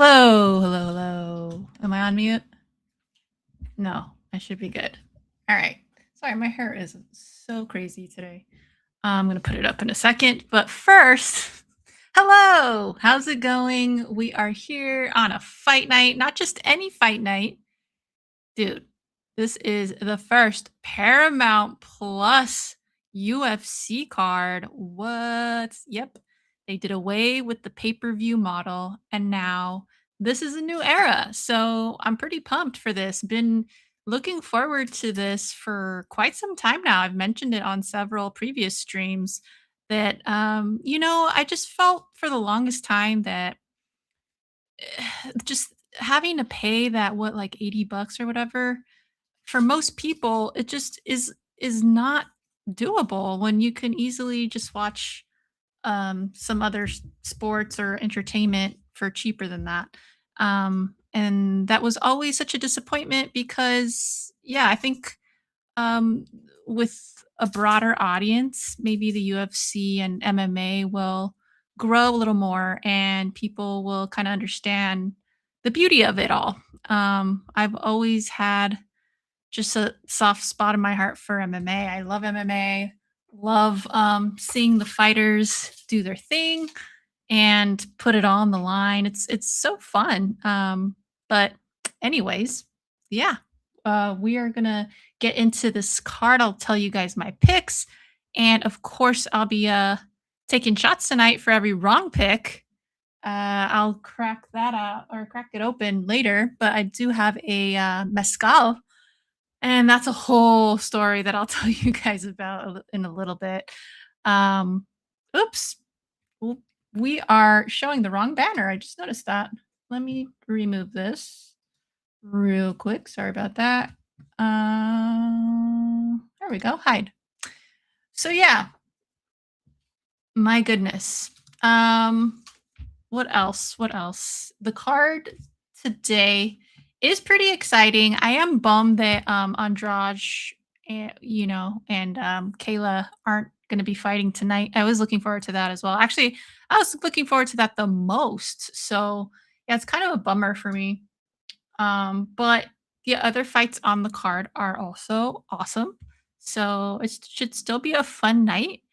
Hello, hello, hello. Am I on mute? No, I should be good. All right. Sorry, my hair is so crazy today. I'm going to put it up in a second. But first, hello. How's it going? We are here on a fight night, not just any fight night. Dude, this is the first Paramount Plus UFC card. What? Yep. They did away with the pay per view model, and now this is a new era. So I'm pretty pumped for this. Been looking forward to this for quite some time now. I've mentioned it on several previous streams that, I just felt for the longest time that just having to pay that, what, like 80 bucks or whatever, for most people, it just is not doable when you can easily just watch some other sports or entertainment for cheaper than that. And that was always such a disappointment because, yeah, I think um, with a broader audience, maybe the UFC and MMA will grow a little more and people will kind of understand the beauty of it all. I've always had just a soft spot in my heart for MMA. I love MMA. Love seeing the fighters do their thing and put it all on the line. It's so fun. But anyways, yeah, we are gonna get into this card. I'll tell you guys my picks, and of course, I'll be taking shots tonight for every wrong pick. I'll crack that out or crack it open later, but I do have a mezcal and that's a whole story that I'll tell you guys about in a little bit. Um, oops, w- we are showing the wrong banner. I just noticed that. Let me remove this real quick. Sorry about that. There we go. Hide. So yeah, my goodness. Um, what else? What else? The card today is pretty exciting. I am bummed that Andrade, and Kayla aren't going to be fighting tonight. I was looking forward to that as well. Actually, I was looking forward to that the most. So yeah, it's kind of a bummer for me. But the other fights on the card are also awesome. So it should still be a fun night.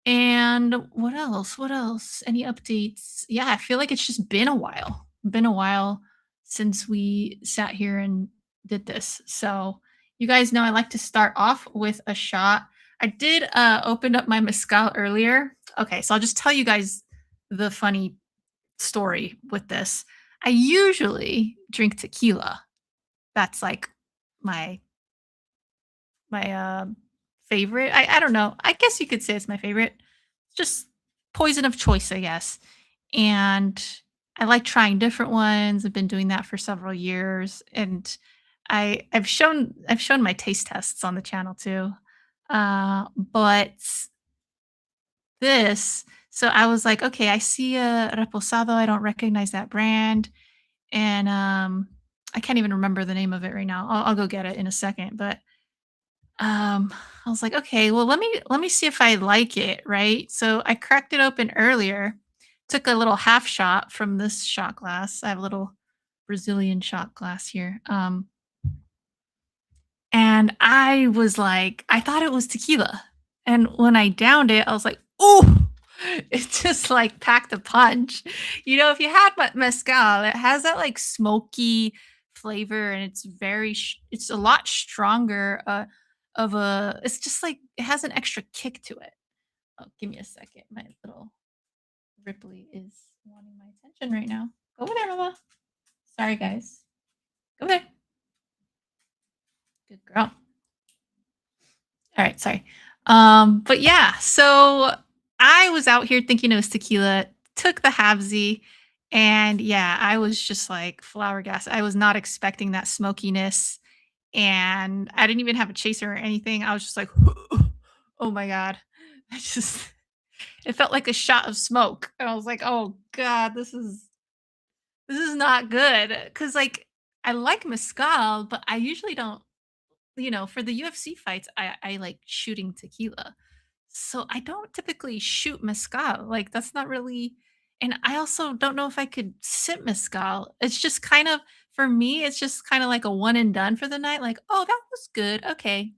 And what else? What else? Any updates? Yeah, I feel like it's just been a while. Been a while since we sat here and did this. So, you guys know I like to start off with a shot. I did open up my mezcal earlier. Okay, so I'll just tell you guys the funny story with this. I usually drink tequila. That's like my my favorite. I don't know. I guess you could say it's my favorite. Just poison of choice, I guess. And I like trying different ones. I've been doing that for several years, and I've shown my taste tests on the channel too. But this, so I was like, okay, I see a reposado. I don't recognize that brand, and I can't even remember the name of it right now. I'll go get it in a second, but I was like, "Okay, well, let me see if I like it," right? So I cracked it open earlier, took a little half shot from this shot glass. I have a little Brazilian shot glass here. And I was like, I thought it was tequila. And when I downed it, I was like, "Ooh." It just like packed a punch. If you had mezcal, it has that like smoky flavor and it's a lot stronger it's just like it has an extra kick to it. Oh, give me a second. My little Ripley is wanting my attention right now. Go over there, Mama. Sorry, guys. Go over there. Good girl. All right, sorry. But yeah, so I was out here thinking it was tequila, took the halvesy, and yeah, I was just like flower gas. I was not expecting that smokiness, and I didn't even have a chaser or anything. I was just like, oh my god, I just it felt like a shot of smoke, and I was like, oh god, this is not good. Cause like I like mezcal, but I usually don't for the UFC fights, I like shooting tequila. So I don't typically shoot mezcal. Like that's not really And I also don't know if I could sip mezcal. It's just kind of for me, it's just kinda like a one and done for the night, like, "Oh, that was good. Okay,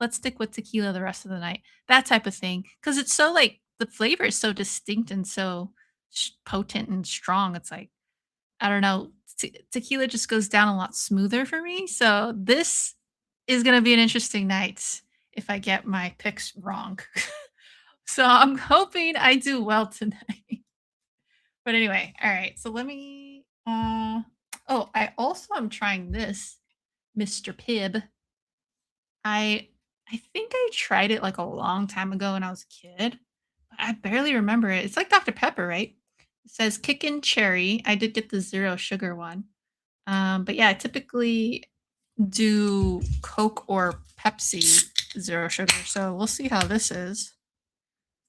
let's stick with tequila the rest of the night." That type of thing, because it's so, like the flavor is so distinct and so potent and strong. It's like, I don't know, tequila just goes down a lot smoother for me, so this is gonna be an interesting night if I get my picks wrong. So I'm hoping I do well tonight. But anyway, all right. So let me oh, I also am trying this Mr. Pibb. I I think I tried it like a long time ago when I was a kid. But I barely remember it. It's like Dr. Pepper, right? It says kickin' cherry. I did get the zero sugar one. But yeah, I typically do Coke or Pepsi zero sugar. So we'll see how this is.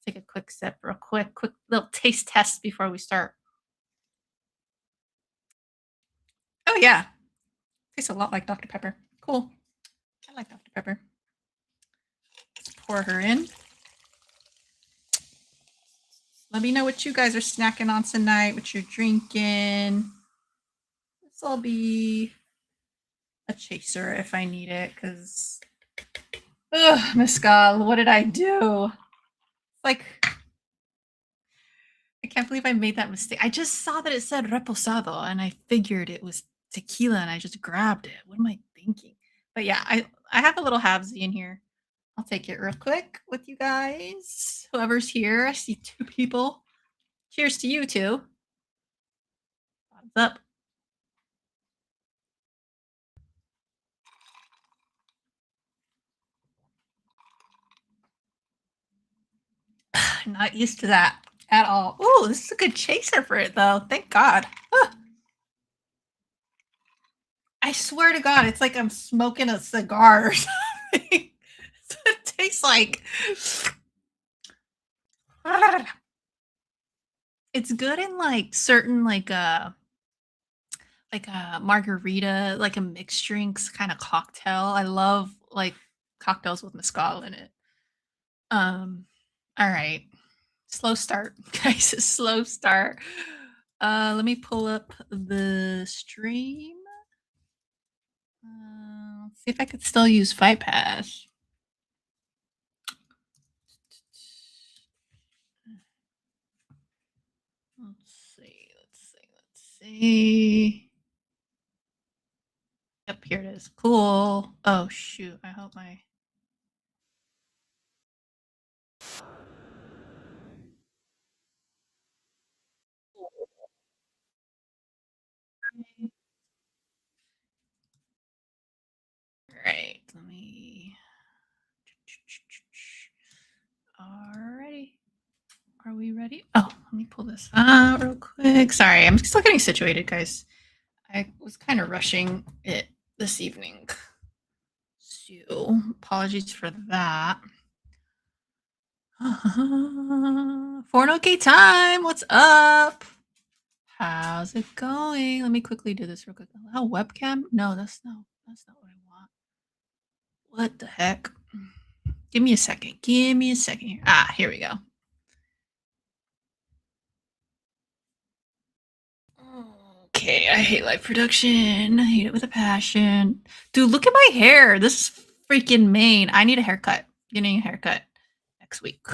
Take a quick sip, real quick little taste test before we start. Oh yeah, tastes a lot like Dr. Pepper. Cool. I like Dr. Pepper. Let's pour her in. Let me know what you guys are snacking on tonight, what you're drinking. This will be a chaser if I need it, because mezcal, what did I do? Like, I can't believe I made that mistake. I just saw that it said reposado and I figured it was tequila and I just grabbed it. What am I thinking? But yeah, I have a little halvesy in here. I'll take it real quick with you guys. Whoever's here, I see two people. Cheers to you two. Thumbs up. Not used to that at all. Ooh, this is a good chaser for it though. Thank God. Ah, I swear to God, it's like I'm smoking a cigar or something. That's what it tastes like. It's good in like certain like a margarita, like a mixed drinks kind of cocktail. I love like cocktails with mezcal in it. Um, all right. Slow start, guys. A slow start. Let me pull up the stream. See if I could still use Fight Pass. Let's see. Let's see. Yep, here it is. Cool. Oh shoot! I hope my right. Let me. Alrighty. Are we ready? Oh, let me pull this out real quick. Sorry, I'm still getting situated, guys. I was kind of rushing it this evening. So, apologies for that. Forno time. What's up? How's it going? Let me quickly do this real quick. Allow webcam? No, that's not what I want. What the heck? Give me a second. Give me a second here. Ah, here we go. Okay, I hate live production. I hate it with a passion. Dude, look at my hair. This is freaking Maine. I need a haircut. Getting a haircut next week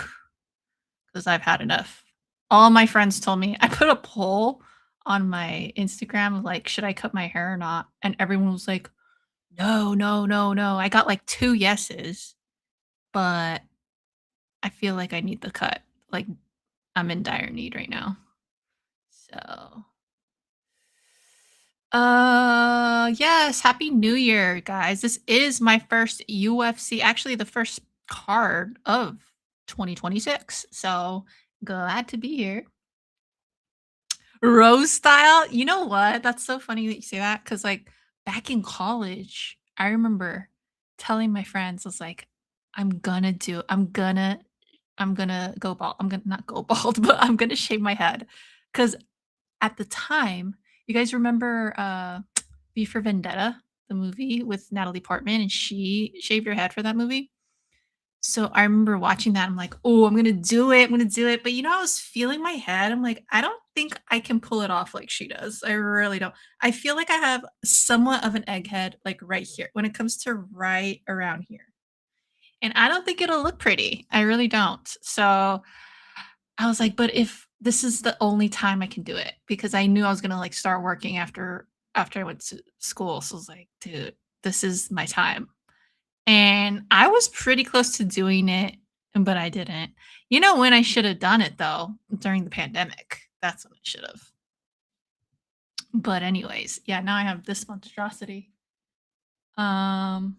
because I've had enough. All my friends told me I put a poll on my Instagram of like, should I cut my hair or not? And everyone was like, no, no, no, no. I got like two yeses, but I feel like I need the cut. Like I'm in dire need right now. So yes, happy new year, guys. This is my first UFC, actually the first card of 2026. So glad to be here. Rose style. You know what? That's so funny that you say that cuz like back in college, I remember telling my friends I was like I'm gonna go bald. I'm gonna not go bald, but I'm gonna shave my head cuz at the time, you guys remember, V for Vendetta, the movie with Natalie Portman, and she shaved her head for that movie? So I remember watching that. I'm like, oh, I'm gonna do it. I'm gonna do it. But I was feeling my head. I'm like, I don't think I can pull it off like she does. I really don't. I feel like I have somewhat of an egghead, like right here, when it comes to right around here. And I don't think it'll look pretty. I really don't. So I was like, but if this is the only time I can do it, because I knew I was gonna like start working after I went to school. So I was like, dude, this is my time. And I was pretty close to doing it, but I didn't. You know when I should have done it though? During the pandemic. That's when I should have. But anyways, yeah, now I have this monstrosity. Um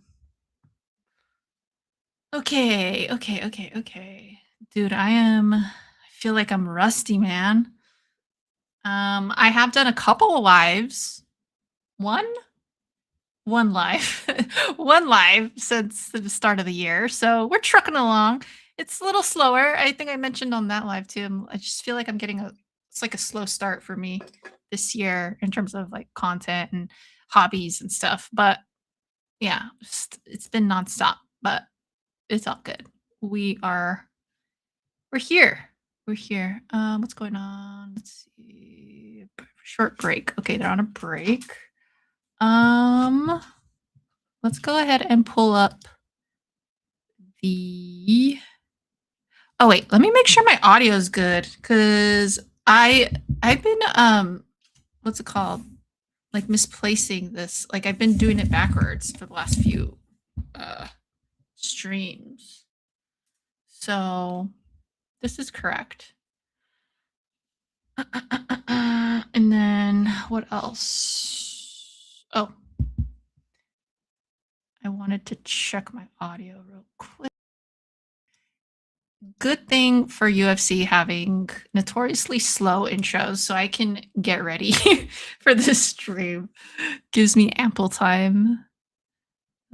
okay. Dude, I feel like I'm rusty, man. I have done a couple of lives. One One live. One live since the start of the year, so we're trucking along. It's a little slower. I think I mentioned on that live too. I just feel like I'm getting a it's like a slow start for me this year in terms of like content and hobbies and stuff. But yeah, it's been nonstop, but it's all good. We are we're here. We're here. What's going on? Let's see. Short break. Okay, they're on a break. Um, let's go ahead and pull up the Oh wait, let me make sure my audio is good cuz I've been what's it called? Like misplacing this. Like I've been doing it backwards for the last few uh streams. So, this is correct. And then what else? Oh, I wanted to check my audio real quick. Good thing for UFC having notoriously slow intros so I can get ready for this stream. Gives me ample time.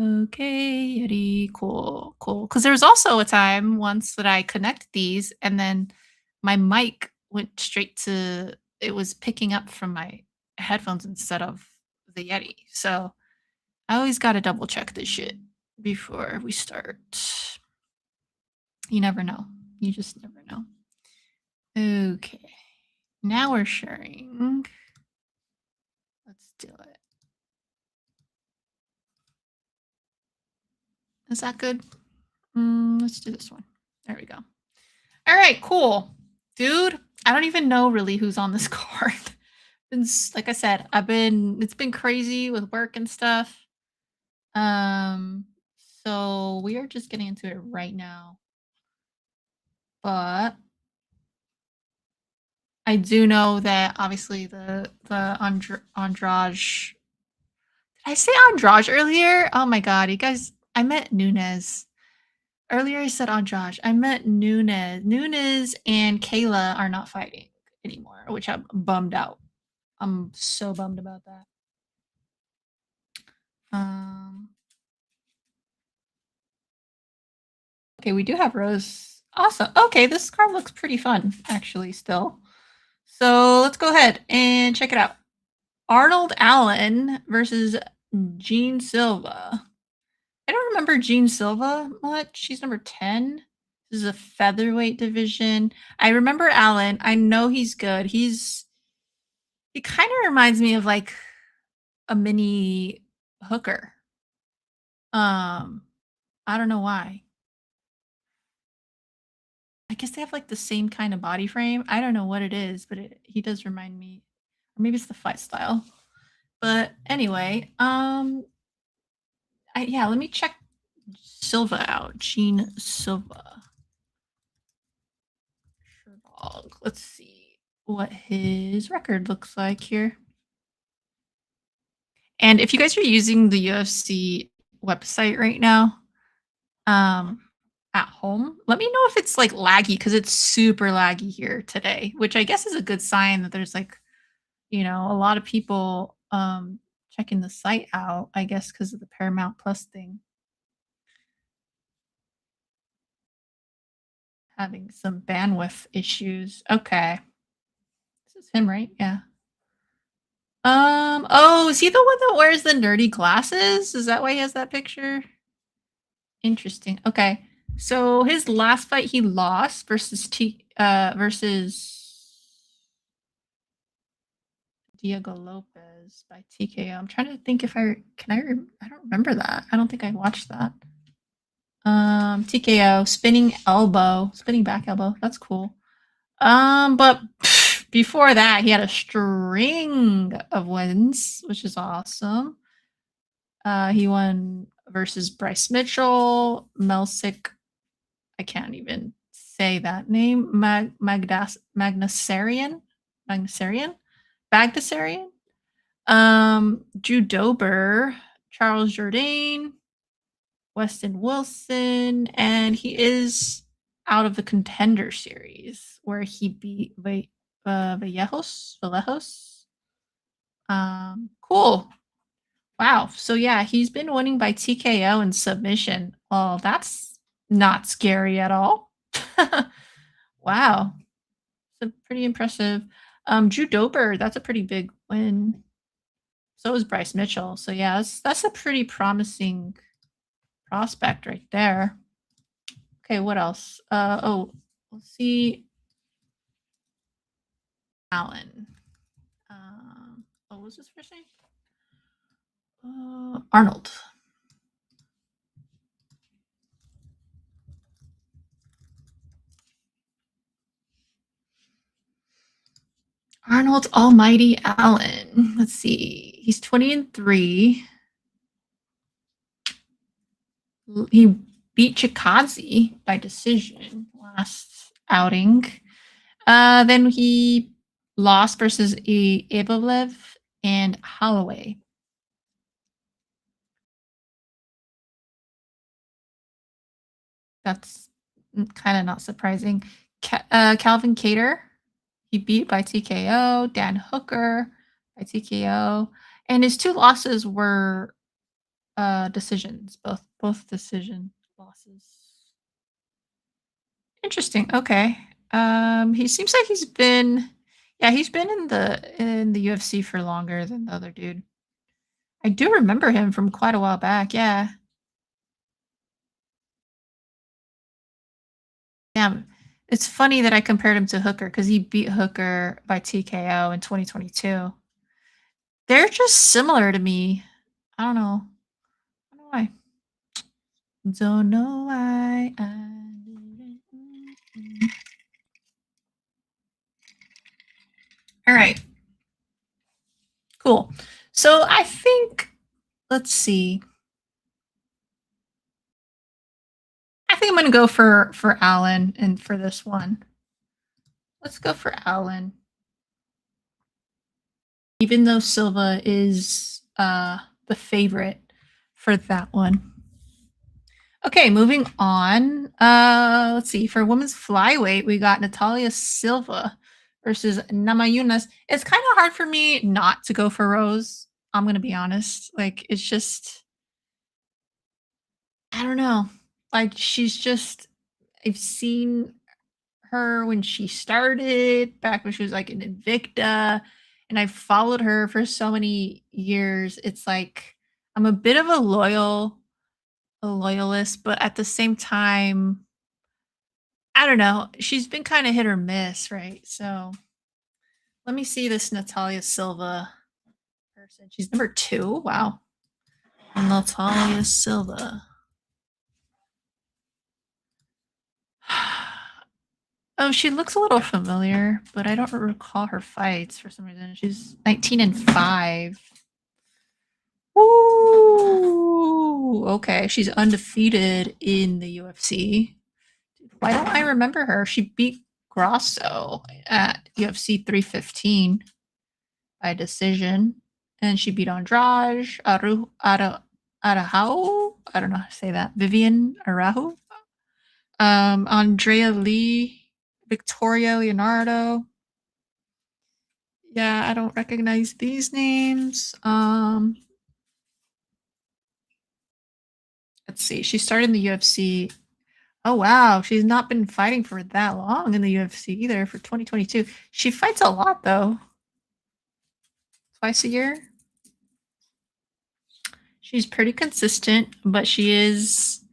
Okay, Yeti, cool. Because there was also a time once that I connected these and then my mic went straight to it was picking up from my headphones instead of the Yeti. So I always got to double check this shit before we start. You never know. You just never know. Okay. Now we're sharing. Let's do it. Is that good? Let's do this one. There we go. All right, cool. Dude, I don't even know really who's on this card. Like I said, it's been crazy with work and stuff. Um, so we are just getting into it right now. But I do know that obviously the Andrade. Did I say Andrade earlier? Oh my god, you guys! I meant Nunez earlier. I said Andrade. I meant Nunez. Nunez and Kayla are not fighting anymore, which I'm bummed out. I'm so bummed about that. Um. Okay, we do have Rose. Awesome. Okay, this card looks pretty fun actually. Still. So let's go ahead and check it out. Arnold Allen versus Gene Silva. I don't remember Gene Silva much. She's number 10. This is a featherweight division. I remember Allen. I know he's good. He kind of reminds me of like a mini Hooker. I don't know why. I guess they have like the same kind of body frame. I don't know what it is, but he does remind me, or maybe it's the fight style. But anyway, yeah, let me check Silva out. Gene Silva. Sherlock. Let's see what his record looks like here. And if you guys are using the UFC website right now, at home, let me know if it's like laggy because it's super laggy here today, which I guess is a good sign that there's like, a lot of people checking the site out, I guess, because of the Paramount Plus thing. Having some bandwidth issues. Okay. This is him, right? Yeah. Oh, is he the one that wears the nerdy glasses? Is that why he has that picture? Interesting. Okay. So his last fight he lost versus Diego Lopez by TKO. I'm trying to think if I don't remember that. I don't think I watched that. TKO, spinning back elbow. That's cool. But before that, he had a string of wins, which is awesome. He won versus Bryce Mitchell, Melsick. I can't even say that name. Bagdasarian. Drew Dober, Charles Jourdain, Weston Wilson, and he is out of the Contender Series where he beat Vallejos. Cool. Wow. So yeah, he's been winning by TKO and submission. Well, that's not scary at all. Wow. So pretty impressive. Drew Dober, that's a pretty big win. So is Bryce Mitchell. So yeah, that's a pretty promising prospect right there. Okay, what else? Let's see. Allen. What was his first name? Arnold. Arnold Almighty Allen. Let's see. He's 20-3. He beat Chikazi by decision last outing. Then he lost versus Evelev and Holloway. That's kind of not surprising. Calvin Cater, he beat by TKO. Dan Hooker by TKO. And his two losses were decisions, both decision losses. Interesting. Okay. He seems like he's been in the UFC for longer than the other dude. I do remember him from quite a while back. Yeah. Damn. It's funny that I compared him to Hooker because he beat Hooker by TKO in 2022. They're just similar to me. I don't know. I don't know why. Don't know why. All right. Cool. So I think, let's see. I think I'm going to go for Allen and for this one. Let's go for Allen. Even though Silva is the favorite for that one. Okay, moving on. Let's see. For women's flyweight, we got Natalia Silva versus Namayunas. It's kind of hard for me not to go for Rose. I'm going to be honest. Like, it's just, I don't know. Like, I've seen her when she started, back when she was like an Invicta, and I followed her for so many years. It's like I'm a bit of a loyalist, but at the same time, I don't know. She's been kind of hit or miss, right? So let me see this Natalia Silva person. She's number 2. Wow. Natalia Silva. Oh, she looks a little familiar, but I don't recall her fights for some reason. She's 19-5. Ooh, okay. She's undefeated in the UFC. Why don't I remember her? She beat Grasso at UFC 315 by decision, and she beat Andrade Araujo. I don't know how to say that. Vivian Araujo. Andrea Lee, Victoria Leonardo. Yeah, I don't recognize these names. Let's see. She started in the UFC. Oh wow, she's not been fighting for that long in the UFC either. For 2022, she fights a lot though. Twice a year. She's pretty consistent, but she is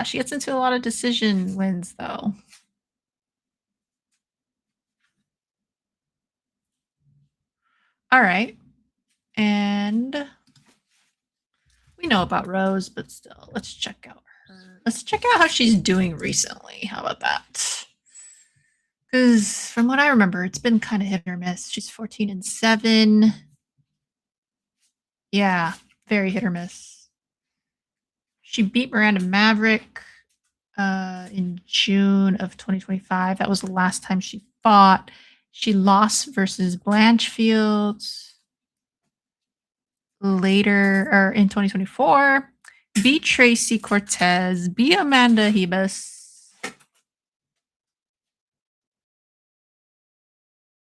She gets into a lot of decision wins though. All right. And we know about Rose, but still, let's check out her. Let's check out how she's doing recently. How about that? Because from what I remember, it's been kind of hit or miss. She's 14-7. Yeah, very hit or miss. She beat Miranda Maverick in June of 2025. That was the last time she fought. She lost versus Blanchfield later or in 2024. Beat Tracy Cortez. Beat Amanda Hebus.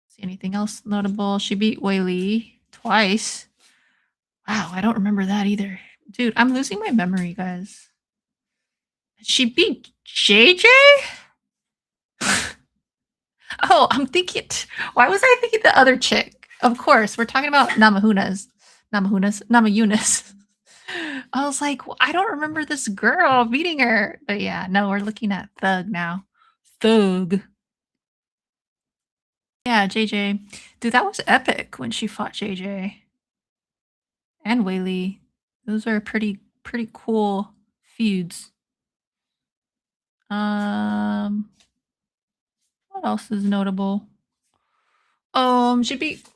See anything else notable? She beat Whaley twice. Wow, I don't remember that either. Dude, I'm losing my memory, guys. She beat JJ? Oh, I'm thinking. Why was I thinking the other chick? Of course, we're talking about Namajunas. I was like, well, I don't remember this girl beating her. But yeah, no, we're looking at Thug now. Thug. Yeah, JJ. Dude, that was epic when she fought JJ and Whaley. Those are pretty cool feuds. What else is notable? She beat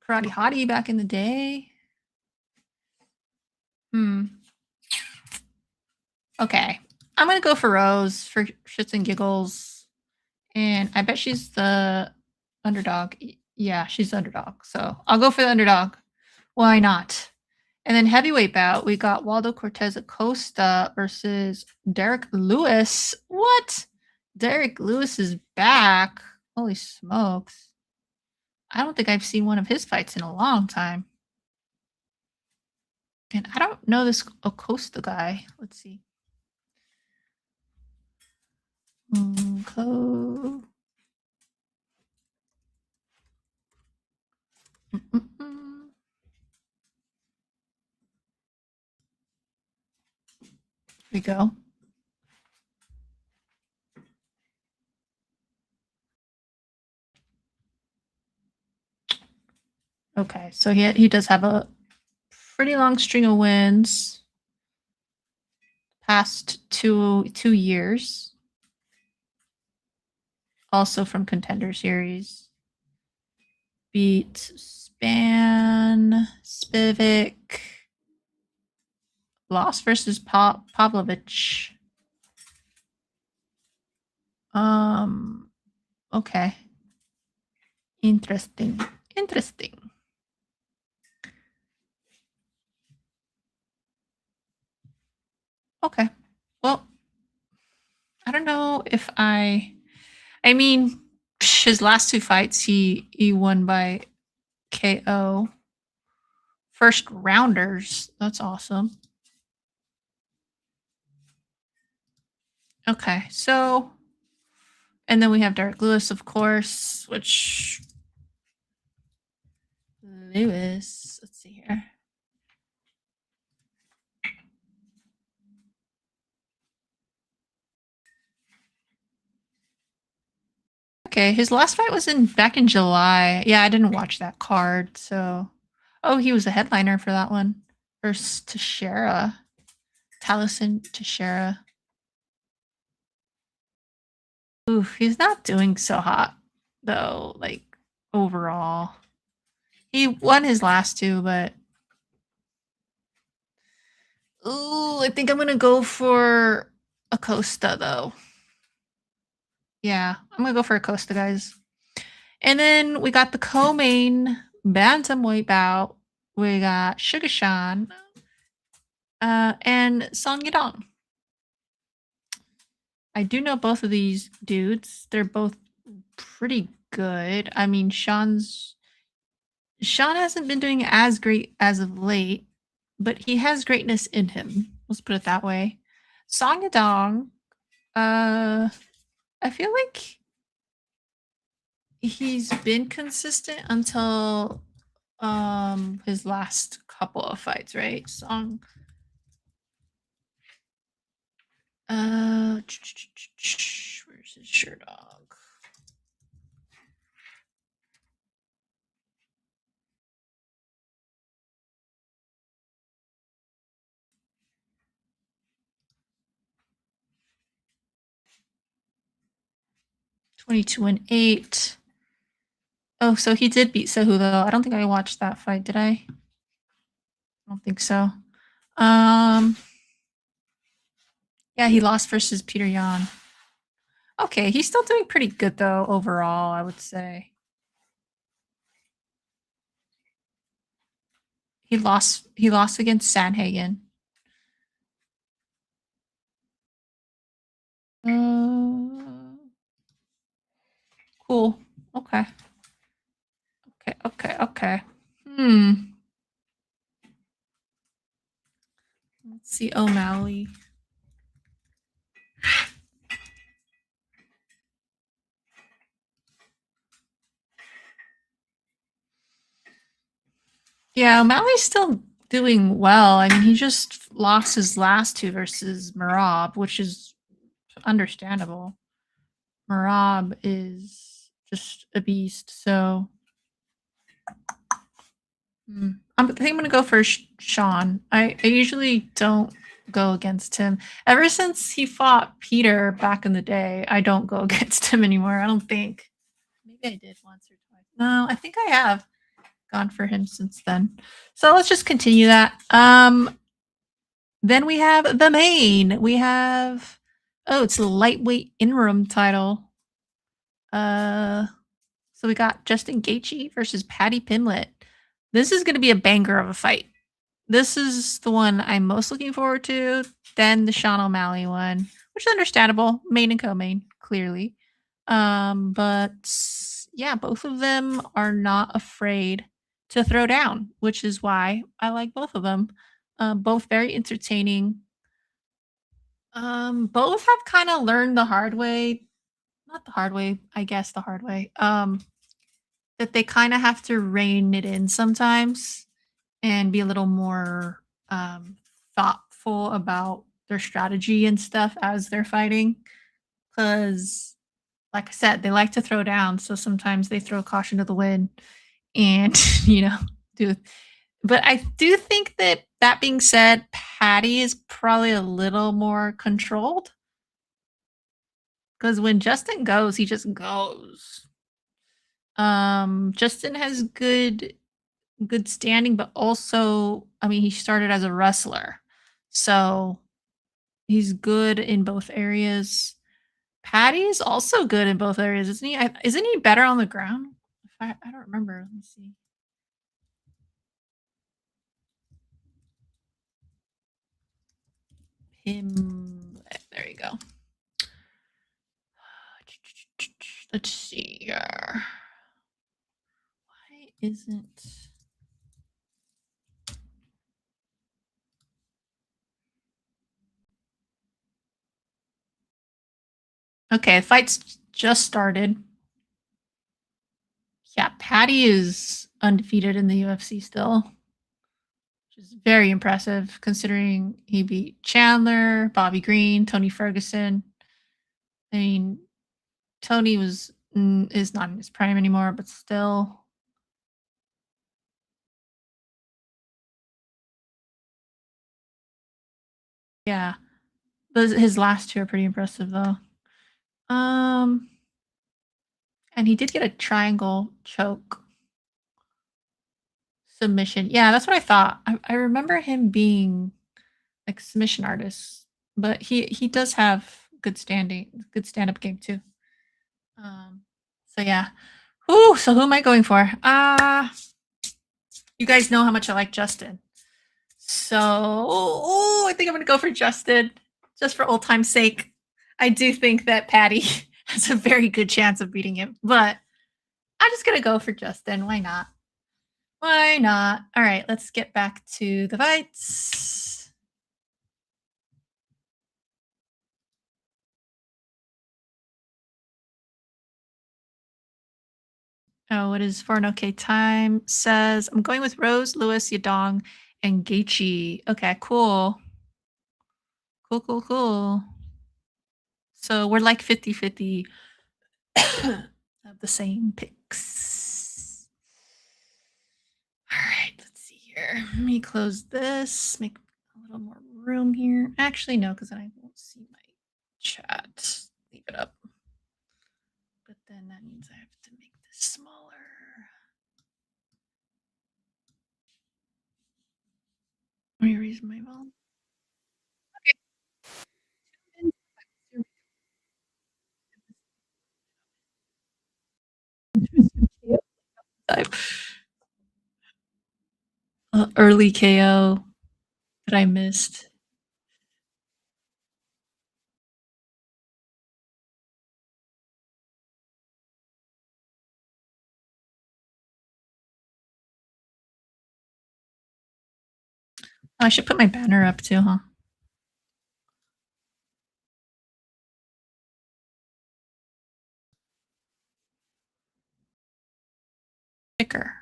Karate Hottie back in the day. Okay. I'm gonna go for Rose for shits and giggles. And I bet she's the underdog. Yeah, she's the underdog. So I'll go for the underdog. Why not? And then heavyweight bout, we got Waldo Cortez Acosta versus Derek Lewis. What? Derek Lewis is back. Holy smokes. I don't think I've seen one of his fights in a long time. And I don't know this Acosta guy. Let's see. Here we go. Okay, so he does have a pretty long string of wins past two years. Also from Contender Series. Beat Span, Spivak, lost versus Pavlovich. Okay. Interesting. Okay. Well, I don't know if I mean, his last two fights he won by KO. First rounders. That's awesome. Okay, so and then we have Derek Lewis, of course, which Lewis, let's see here. Okay, his last fight was back in July. Yeah, I didn't watch that card, so he was a headliner for that one. Versus Teixeira. Taliesin Teixeira. Oof, he's not doing so hot though, like overall. He won his last two, but ooh, I think I'm gonna go for Acosta though. Yeah, I'm gonna go for Acosta, guys. And then we got the co-main bantamweight bout. We got Sugar Sean and Song Yadong. I do know both of these dudes. They're both pretty good. I mean, Sean hasn't been doing as great as of late, but he has greatness in him. Let's put it that way. Song Yadong, I feel like he's been consistent until his last couple of fights, right? Where's his shirt dog? $22-8. Oh, so he did beat Cejudo. I don't think I watched that fight, did I? I don't think so. Um, yeah, he lost versus Peter Yan. Okay, he's still doing pretty good though overall, I would say. He lost against Sanhagen. Uh, cool. Okay. Okay. Hmm. Let's see. O'Malley. Yeah, O'Malley's still doing well. I mean, he just lost his last two versus Marab, which is understandable. Marab is just a beast. So I think I'm gonna go for Sean. I usually don't go against him. Ever since he fought Peter back in the day, I don't go against him anymore. I don't think. Maybe I did once or twice. No, I think I have gone for him since then. So let's just continue that. Then we have the main. We have it's the lightweight interim title. Uh so we got Justin Gaethje versus Patty Pimlet. This is going to be a banger of a fight. This is the one I'm most looking forward to. Then the Sean O'Malley one, which is understandable, main and co-main, clearly. But yeah, both of them are not afraid to throw down, which is why I like both of them. Both very entertaining. Both have kind of learned the hard way, not the hard way, I guess the hard way. That they kind of have to rein it in sometimes and be a little more thoughtful about their strategy and stuff as they're fighting. Because, like I said, they like to throw down, so sometimes they throw caution to the wind and do. But I do think that being said, Patty is probably a little more controlled because when Justin goes, he just goes. Justin has good standing, but also, I mean, he started as a wrestler. So he's good in both areas. Patty's also good in both areas, isn't he? Isn't he better on the ground? If I don't remember. Let me see. Him. There you go. Let's see here. Why isn't. Okay, the fight's just started. Yeah, Patty is undefeated in the UFC still, which is very impressive considering he beat Chandler, Bobby Green, Tony Ferguson. I mean, Tony is not in his prime anymore, but still. Yeah. His last two are pretty impressive though. Um and he did get a triangle choke submission. Yeah, that's what I thought. I remember him being like submission artist, but he does have good stand-up game too. So yeah. Ooh, so who am I going for? You guys know how much I like Justin. So, I think I'm going to go for Justin just for old time's sake. I do think that Patty has a very good chance of beating him, but I'm just going to go for Justin. Why not? Why not? All right, let's get back to the fights. Oh, what is for an okay time? Says I'm going with Rose, Lewis, Yadong, and Gaethje. Okay, cool. Cool. So we're like 50-50 of the same picks. All right, let's see here. Let me close this, make a little more room here. Actually, no, because then I won't see my chat. Leave it up. But then that means I have to make this smaller. Let me raise my volume. Early KO that I missed. Oh, I should put my banner up too, huh? Sticker.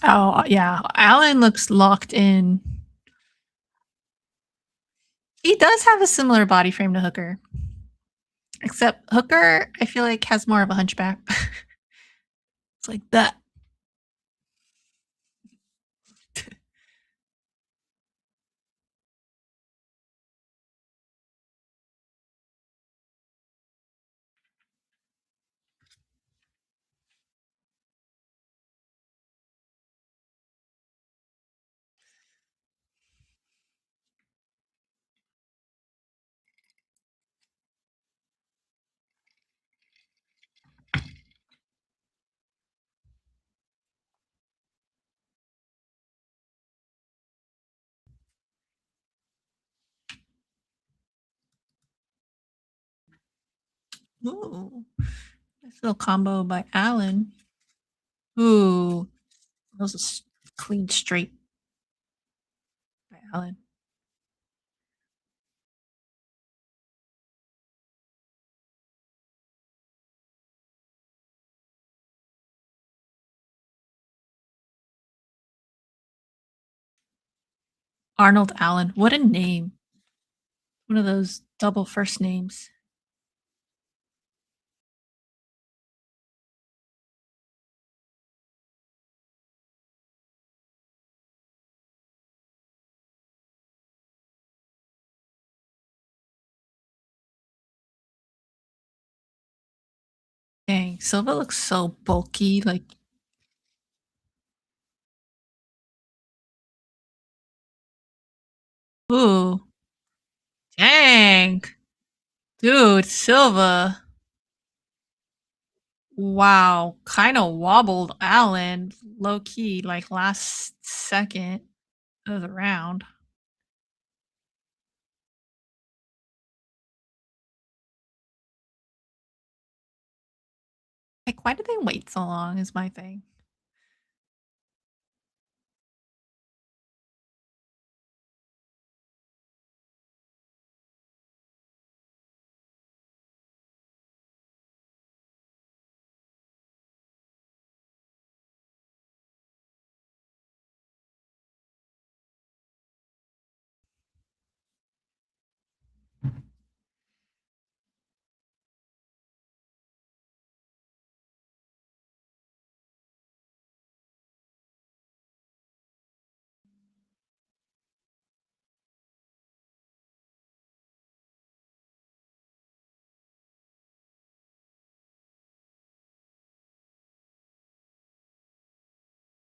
Oh, yeah. Alan looks locked in. He does have a similar body frame to Hooker, except Hooker, I feel like, has more of a hunchback. It's like that. Ooh, nice little combo by Alan. Ooh, that was a clean straight by Alan. Arnold Allen. What a name. One of those double first names. Dang, Silva looks so bulky. Like, ooh, dang. Dude, Silva. Wow. Kind of wobbled Allen low key, like last second of the round. Like, why did they wait so long? Is my thing.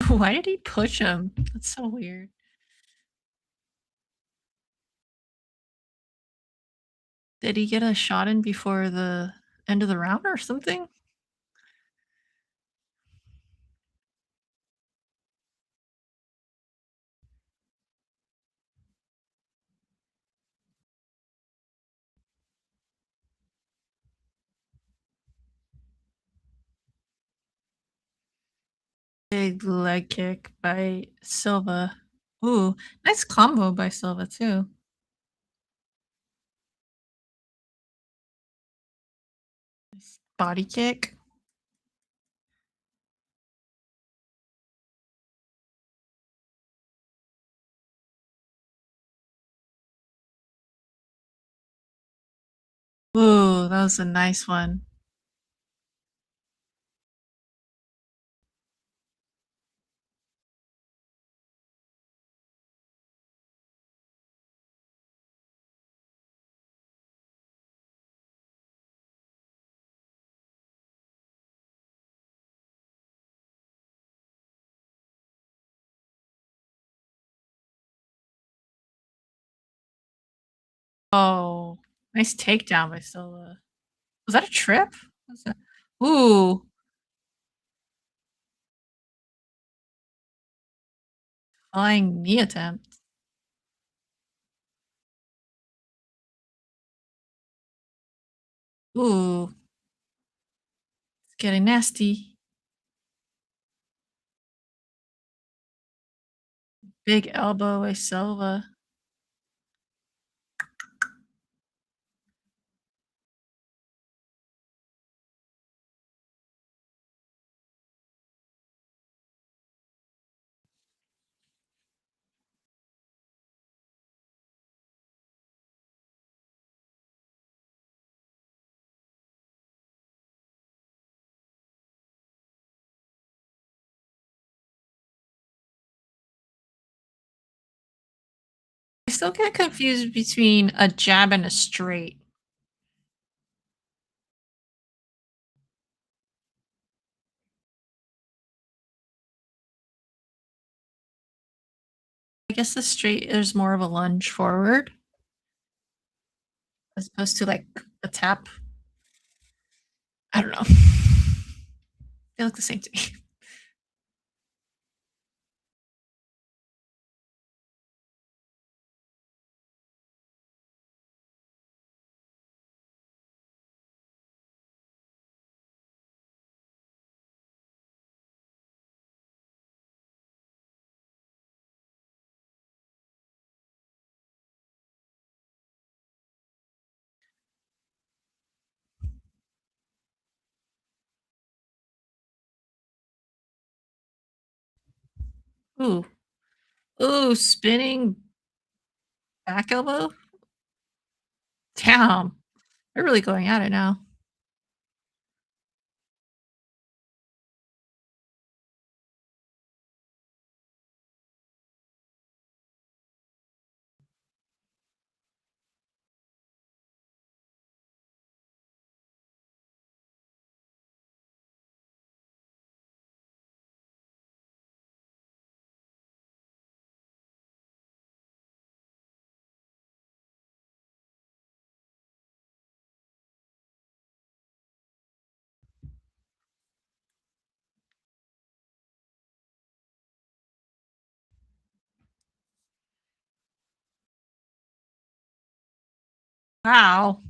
Why did he push him? That's so weird. Did he get a shot in before the end of the round or something? Big leg kick by Silva. Ooh, nice combo by Silva too. Nice body kick. Ooh, that was a nice one. Oh, nice takedown by Silva. Was that a trip? Was that Ooh, flying knee attempt. Ooh, it's getting nasty. Big elbow by Silva. I still get confused between a jab and a straight. I guess the straight is more of a lunge forward as opposed to like a tap. I don't know. They look the same to me. Ooh. Ooh, spinning back elbow? Damn. They're really going at it now. Wow.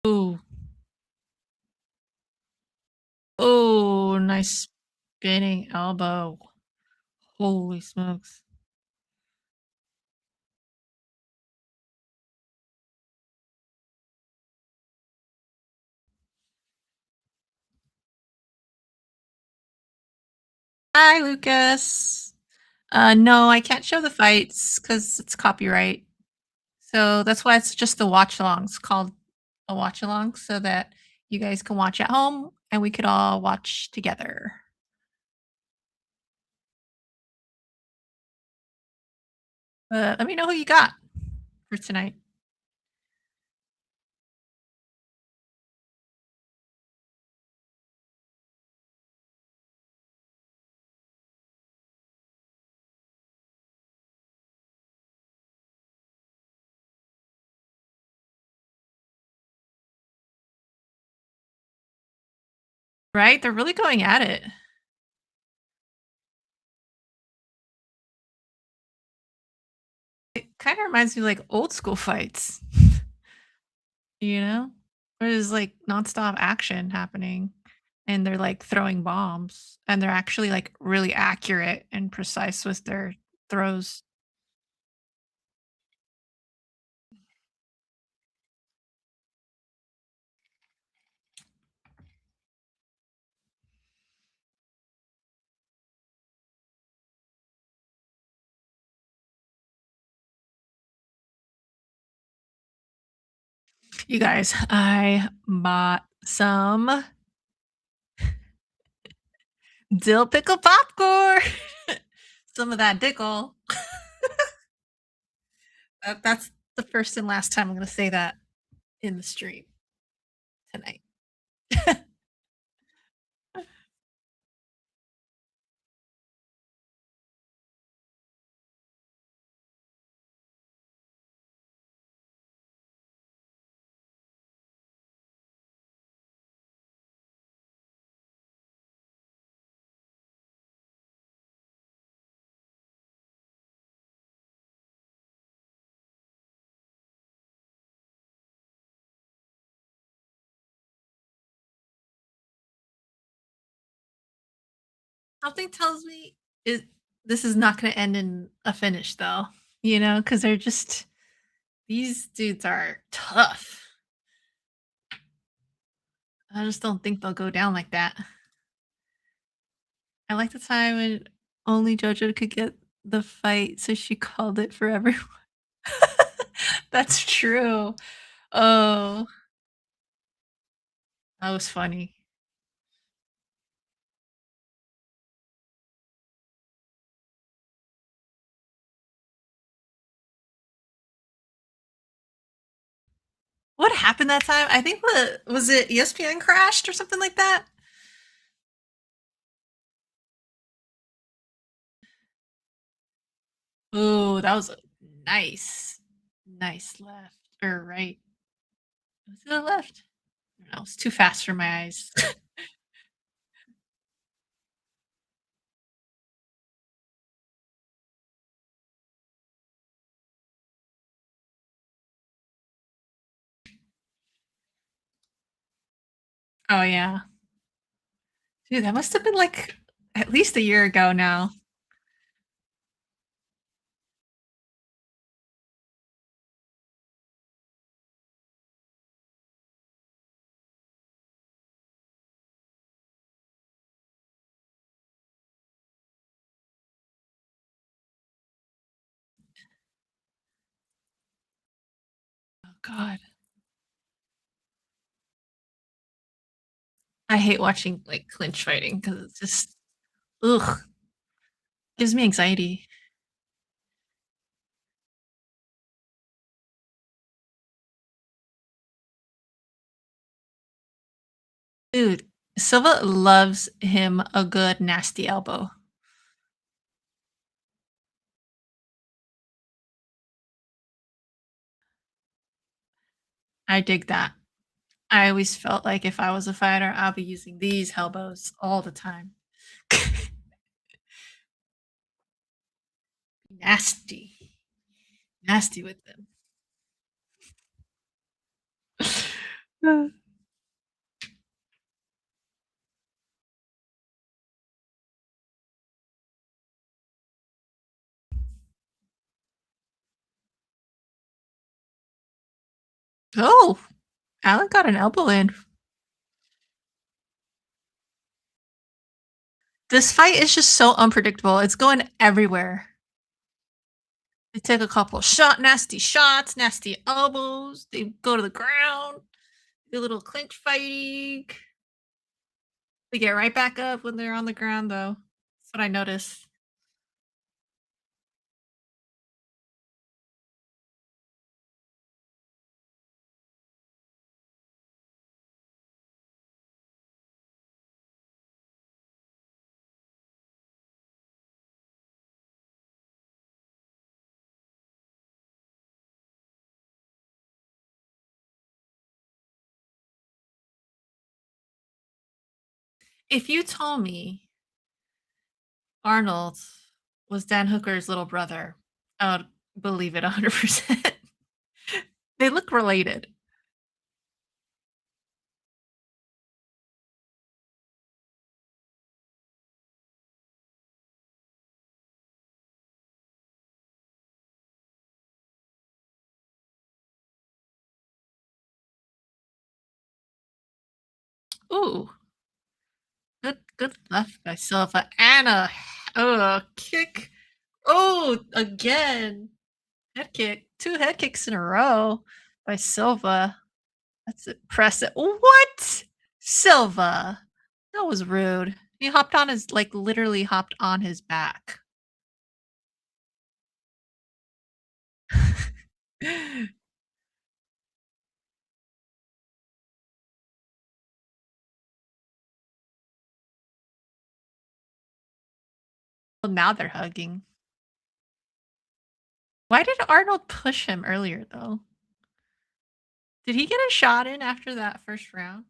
Ooh. Oh, nice spinning elbow. Holy smokes. Hi, Lucas. No, I can't show the fights because it's copyright. So that's why it's just the watch along. It's called a watch along so that you guys can watch at home and we could all watch together. Let me know who you got for tonight. Right? They're really going at it. It kinda reminds me of, like, old school fights, you know? Where there's, like, nonstop action happening, and they're, like, throwing bombs, and they're actually, like, really accurate and precise with their throws. You guys, I bought some dill pickle popcorn. Some of that dickle. That's the first and last time I'm gonna say that in the stream tonight. Something tells me this is not gonna end in a finish though, you know, because 'cause they're just these dudes are tough. I just don't think they'll go down like that. I like the time when only JoJo could get the fight, so she called it for everyone. That's true. Oh, that was funny. What happened that time? I think the was it ESPN crashed or something like that? Ooh, that was a nice, nice left or right. Was it a left? I don't know, it's too fast for my eyes. Oh, yeah. Dude, that must have been, like, at least a year ago now. Oh god. I hate watching, like, clinch fighting because it's just ugh, gives me anxiety. Dude, Silva loves him a good nasty elbow. I dig that. I always felt like if I was a fighter, I'll be using these elbows all the time. Nasty. Nasty with them. Oh, Alan got an elbow in. This fight is just so unpredictable. It's going everywhere. They take a couple nasty shots, nasty elbows. They go to the ground, do a little clinch fighting. They get right back up when they're on the ground, though. That's what I noticed. If you told me Arnold was Dan Hooker's little brother, I would believe it 100%. They look related. Ooh, good left by Silva and a kick. Oh, again. Head kick. 2 head kicks in a row by Silva. That's impressive. What? Silva. That was rude. He hopped on his like, literally hopped on his back. Well, now they're hugging. Why did Arnold push him earlier, though? Did he get a shot in after that first round?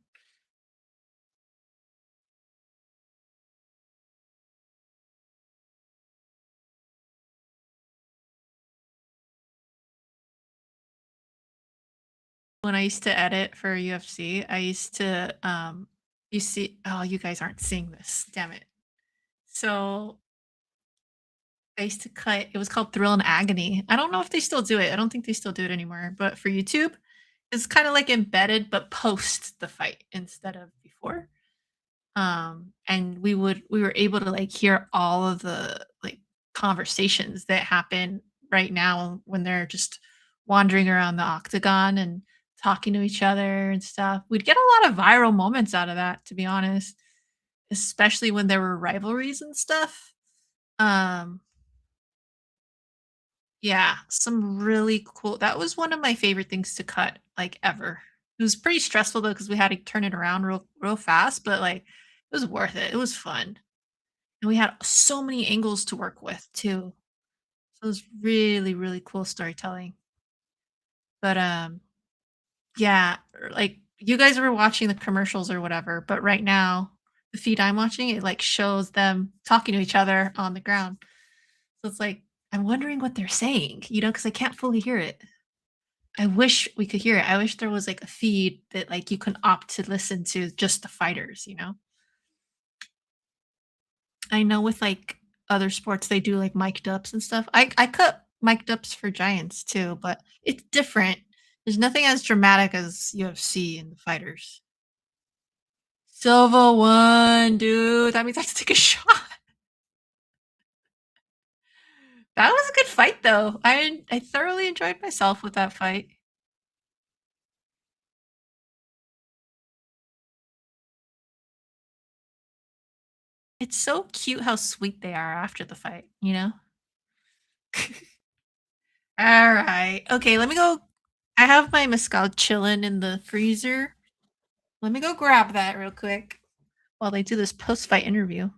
When I used to edit for UFC, I used to, you see oh, you guys aren't seeing this, damn it. So, I used to cut it was called Thrill and Agony. I don't know if they still do it, I don't think they still do it anymore, but for YouTube, it's kinda like embedded, but post the fight instead of before. And we were able to, like, hear all of the, like, conversations that happen right now when they're just wandering around the octagon and talking to each other and stuff. We'd get a lot of viral moments out of that, to be honest, especially when there were rivalries and stuff. Um, yeah, some really cool that was one of my favorite things to cut, like, ever. It was pretty stressful, though, because we had to turn it around real fast, but, like, it was worth it. It was fun. And we had so many angles to work with too. So it was really, really cool storytelling. But, yeah, like, you guys were watching the commercials or whatever, but right now, the feed I'm watching, it, like, shows them talking to each other on the ground. So it's like, I'm wondering what they're saying, because I can't fully hear it. I wish we could hear it. I wish there was, like, a feed that, like, you can opt to listen to just the fighters? I know with, like, other sports, they do, like, mic'd ups and stuff. I cut mic'd ups for Giants too, but it's different. There's nothing as dramatic as UFC and the fighters. Silva won, dude. That means I have to take a shot. That was a good fight, though. I thoroughly enjoyed myself with that fight. It's so cute how sweet they are after the fight? Alright. Okay, let me go I have my mezcal chilling in the freezer. Let me go grab that real quick while they do this post-fight interview.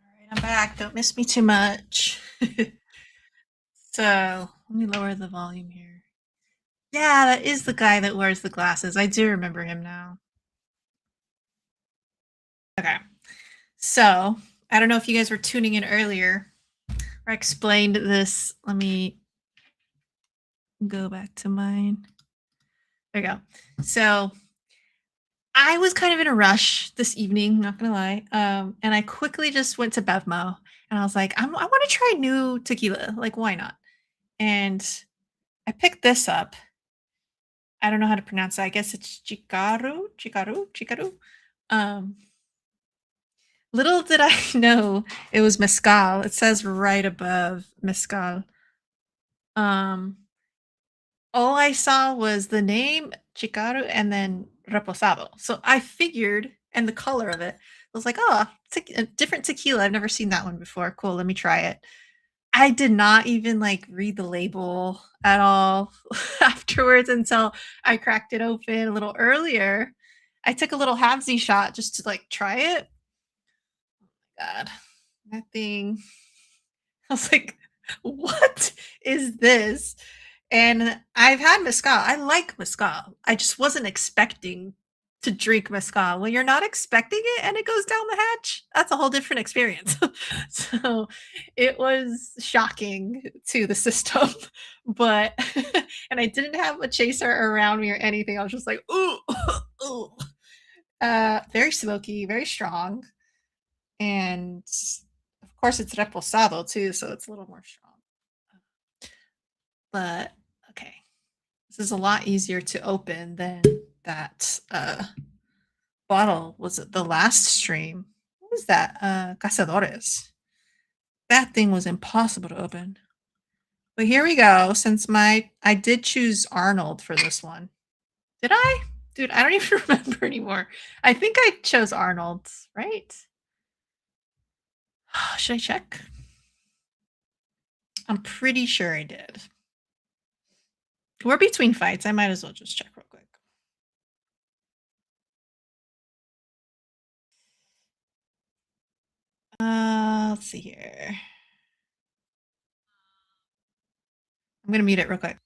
Alright, I'm back. Don't miss me too much. So, let me lower the volume here. Yeah, that is the guy that wears the glasses. I do remember him now. Okay. So, I don't know if you guys were tuning in earlier. I explained this. Let me go back to mine. There we go. So, I was kind of in a rush this evening, not gonna lie. And I quickly just went to Bevmo and I was like, I want to try new tequila. Like, why not? And I picked this up. I don't know how to pronounce it. I guess it's Chikaru, Chikaru, Chikaru. Um, Little did I know it was mezcal. It says right above mezcal. Um, all I saw was the name Chicaru and then Reposado. So I figured, and the color of it, I was like, oh, a different tequila. I've never seen that one before. Cool, let me try it. I did not even like read the label at all afterwards until I cracked it open a little earlier. I took a little halvesy shot just to like try it. God, that thing. I was like, what is this? And I've had mezcal. I like mezcal. I just wasn't expecting to drink mezcal. When you're not expecting it and it goes down the hatch, that's a whole different experience. So it was shocking to the system, but and I didn't have a chaser around me or anything. I was just like, ooh, ooh. Very smoky, very strong, and of course it's reposado too, so it's a little more strong. But okay. This is a lot easier to open than that bottle. Was it the last stream? What was that? Cazadores. That thing was impossible to open. But here we go. Since I did choose Arnold for this one. Did I? Dude, I don't even remember anymore. I think I chose Arnold, right? Should I check? I'm pretty sure I did. We're between fights. I might as well just check real quick. Let's see here. I'm gonna mute it real quick.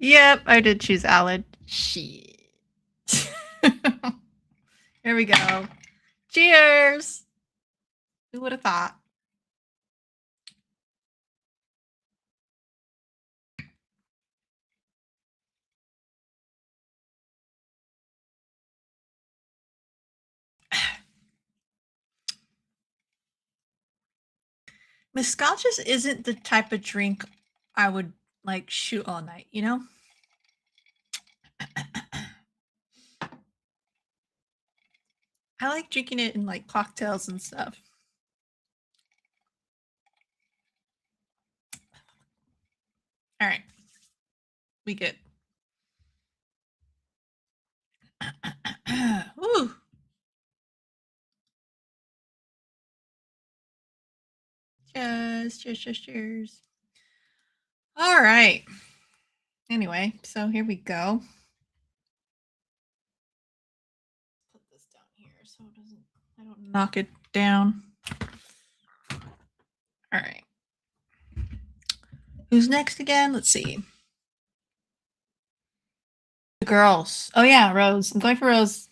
Yep, I did choose Alad. Shit. Here we go. Cheers. Who would have thought? Mezcal just isn't the type of drink I would like shoot all night, you know? I like drinking it in like cocktails and stuff. All right. We good. Ooh. Cheers, cheers, cheers, cheers. All right. Anyway, so here we go. Put this down here so I don't knock it down. All right. Who's next again? Let's see. The girls. Oh yeah, Rose. I'm going for Rose.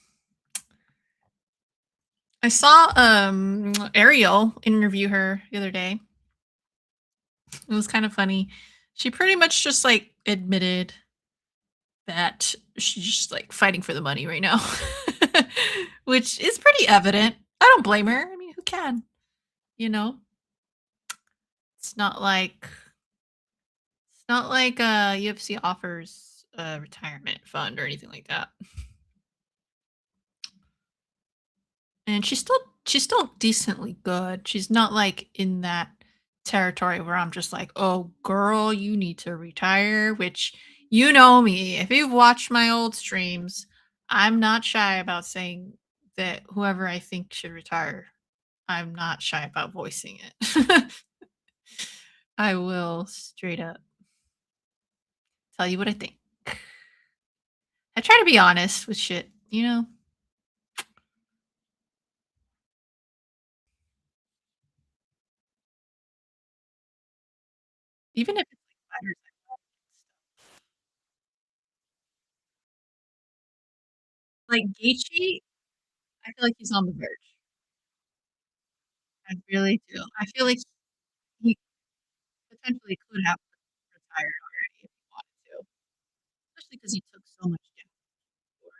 I saw Ariel interview her the other day. It was kind of funny. She pretty much just like admitted that she's just like fighting for the money right now. Which is pretty evident. I don't blame her. I mean, who can? You know? It's not like UFC offers a retirement fund or anything like that. And she's still decently good. She's not like in that territory where I'm just like, "Oh, girl, you need to retire," which you know me. If you've watched my old streams, I'm not shy about saying that whoever I think should retire, I'm not shy about voicing it. I will straight up tell you what I think. I try to be honest with shit, you know? Even if it's like fighters like Gaethje, I feel like he's on the verge. I really do. I feel like he potentially could have retired already if he wanted to, especially because he took so much damage before.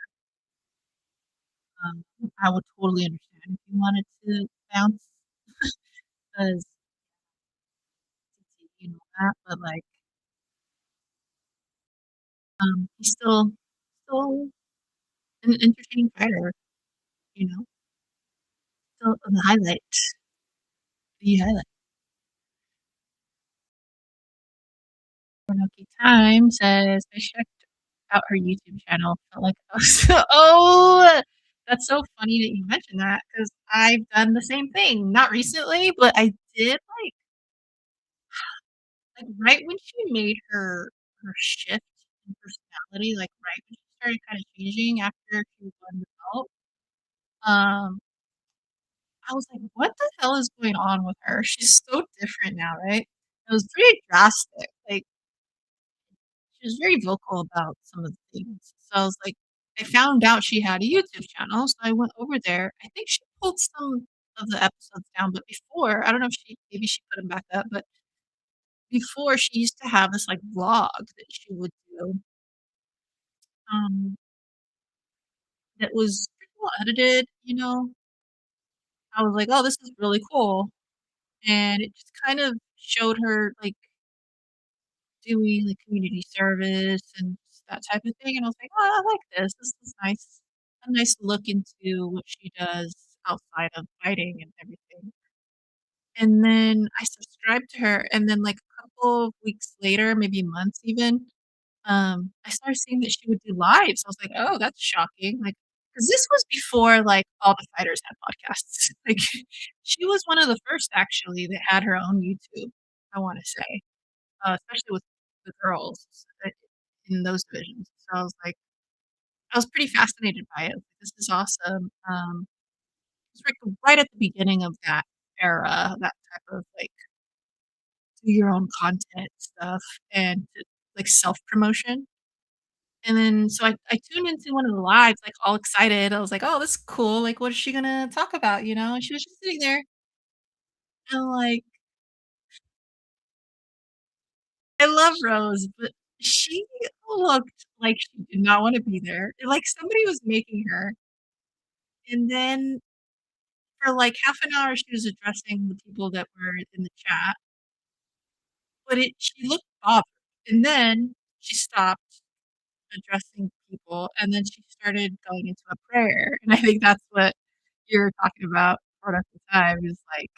I would totally understand if he wanted to bounce because you know that, but, like, he's still an entertaining fighter, you know? Still the highlight. Oronoki Time says, "I checked out her YouTube channel, felt like I was" Oh, that's so funny that you mentioned that because 'cause I've done the same thing. Not recently, but I did, right when she made her shift in personality, like, right when she started kinda changing after she won the belt, um, I was like, "What the hell is going on with her? She's so different now," right? It was pretty drastic, like, she was very vocal about some of the things. So I was like I found out she had a YouTube channel, so I went over there. I think she pulled some of the episodes down, but before, I don't know if she maybe she put them back up, but before she used to have this, like, vlog that she would do, um, that was pretty well edited, you know? I was like, "Oh, this is really cool." And it just kind of showed her, like, doing, like, community service and that type of thing, and I was like, "Oh, I like this. This is nice. A nice look into what she does outside of fighting and everything." And then I subscribed to her, and then, like, a couple of weeks later, maybe months even, I started seeing that she would do lives. I was like, "Oh, that's shocking." Like, because this was before, like, all the fighters had podcasts. Like, she was one of the first actually that had her own YouTube, I wanna say, especially with the girls, uh, in those divisions. So I was like I was pretty fascinated by it. This is awesome. It's like right at the beginning of that era, that type of, like, do your own content stuff and, like, self-promotion. And then so I tuned into one of the lives, like, all excited. I was like, "Oh, this is cool. Like, what is she gonna talk about?" You know? And she was just sitting there and, like I love Rose, but she looked like she did not wanna be there. Like, somebody was making her, and then for, like, half an hour, she was addressing the people that were in the chat, but she looked bothered, and then she stopped addressing people, and then she started going into a prayer, and I think that's what you're talking about part of the time is, like,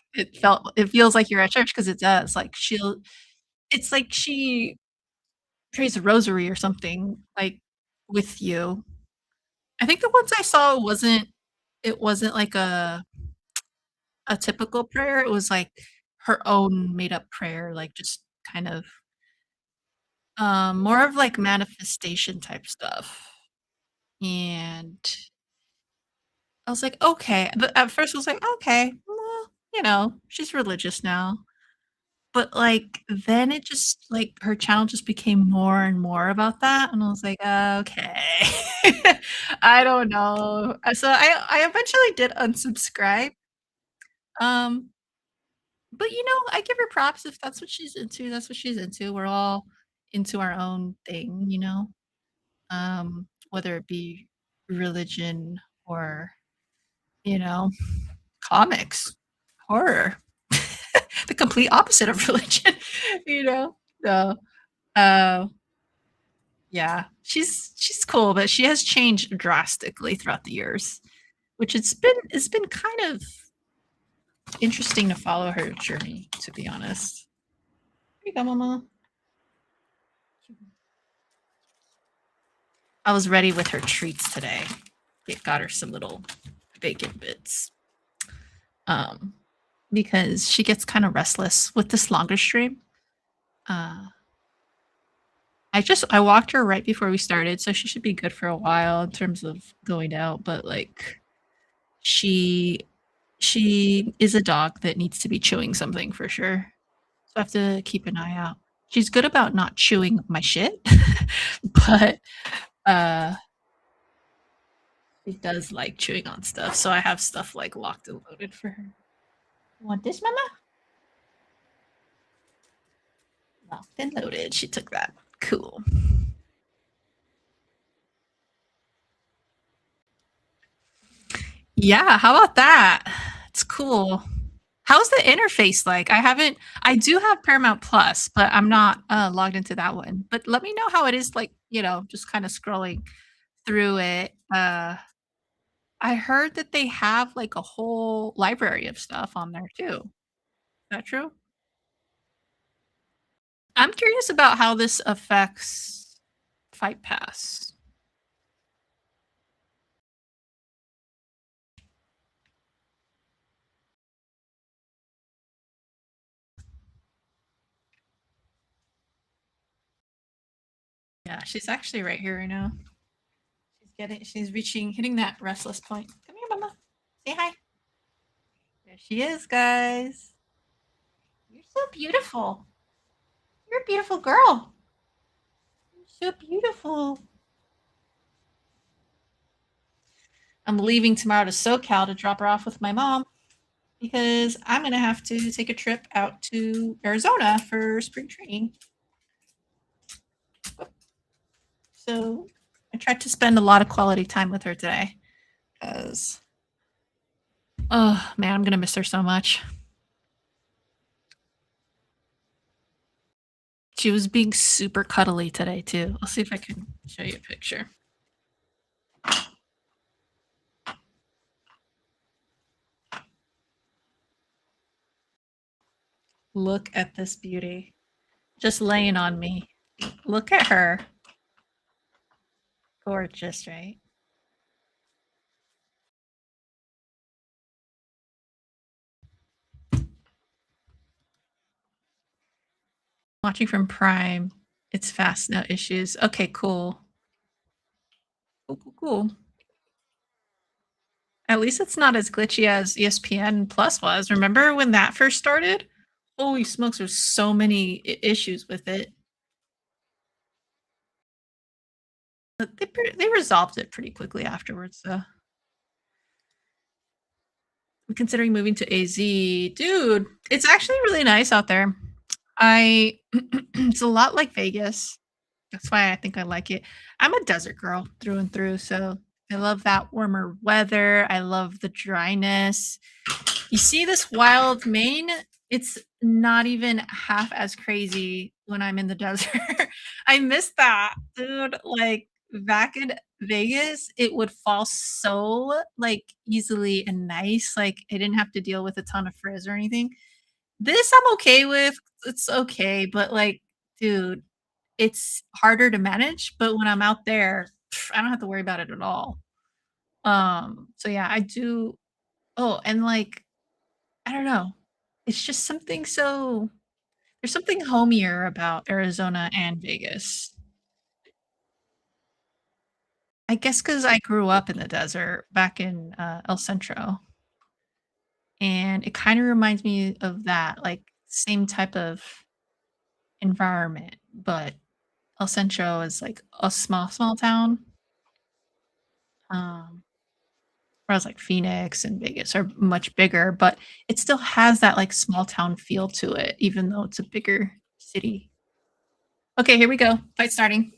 it feels like you're at church because it does, like, it's like she prays a rosary or something, like, with you. I think the ones I saw it wasn't like a typical prayer, it was, like, her own made up prayer, like, just kind of, more of, like, manifestation type stuff, and I was like, "Okay," but at first I was like, "Okay, well, you know, she's religious now." But, like, then it just like, her channel just became more and more about that, and I was like, "Okay." I don't know. So I eventually did unsubscribe, um, but, you know, I give her props if that's what she's into, that's what she's into. We're all into our own thing, you know? Whether it be religion or, you know, comics, horror, the complete opposite of religion, you know? So, uh, yeah, she's cool, but she has changed drastically throughout the years, which it's been kind of interesting to follow her journey, to be honest. Here you go, Mama. I was ready with her treats today. It got her some little bacon bits. Um, because she gets kind of restless with this longer stream. Uh, I walked her right before we started, so she should be good for a while in terms of going out. But like, she she is a dog that needs to be chewing something for sure. So I have to keep an eye out. She's good about not chewing my shit, but uh, she does like chewing on stuff. So I have stuff like locked and loaded for her. You want this, Mama? Locked and loaded. She took that. Cool. Yeah, how about that? It's cool. How's the interface like? I do have Paramount Plus, but I'm not logged into that one. But let me know how it is like, just kind of scrolling through it. I heard that they have like a whole library of stuff on there too. Is that true? I'm curious about how this affects Fight Pass. Yeah, she's actually right here right now. Hitting that restless point. Come here, Mama. Say hi. There she is, guys. You're so beautiful. You're a beautiful girl. You're so beautiful. I'm leaving tomorrow to SoCal to drop her off with my mom because I'm going to have to take a trip out to Arizona for spring training. So I tried to spend a lot of quality time with her today because, oh man, I'm going to miss her so much. She was being super cuddly today, too. I'll see if I can show you a picture. Look at this beauty. Just laying on me. Look at her. Gorgeous, right? Watching from Prime. It's fast, no issues. Okay, cool. Cool, cool, cool. At least it's not as glitchy as ESPN Plus was. Remember when that first started? Holy smokes, there's so many issues with it. But they resolved it pretty quickly afterwards, though. I'm considering moving to AZ. Dude, it's actually really nice out there. I it's a lot like Vegas. That's why I think I like it. I'm a desert girl through and through, so I love that warmer weather. I love the dryness. You see this wild mane? It's not even half as crazy when I'm in the desert. I miss that, dude. Like back in Vegas, it would fall so like easily and nice. Like I didn't have to deal with a ton of frizz or anything. This I'm okay with. It's okay, but like, dude, it's harder to manage. But when I'm out there, I don't have to worry about it at all. So yeah, I do. Oh, and like I don't know. It's just something so there's something homier about Arizona and Vegas. I guess because I grew up in the desert back in, El Centro, and it kinda reminds me of that, like, same type of environment, but El Centro is, like, a small, small town, um, whereas, like, Phoenix and Vegas are much bigger, but it still has that, like, small town feel to it, even though it's a bigger city. Okay, here we go. Fight starting.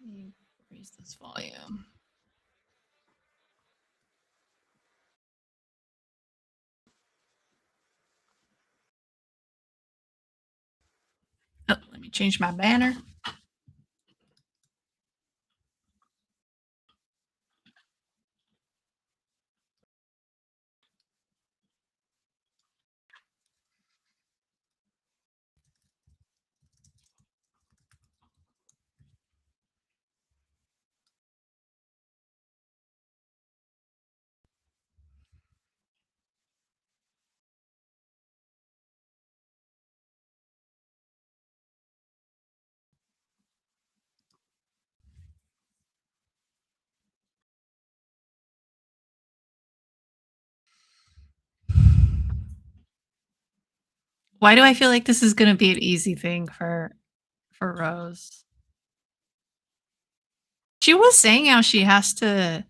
Let me raise this volume. Oh, let me change my banner. Why do I feel like this is gonna be an easy thing for Rose? She was saying how she has to,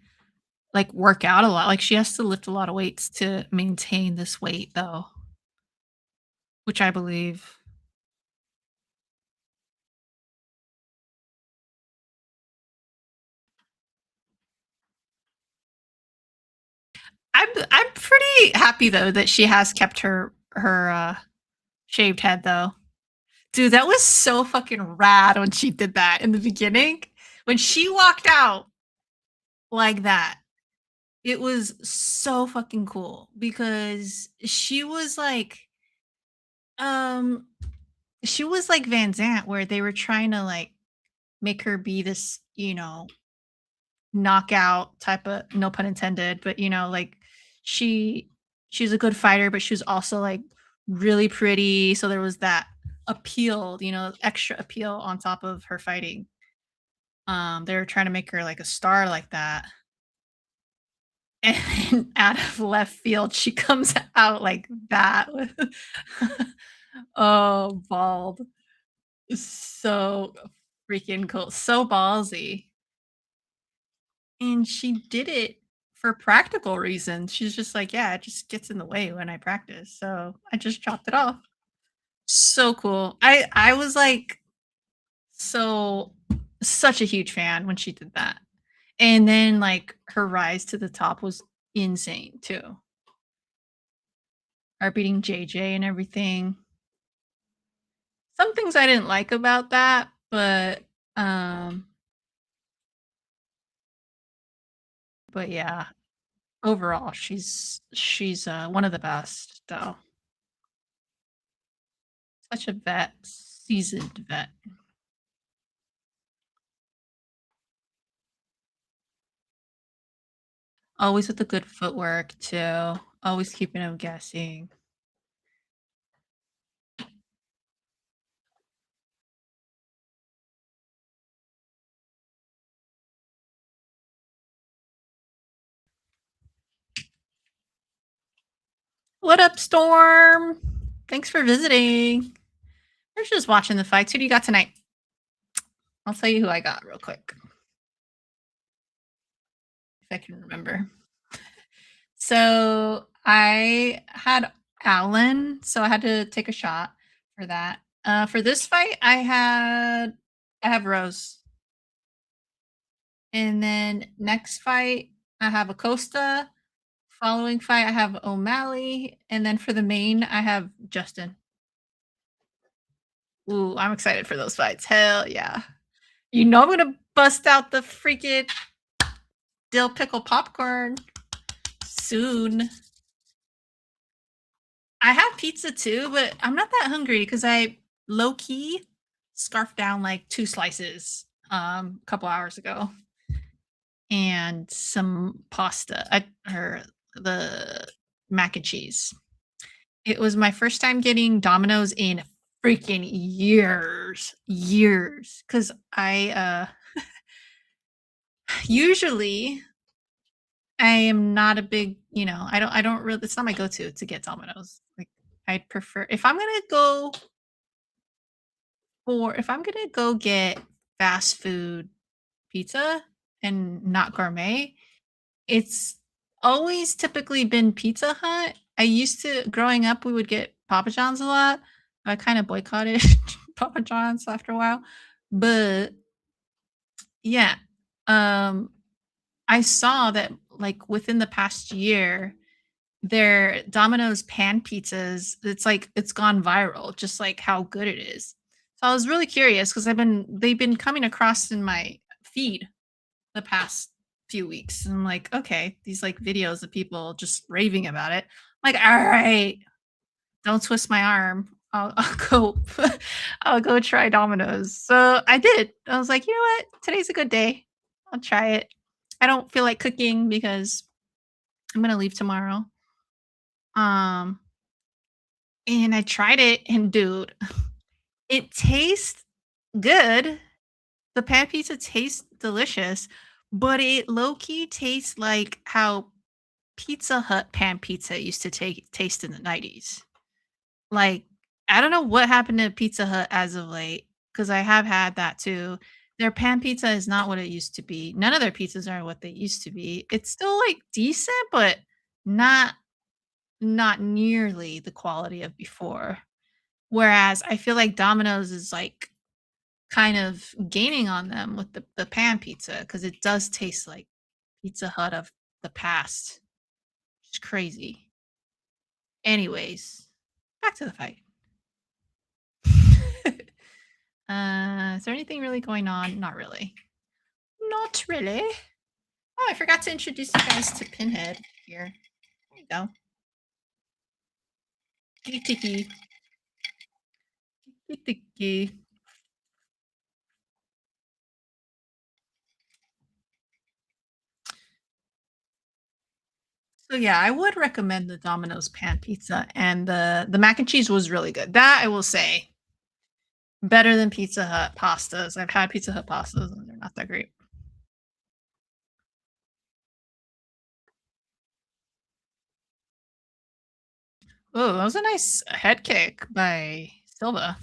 like, work out a lot, like, she has to lift a lot of weights to maintain this weight, though, which I believe. I'm pretty happy, though, that she has kept her shaved head, though. Dude, that was so fucking rad when she did that in the beginning. When she walked out like that, it was so fucking cool because um she was like Van Zant where they were trying to like make her be this, knockout type of, no pun intended, but like she she's a good fighter, but she was also like really pretty. So there was that appeal, extra appeal on top of her fighting. They were trying to make her like a star like that. And out of left field, she comes out like that. Oh, bald. So freaking cool. So ballsy. And she did it for practical reasons. She's just like, "Yeah, it just gets in the way when I practice, so I just chopped it off." So cool. I was like, so such a huge fan when she did that. And then, like, her rise to the top was insane too. Her beating JJ and everything. Some things I didn't like about that, um but yeah, overall, she's one of the best, though. Such a vet, seasoned vet. Always with the good footwork too, always keeping him guessing. What up, Storm? Thanks for visiting. We're just watching the fights. Who do you got tonight? I'll tell you who I got real quick, if I can remember. So I had Alan, so I had to take a shot for that. For this fight, I have Rose. And then next fight, I have Acosta. Following fight, I have O'Malley. And then for the main, I have Justin. Ooh, I'm excited for those fights. Hell yeah. I'm gonna bust out the freaking dill pickle popcorn soon. I have pizza too, but I'm not that hungry because I low key scarfed down like 2 slices a couple hours ago and some pasta or the mac and cheese. It was my first time getting Domino's in freaking years. Cause I usually I am not a big, I don't really, it's not my go-to to get Domino's. Like I'd prefer if I'm gonna go get fast food pizza and not gourmet, it's always typically been Pizza Hut. I used to growing up, we would get Papa John's a lot. I kind of boycotted Papa John's after a while. But yeah, um, I saw that like within the past year, their Domino's pan pizzas, it's gone viral, just like how good it is. So I was really curious because they've been coming across in my feed the past few weeks. And I'm like, okay, these like videos of people just raving about it. I'm like, all right, don't twist my arm. I'll go I'll go try Domino's. So I did. I was like, you know what? Today's a good day. I'll try it. I don't feel like cooking because I'm gonna leave tomorrow. Um, and I tried it and dude, it tastes good. The pan pizza tastes delicious, but it low key tastes like how Pizza Hut pan pizza used to taste in the 90s. Like I don't know what happened to Pizza Hut as of late, because I have had that too. Their pan pizza is not what it used to be. None of their pizzas are what they used to be. It's still, like, decent, but not not nearly the quality of before. Whereas I feel like Domino's is, like, kind of gaining on them with the pan pizza because it does taste like Pizza Hut of the past. It's crazy. Anyways, back to the fight. Is there anything really going on? Not really. Not really. Oh, I forgot to introduce you guys to Pinhead here. There you go. Tiki tiki. Tiki tiki. So yeah, I would recommend the Domino's pan pizza, and the mac and cheese was really good. That I will say, better than Pizza Hut pastas. I've had Pizza Hut pastas and they're not that great. Oh, that was a nice head kick by Silva.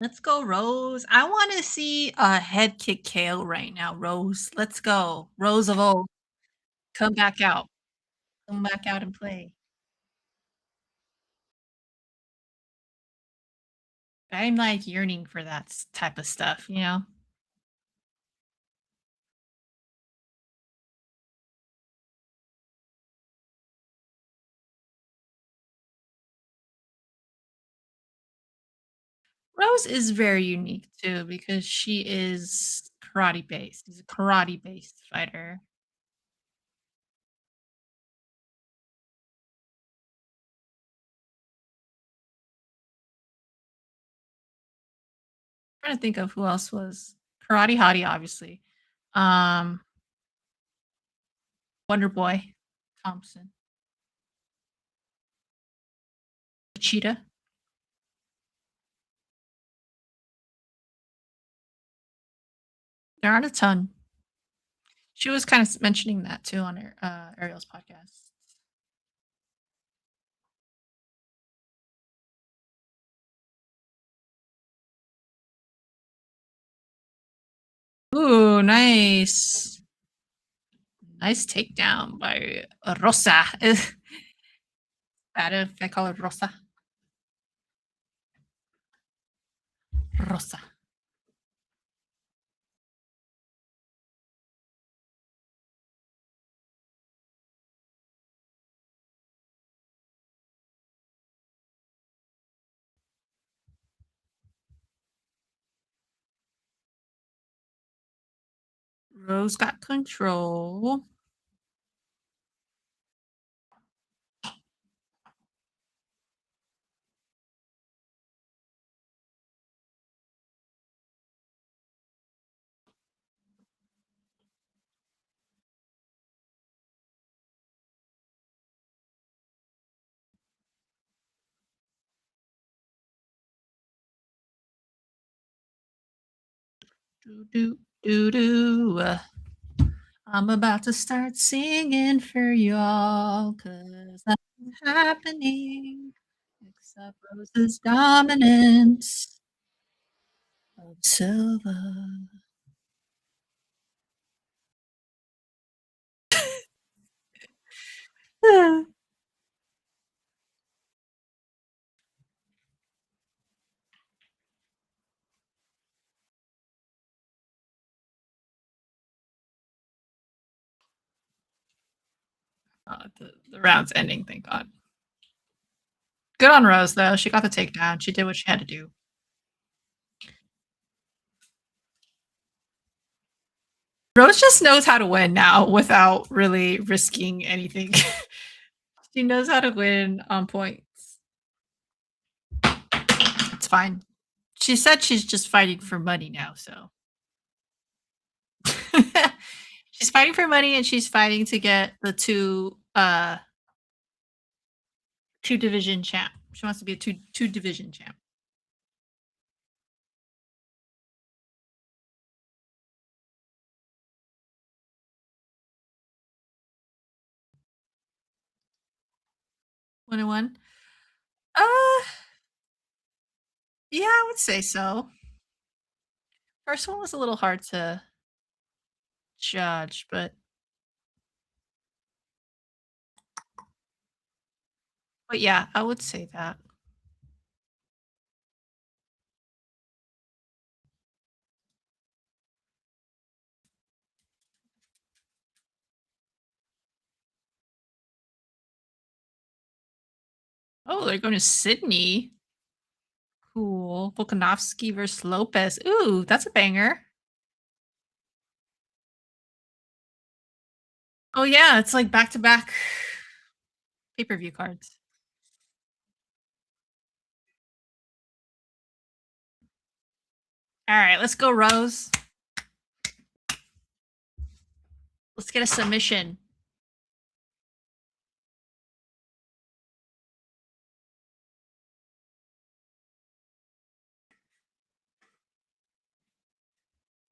Let's go, Rose. I want to see a head kick KO right now, Rose. Let's go. Rose of old. Come back out. Come back out and play. I'm like yearning for that type of stuff, you know? Rose is very unique too because she is karate based. She's a karate based fighter. Trying to think of who else was karate hottie, obviously. Um, Wonder Boy Thompson, Cheetah. There aren't a ton. She was kind of mentioning that too on her Ariel's podcast. Ooh, nice. Nice takedown by Rosa. Bad if I call her Rosa. Rosa. Rose got control. Do do do do. I'm about to start singing for y'all because nothing's happening except Rose's dominance of Silva. The round's ending, thank God. Good on Rose, though. She got the takedown. She did what she had to do. Rose just knows how to win now without really risking anything. She knows how to win on points. It's fine. She said she's just fighting for money now, so she's fighting for money and she's fighting to get the 2 division champ. She wants to be a two division champ. One and one. Uh, yeah, I would say so. First one was a little hard to judge, but yeah, I would say that. Oh, they're going to Sydney. Cool. Volkanovski versus Lopez. Ooh, that's a banger. Oh yeah, it's like back to back pay-per-view cards. All right, let's go, Rose. Let's get a submission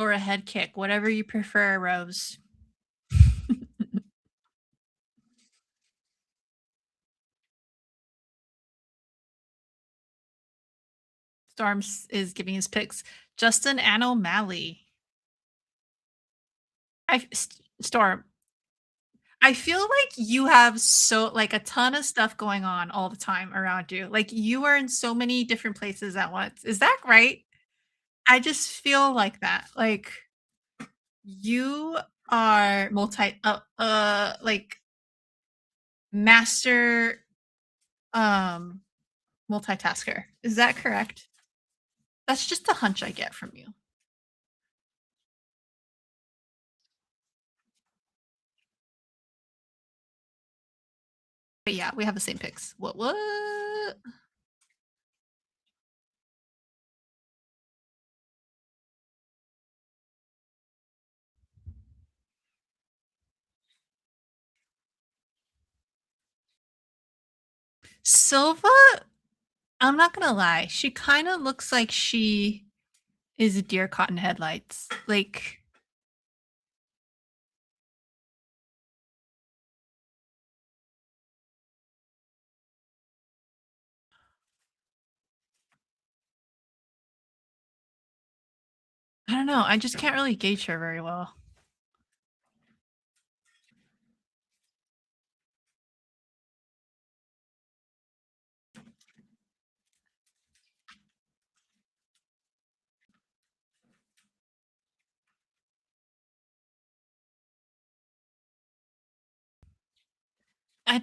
or a head kick, whatever you prefer, Rose. Storms is giving his picks. Justin and O'Malley. Storm. I feel like you have like a ton of stuff going on all the time around you. Like you are in so many different places at once. Is that right? I just feel like that. Like you are like master um multitasker. Is that correct? That's just a hunch I get from you. But yeah, we have the same picks. What? Silva, I'm not gonna lie. She kind of looks like she is a deer caught in headlights. Like, I don't know. I just can't really gauge her very well. I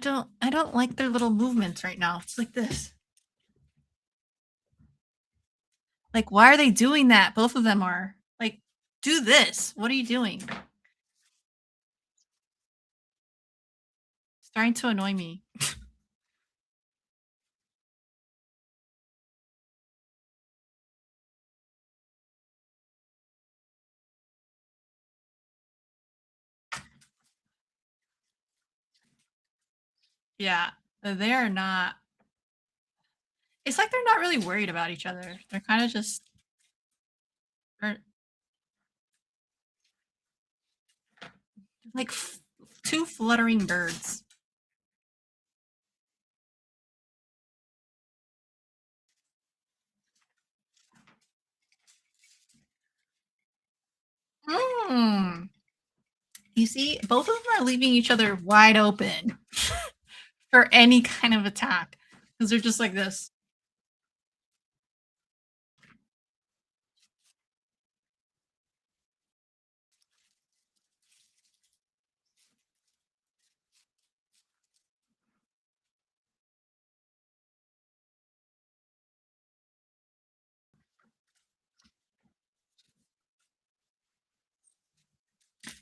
don't like their little movements right now. It's like this. Like, why are they doing that? Both of them are. Like, do this. What are you doing? Starting to annoy me. Yeah. They're not it's like they're not really worried about each other. They're kind of just they're like two fluttering birds. Mm. You see, both of them are leaving each other wide open for any kind of attack because they're just like this.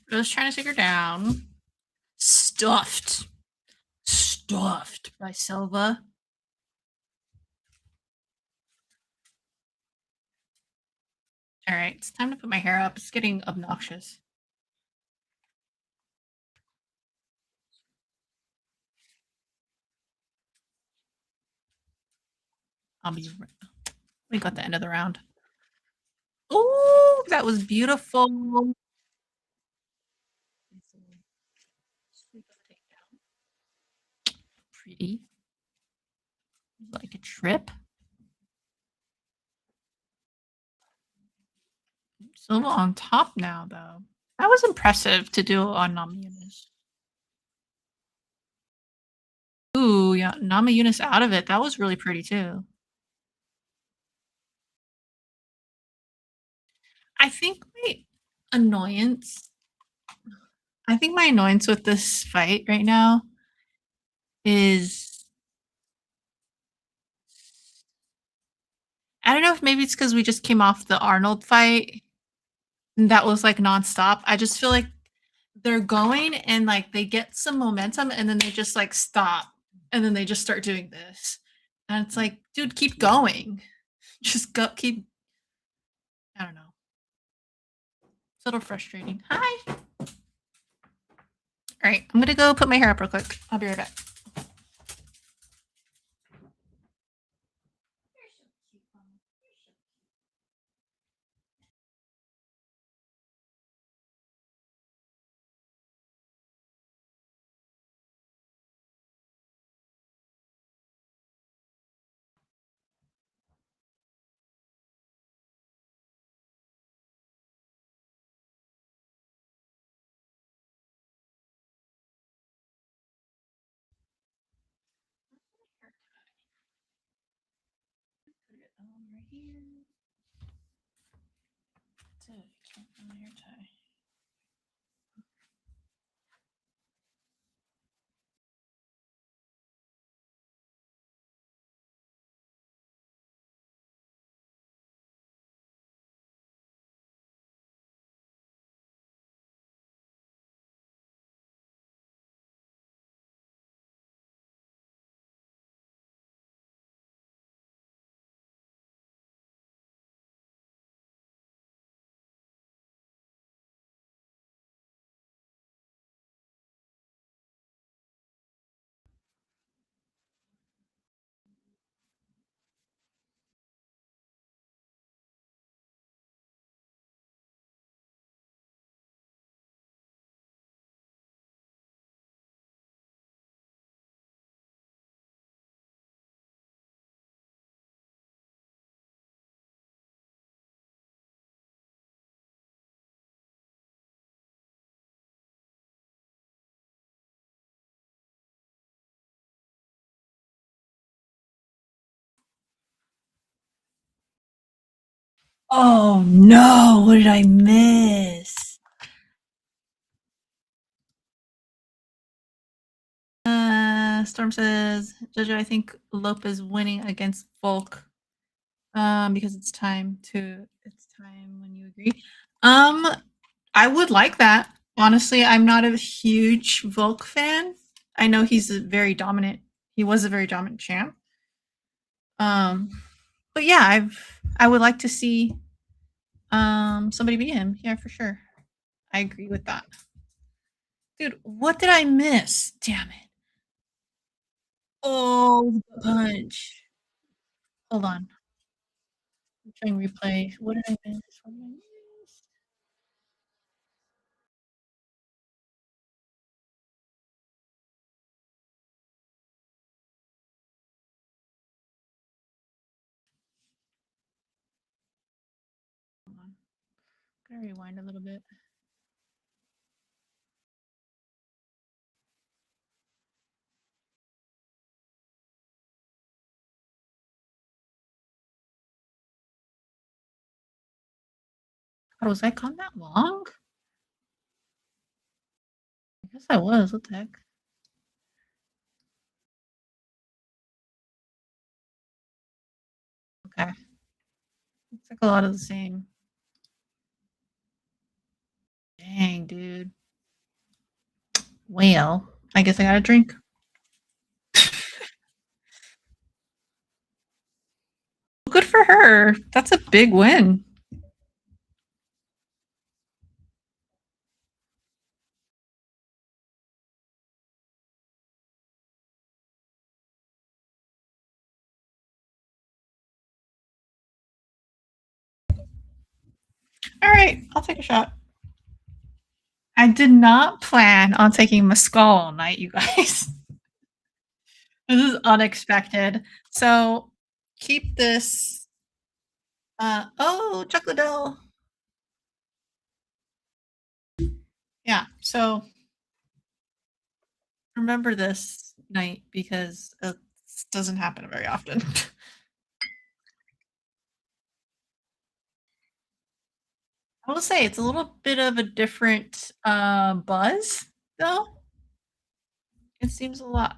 Just trying to take her down. Stuffed. Stuffed by Silva. All right, it's time to put my hair up. It's getting obnoxious. I'll be. We got the end of the round. Oh, that was beautiful. Pretty. Like a trip. Silva on top now, though. That was impressive to do on Namajunas. Ooh, yeah, Namajunas out of it. That was really pretty too. I think my annoyance I think my annoyance with this fight right now is I don't know if maybe it's because we just came off the Arnold fight and that was like nonstop. I just feel like they're going and like they get some momentum and then they just like stop and then they just start doing this. And it's like, dude, keep going. Just go keep I don't know. It's a little frustrating. Hi. All right, I'm gonna go put my hair up real quick. I'll be right back. Put it right here. That's it. Can't find my hair tie. Oh no, what did I miss? Storm says, Jojo, I think Lopez winning against Volk. Because it's time when you agree. Um, I would like that. Honestly, I'm not a huge Volk fan. I know he was a very dominant champ. Um, but yeah, I would like to see somebody beat him. Yeah, for sure. I agree with that. Dude, what did I miss? Damn it. Oh, the punch. Hold on. I'm trying to replay. What did I miss? What did I miss? Hold on. Gotta rewind a little bit. God, was I gone that long? I guess I was. What the heck? Okay. It's like a lot of the same. Dang, dude. Well, I guess I got to drink. Good for her. That's a big win. All right, I'll take a shot. I did not plan on taking mescal all night, you guys. This is unexpected. So keep this. Oh, chocolate dough. Yeah. So remember this night because it doesn't happen very often. I will say it's a little bit of a different buzz, though. It seems a lot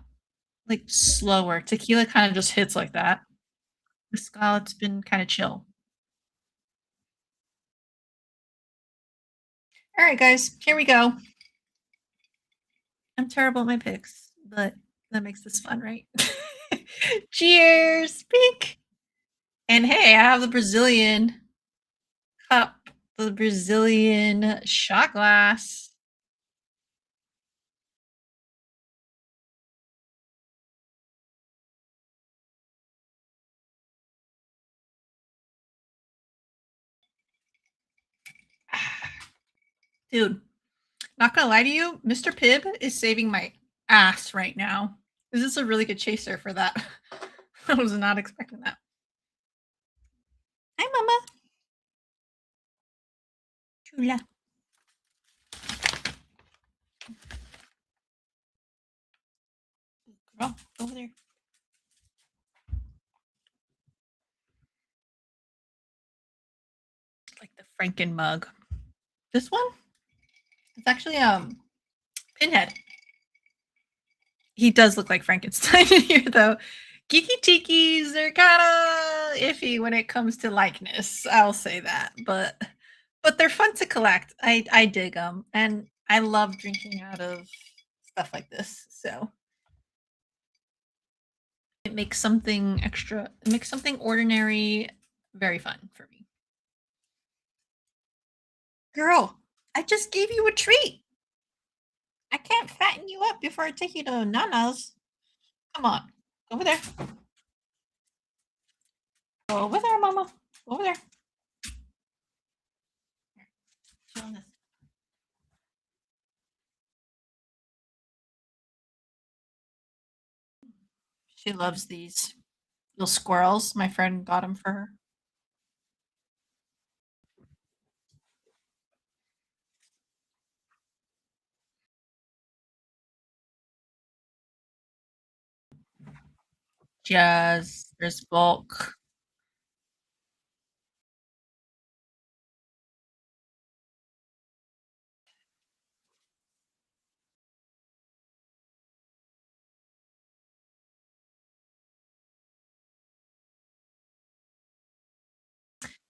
like slower. Tequila kind of just hits like that. Mezcal, it's been kind of chill. All right, guys, here we go. I'm terrible at my picks, but that makes this fun, right? Cheers, pink. And hey, I have the Brazilian cup, the Brazilian shot glass. Dude, not gonna lie to you, Mr. Pibb is saving my ass right now. This is a really good chaser for that. I was not expecting that. Hi, Mama. Chula. Girl, over there. Like the Franken mug. This one? It's actually Pinhead. He does look like Frankenstein in here though. Geeky Tikis, they're kinda iffy when it comes to likeness. I'll say that. But they're fun to collect. I dig them. And I love drinking out of stuff like this. So it makes something extra, it makes something ordinary very fun for me. Girl, I just gave you a treat. I can't fatten you up before I take you to Nana's. Come on. Over there. Go over there, Mama. Over there. Chill on this. She loves these little squirrels. My friend got them for her. Jazz. There's bulk.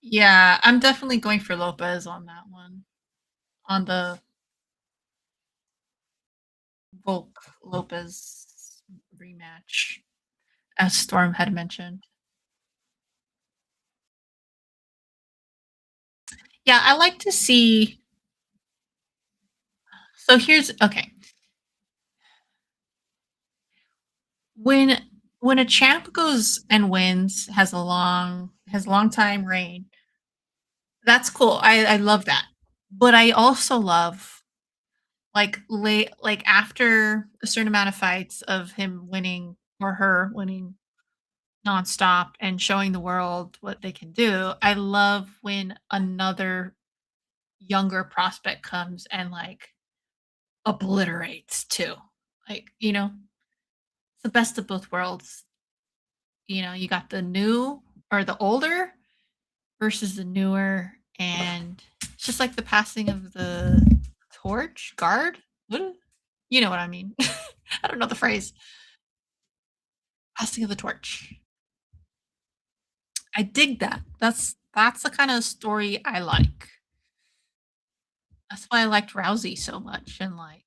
Yeah, I'm definitely going for Lopez on that one. On the Volk Lopez rematch, as Storm had mentioned. Yeah, I like to see. So here's okay. When when a champ goes and wins, has a long time reign, that's cool. I love that. But I also love like late like after a certain amount of fights of him winning or her winning nonstop and showing the world what they can do. I love when another younger prospect comes and like obliterates too. Like, it's the best of both worlds. You got the new or the older versus the newer, and it's just like the passing of the torch guard. What? You know what I mean? I don't know the phrase. Passing of the torch. I dig that. That's the kind of story I like. That's why I liked Rousey so much, and, like,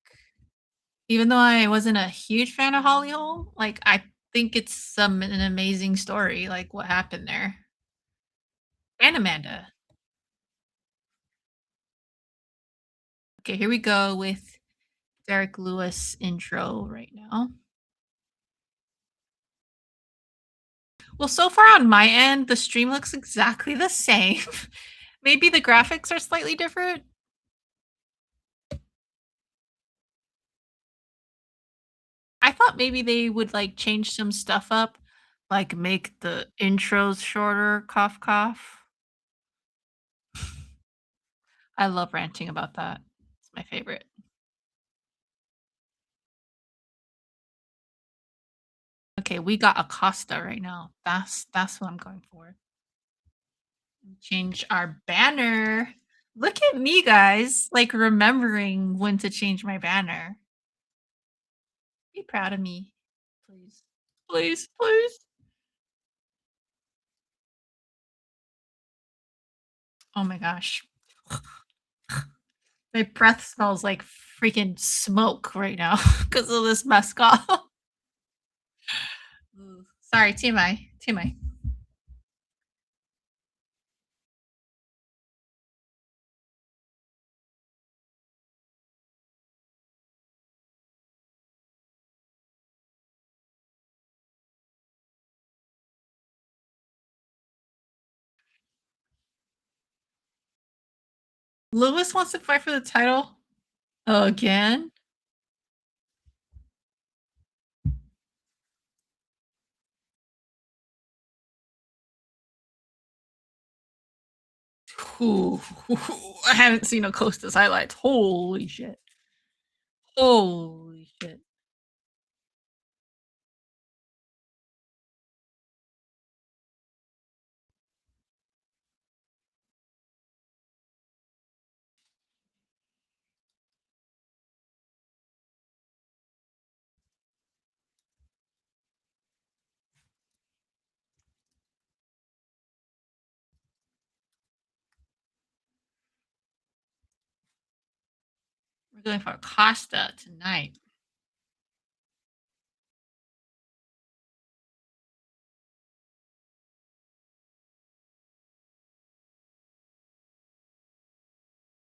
even though I wasn't a huge fan of Holly Holm, like, I think it's an amazing story, like, what happened there. And Amanda. Okay, here we go with Derek Lewis intro right now. Well, so far on my end, the stream looks exactly the same. Maybe the graphics are slightly different. I thought maybe they would, like, change some stuff up, like, make the intros shorter, cough, cough. I love ranting about that. It's my favorite. Okay, we got Acosta right now. That's what I'm going for. Change our banner. Look at me, guys, like, remembering when to change my banner. Be proud of me, please. Please, please. Oh my gosh. My breath smells like freaking smoke right now because of this mezcal. Ooh, sorry, TMI, TMI. Lewis wants to fight for the title again? Ooh, I haven't seen Acosta's highlights. Holy shit. Holy shit. We're going for Acosta tonight.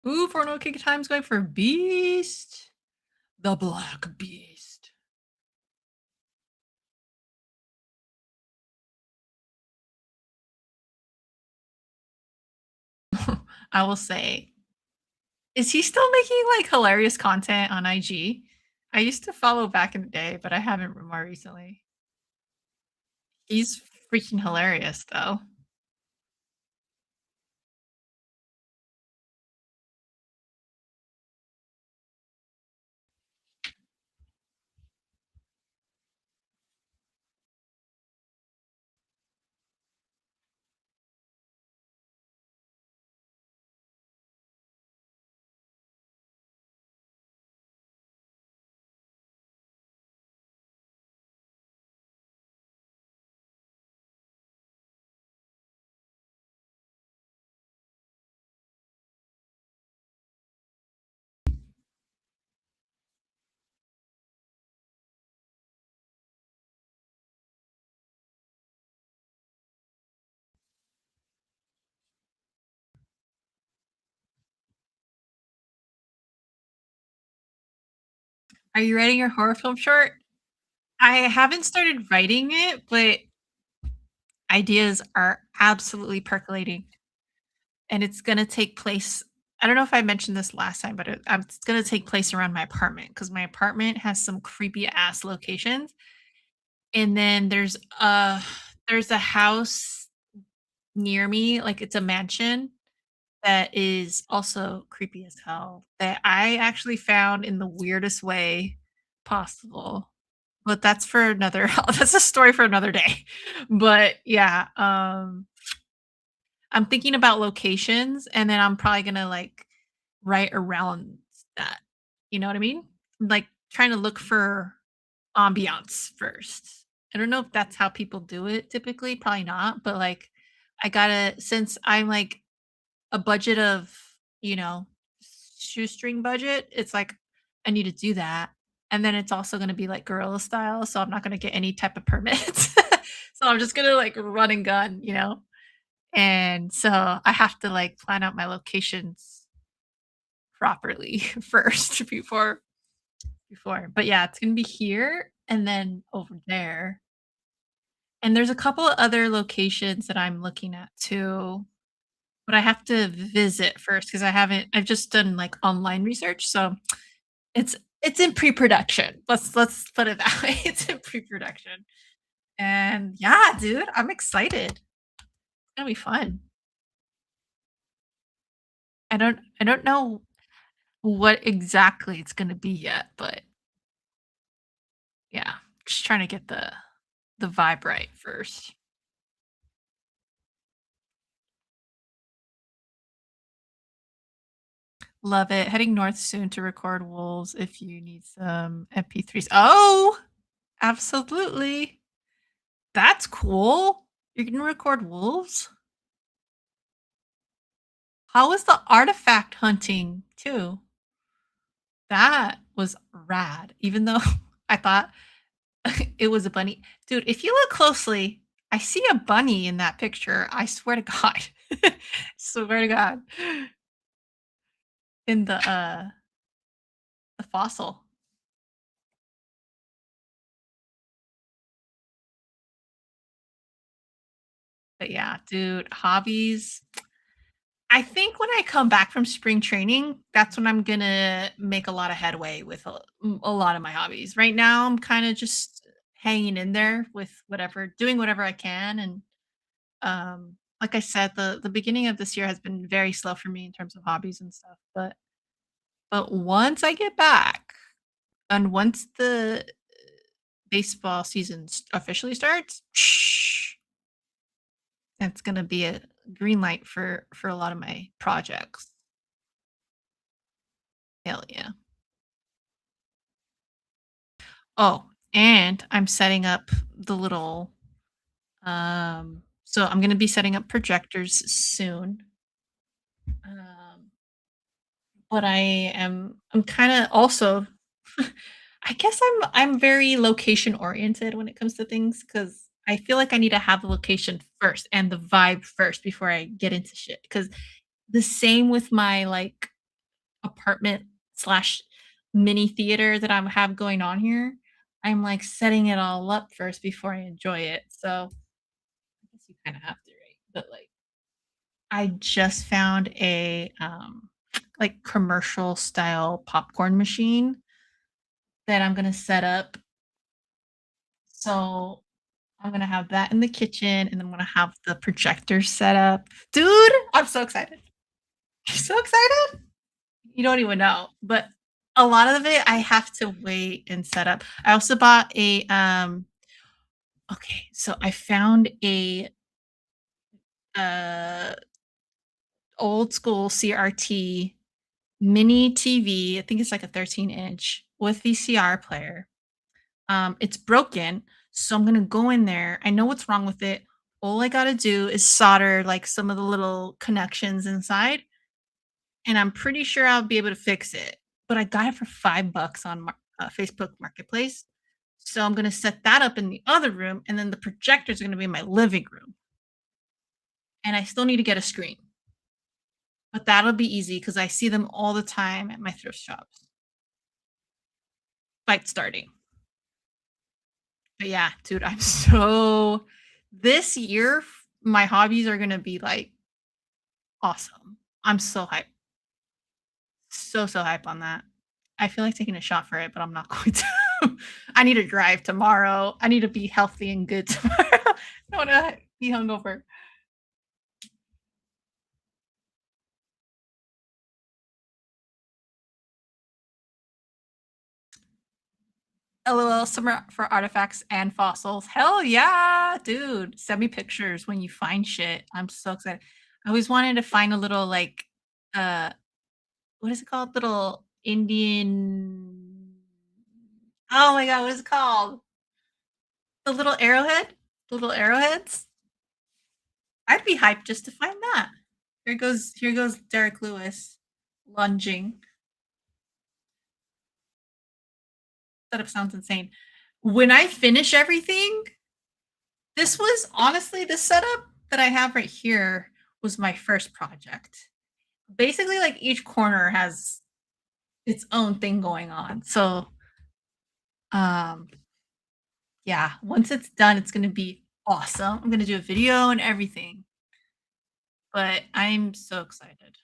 Ooh, for no kick time's going for Beast. The Black Beast. I will say, is he still making like hilarious content on IG? I used to follow back in the day, but I haven't more recently. He's freaking hilarious though. Are you writing your horror film short? I haven't started writing it, but ideas are absolutely percolating. And it's gonna take place. I don't know if I mentioned this last time, but it's gonna take place around my apartment because my apartment has some creepy ass locations. And then there's a house near me, like it's a mansion that is also creepy as hell that I actually found in the weirdest way possible. But that's for another that's a story for another day. But yeah, I'm thinking about locations and then I'm probably gonna like write around that. You know what I mean? Like trying to look for ambiance first. I don't know if that's how people do it typically, probably not, but like I gotta since I'm like a budget of, you know, shoestring budget, it's like, I need to do that, and then it's also gonna be, like, guerrilla style, so I'm not gonna get any type of permits. So I'm just gonna, like, run and gun, you know? And so I have to, like, plan out my locations properly first before but yeah, it's gonna be here and then over there. And there's a couple of other locations that I'm looking at too, but I have to visit first because I've just done, like, online research, so it's it's in pre-production. Let's put it that way. It's in pre-production. And yeah, dude, I'm excited. It's gonna be fun. I don't know what exactly it's gonna be yet, but yeah, just trying to get the vibe right first. Love it. Heading north soon to record wolves if you need some MP3s. Oh, absolutely. That's cool. You're gonna record wolves? How was the artifact hunting too? That was rad. Even though I thought it was a bunny. Dude, if you look closely, I see a bunny in that picture. I swear to God. Swear to God. In the fossil. But yeah, dude, hobbies. I think when I come back from spring training, that's when I'm gonna make a lot of headway with a lot of my hobbies. Right now, I'm kind of just hanging in there with whatever, doing whatever I can. And like I said, the beginning of this year has been very slow for me in terms of hobbies and stuff. But once I get back, and once the baseball season officially starts, it's gonna be a green light for a lot of my projects. Hell yeah. Oh, and I'm setting up the little so I'm gonna be setting up projectors soon. Um, but I'm kinda also I guess I'm very location oriented when it comes to things because I feel like I need to have the location first and the vibe first before I get into shit. Because the same with my like apartment slash mini theater that I have going on here. I'm like setting it all up first before I enjoy it. So I guess you kind of have to, right? But like I just found a like commercial style popcorn machine that I'm gonna set up. So I'm gonna have that in the kitchen and I'm gonna have the projector set up. Dude, I'm so excited. I'm so excited. You don't even know. But a lot of it I have to wait and set up. I also bought a okay, so I found a uh old school CRT mini TV. I think it's like a 13-inch with VCR player. It's broken, so I'm gonna go in there. I know what's wrong with it. All I gotta do is solder like some of the little connections inside, and I'm pretty sure I'll be able to fix it. But I got it for $5 on Facebook Marketplace. So I'm gonna set that up in the other room, and then the projectors are gonna be in my living room. And I still need to get a screen, but that'll be easy because I see them all the time at my thrift shops. Fight starting. But yeah, dude, I'm so this year my hobbies are gonna be like awesome. I'm so hyped. So hype on that. I feel like taking a shot for it, but I'm not going to. I need to drive tomorrow. I need to be healthy and good tomorrow. I don't wanna be hungover. LOL, summer for artifacts and fossils. Hell yeah, dude. Send me pictures when you find shit. I'm so excited. I always wanted to find a little like uh what is it called? Little Indian oh my god, what is it called? The little arrowhead? The little arrowheads? I'd be hyped just to find that. Here goes Derek Lewis lunging. setup sounds insane. When I finish everything, this was honestly the setup that I have right here was my first project. Basically, like each corner has its own thing going on. So, um, yeah, once it's done, it's gonna be awesome. I'm gonna do a video and everything, but I'm so excited.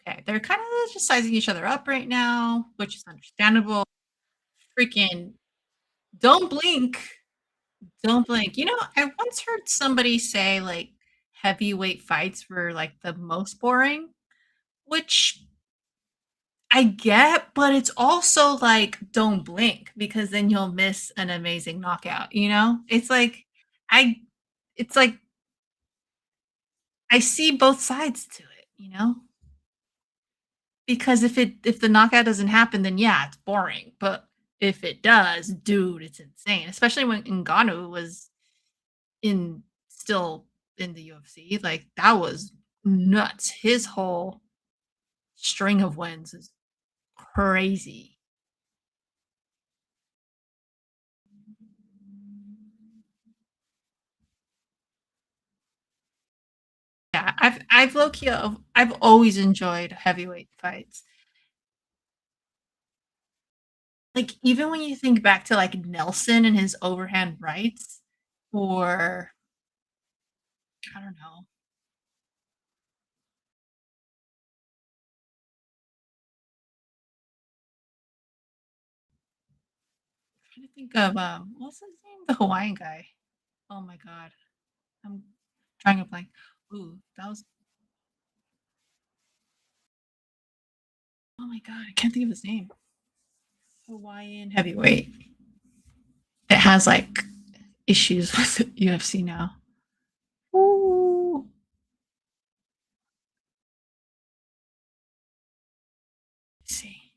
Okay, they're kind of just sizing each other up right now, which is understandable. Freaking don't blink. Don't blink. You know, I once heard somebody say like heavyweight fights were like the most boring, which I get, but it's also like don't blink because then you'll miss an amazing knockout, you know? I it's like I see both sides to it, you know? Because if the knockout doesn't happen, then yeah, it's boring. But if it does, dude, it's insane. Especially when Ngannou was in still in the UFC. Like that was nuts. His whole string of wins is crazy. Yeah, I've low key I've always enjoyed heavyweight fights. Like even when you think back to like Nelson and his overhand rights, or I don't know. I'm trying to think of what's his name? The Hawaiian guy. Oh my god. I'm drawing a blank. Ooh, that was oh my god, I can't think of his name. Hawaiian heavyweight. It has like issues with UFC now. Ooh. Let's see.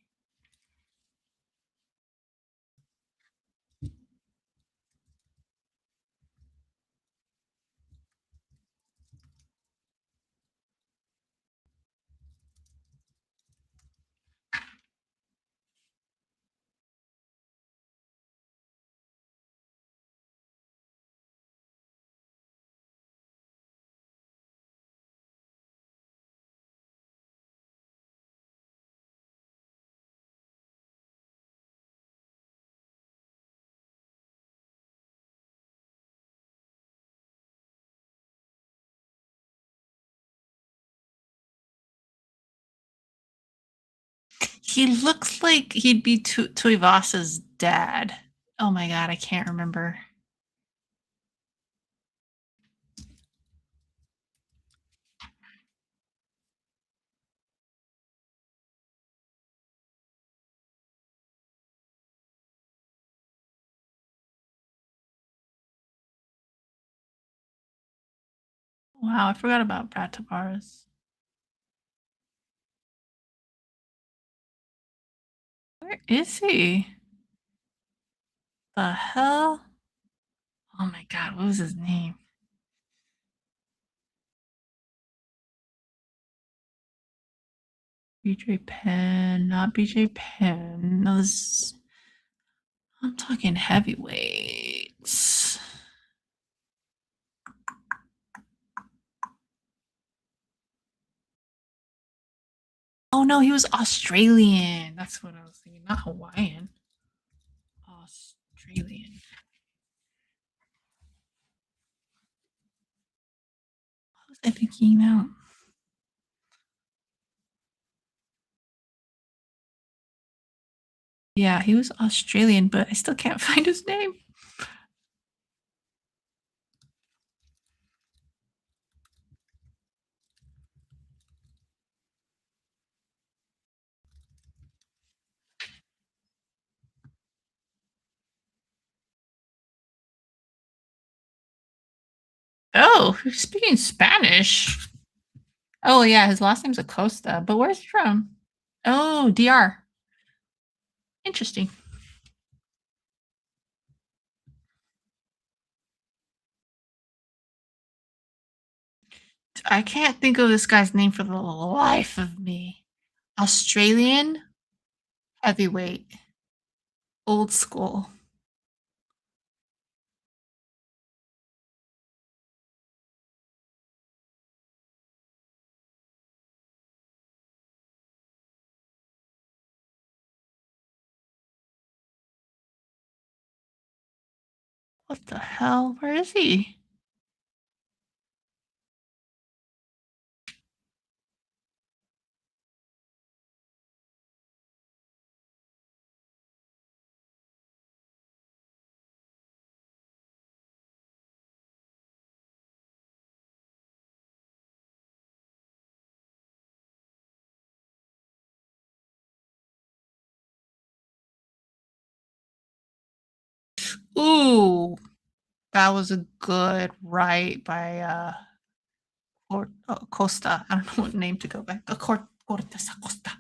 He looks like he'd be Tuivasa's dad. Oh my god, I can't remember. Wow, I forgot about Brad Tavares. Where is he? The hell? Oh my god, what was his name? BJ Penn, not BJ Penn. No, I'm talking heavyweights. Oh no, he was Australian. That's what I was thinking, not Hawaiian. Australian. What was I thinking now? Yeah, he was Australian, but I still can't find his name. Oh, he's speaking Spanish. Oh yeah, his last name's Acosta, but where's he from? Oh, DR. Interesting. I can't think of this guy's name for the life of me. Australian heavyweight, old school. What the hell? Where is he? Ooh, that was a good right by Costa. I don't know what name to go by. Cortes Acosta.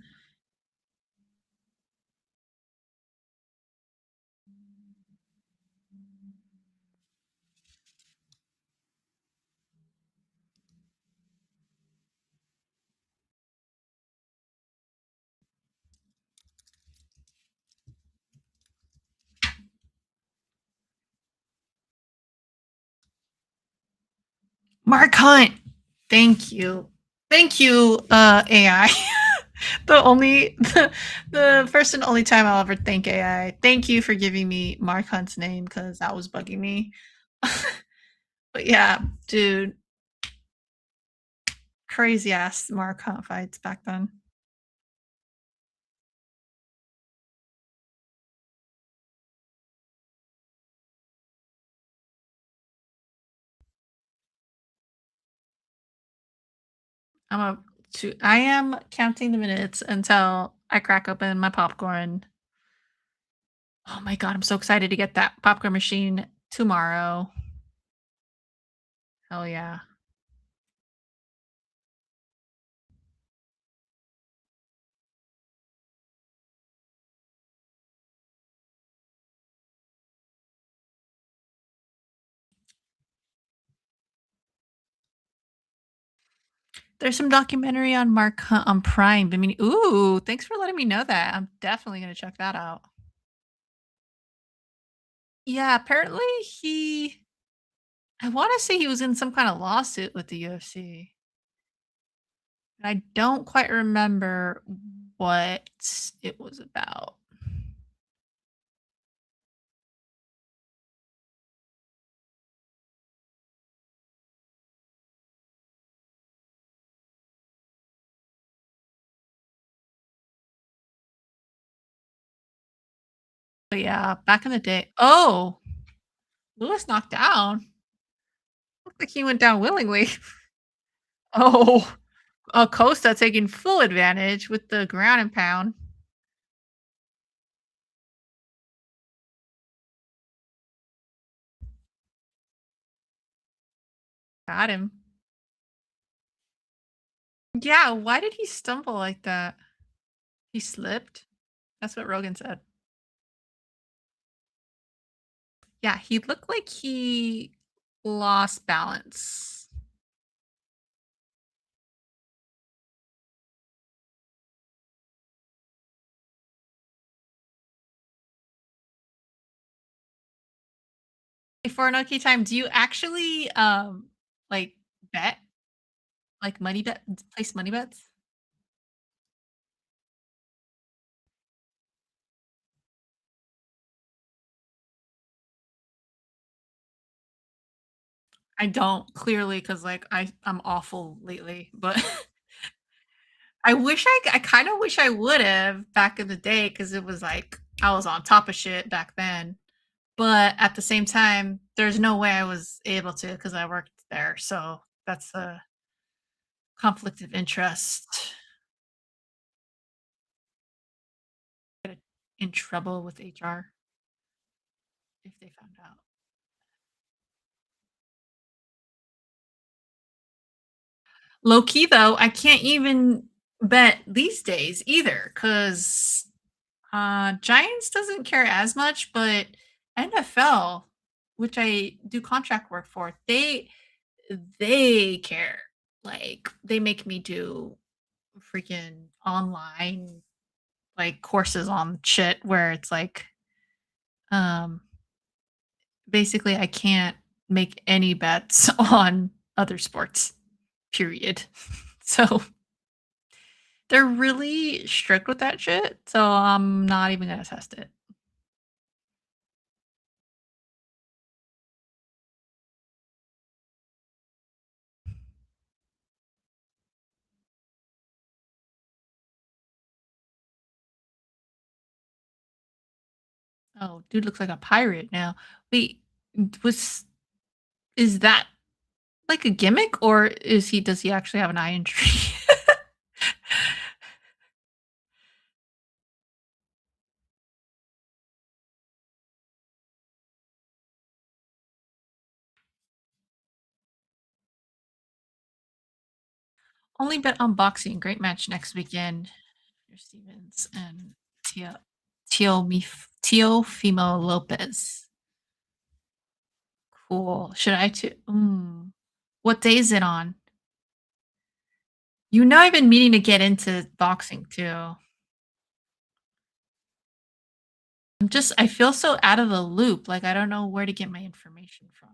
Mark Hunt. Thank you. Thank you, AI. The first and only time I'll ever thank AI. Thank you for giving me Mark Hunt's name because that was bugging me. But yeah, dude, crazy ass Mark Hunt fights back then. I'm a I am counting the minutes until I crack open my popcorn. Oh my god, I'm so excited to get that popcorn machine tomorrow. Hell yeah. There's some documentary on Mark Hunt on Prime. I mean, ooh, thanks for letting me know that. I'm definitely gonna check that out. Yeah, apparently he I wanna say he was in some kind of lawsuit with the UFC. I don't quite remember what it was about. But yeah, back in the day. Oh, Lewis knocked down. Looked like he went down willingly. Oh, Acosta taking full advantage with the ground and pound. Got him. Yeah, why did he stumble like that? He slipped? That's what Rogan said. Yeah, he looked like he lost balance. For an okay time, do you actually like bet? Like money bet place money bets? I don't clearly because like I'm awful lately, but I kind of wish I would have back in the day because it was like I was on top of shit back then. But at the same time, there's no way I was able to because I worked there. So that's a conflict of interest. Get in trouble with HR if they found out. Low key though, I can't even bet these days either because Giants doesn't care as much, but NFL, which I do contract work for, they care. Like, they make me do freaking online, like, courses on shit where it's like, um, basically, I can't make any bets on other sports, period. So, they're really strict with that shit, so I'm not even gonna test it. Oh, dude looks like a pirate now. Wait, was is that like a gimmick, or does he actually have an eye injury? Only bet on boxing. Great match next weekend. Stevens and Teofimo Lopez. Cool. Should I too? What day is it on? You know, I've been meaning to get into boxing too. I feel so out of the loop. Like, I don't know where to get my information from.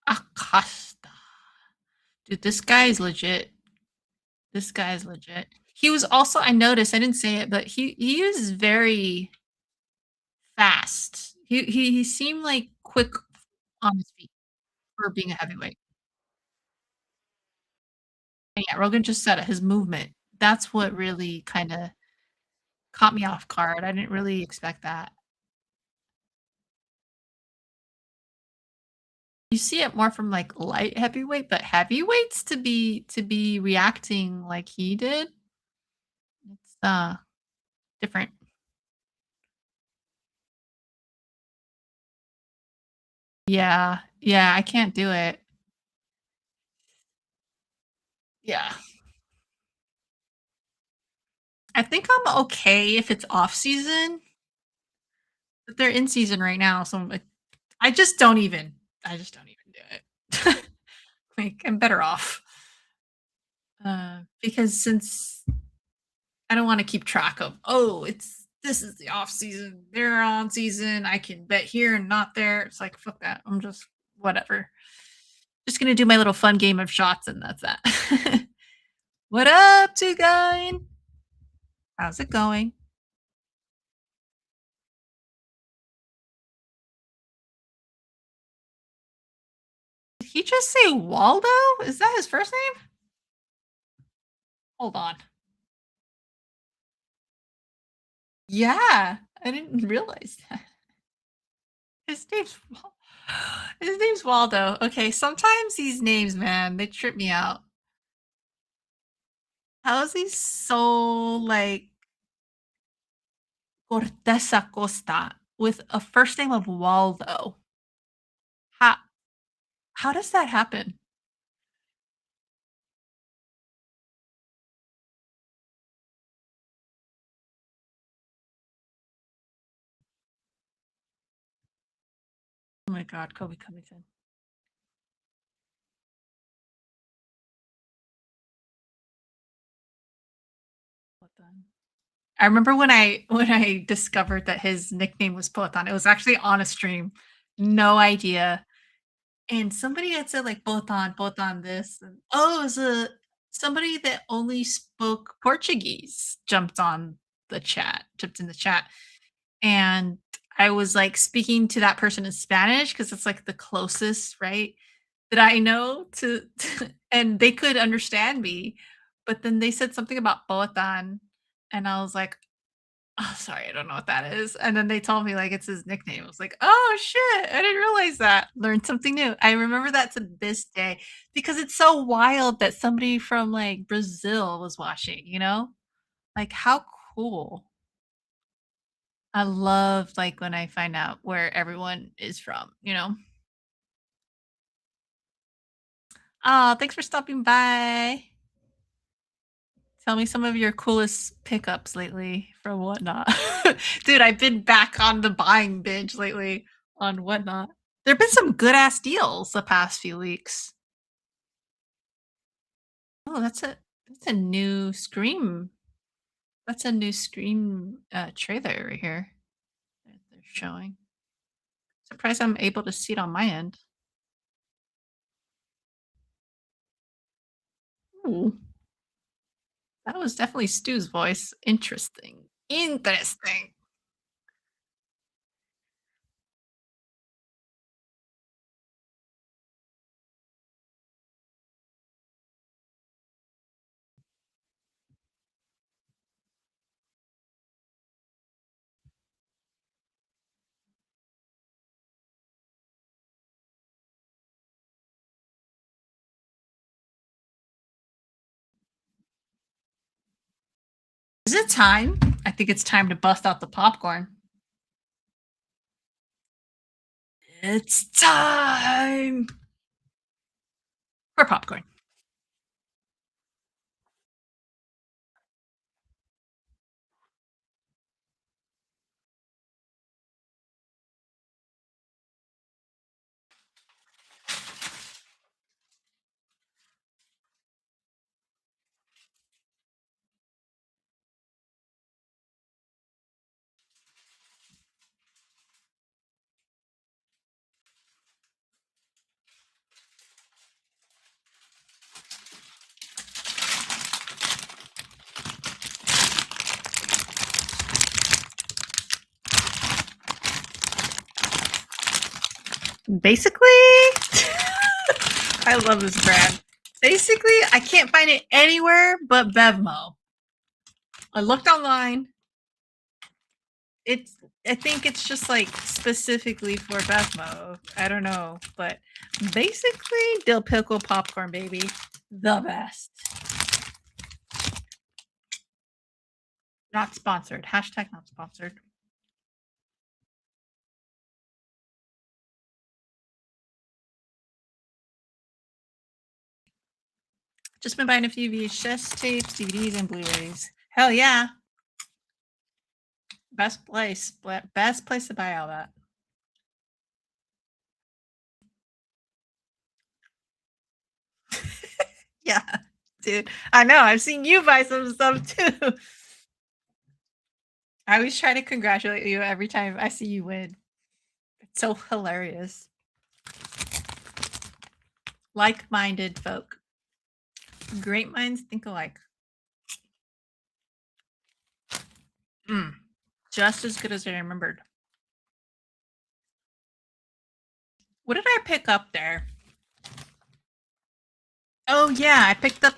Acosta. Dude, this guy is legit. This guy is legit. He was also, I noticed, I didn't say it, but he was very fast. He seemed like quick on his feet for being a heavyweight. And yeah, Rogan just said it, his movement. That's what really kinda caught me off guard. I didn't really expect that. You see it more from, like, light heavyweight, but heavyweights to be reacting like he did, it's, different. Yeah, yeah, I can't do it. Yeah. I think I'm okay if it's off season, but they're in season right now, so I'm like I just don't even I just don't even do it. Like, I'm better off, because since I don't wanna keep track of, "Oh, this is the off season, they're on season, I can bet here and not there." It's like, "Fuck that, I'm just whatever. Just gonna do my little fun game of shots and that's that." What up, 2 guy? How's it going? Did he just say Waldo? Is that his first name? Hold on. Yeah, I didn't realize that. His name's Wal his name's Waldo. Okay, sometimes these names, man, they trip me out. How is he so, like, Cortez Acosta with a first name of Waldo? How how does that happen? Oh my god, Kobe Covington. What the I remember when I discovered that his nickname was Poetan, it was actually on a stream. No idea. And somebody had said, like, "Poetan this," and oh, it was somebody that only spoke Portuguese jumped in the chat, and I was, like, speaking to that person in Spanish because it's, like, the closest, right, that I know to and they could understand me, but then they said something about Poetan, and I was like, "Oh, sorry, I don't know what that is." And then they told me, like, it's his nickname. I was like, "Oh, shit, I didn't realize that." Learned something new. I remember that to this day because it's so wild that somebody from, like, Brazil was watching, you know? Like, how cool. I love, like, when I find out where everyone is from, you know? Thanks for stopping by. Tell me some of your coolest pickups lately from Whatnot. Dude, I've been back on the buying binge lately on Whatnot. There've been some good ass deals the past few weeks. Oh, that's a new Scream. That's a new Scream trailer right here that they're showing. Surprised I'm able to see it on my end. Ooh, that was definitely Stu's voice. Interesting. Interesting. Is it time? I think it's time to bust out the popcorn. It's time for popcorn. Basically, I love this brand. Basically, I can't find it anywhere but Bevmo. I looked online. It's I think it's just like specifically for Bevmo. I don't know, but basically dill pickle popcorn, baby, the best. Not sponsored. Hashtag not sponsored. Just been buying a few VHS tapes, DVDs, and Blu-rays. Hell yeah, best place to buy all that. Yeah, dude. I know. I've seen you buy some stuff too. I always try to congratulate you every time I see you win. It's so hilarious. Like-minded folk. Great minds think alike. Mm, just as good as I remembered. What did I pick up there? Oh yeah, I picked up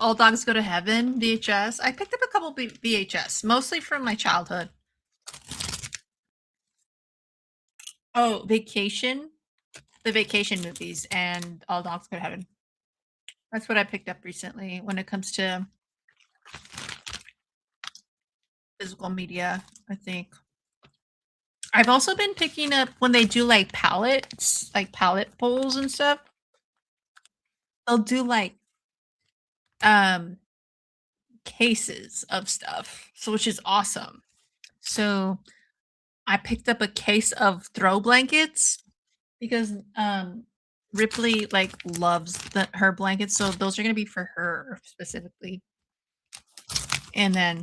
All Dogs Go to Heaven VHS. I picked up a couple VHS, mostly from my childhood. Oh, Vacation, the Vacation movies, and All Dogs Go to Heaven. That's what I picked up recently when it comes to physical media, I think. I've also been picking up when they do like palettes, like palette pulls and stuff. They'll do like um cases of stuff, so which is awesome. So I picked up a case of throw blankets because Ripley like loves her blankets, so those are gonna be for her specifically. And then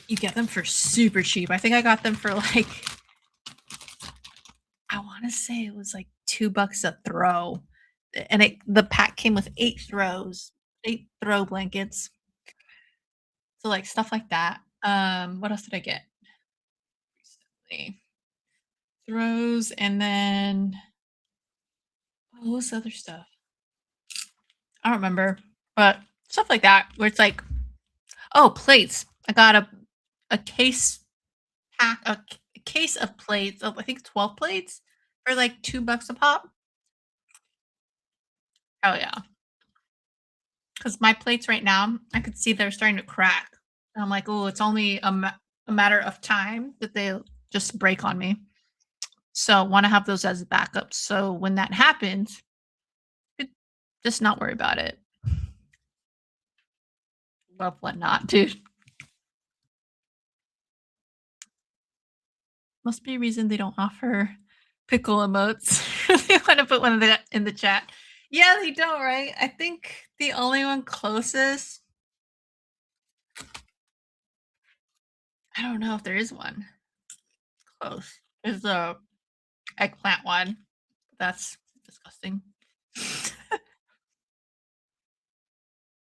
you get them for super cheap. I think I got them for like I want to say it was like $2 a throw, and the pack came with 8 throw blankets. So like stuff like that. What else did I get recently? Throws, and then what was the other stuff? I don't remember, but stuff like that where it's like, oh, plates. I got a case a case of plates of I think 12 plates for like $2 a pop. Oh yeah, because my plates right now, I could see they're starting to crack. And I'm like, oh, it's only a matter of time that they'll just break on me. So want to have those as a backup. So when that happens, just not worry about it. of whatnot, dude. Must be a reason they don't offer pickle emotes. They wanna put one of that in the chat. Yeah, they don't, right? I think the only one closest, I don't know if there is one close, is the eggplant one. That's disgusting.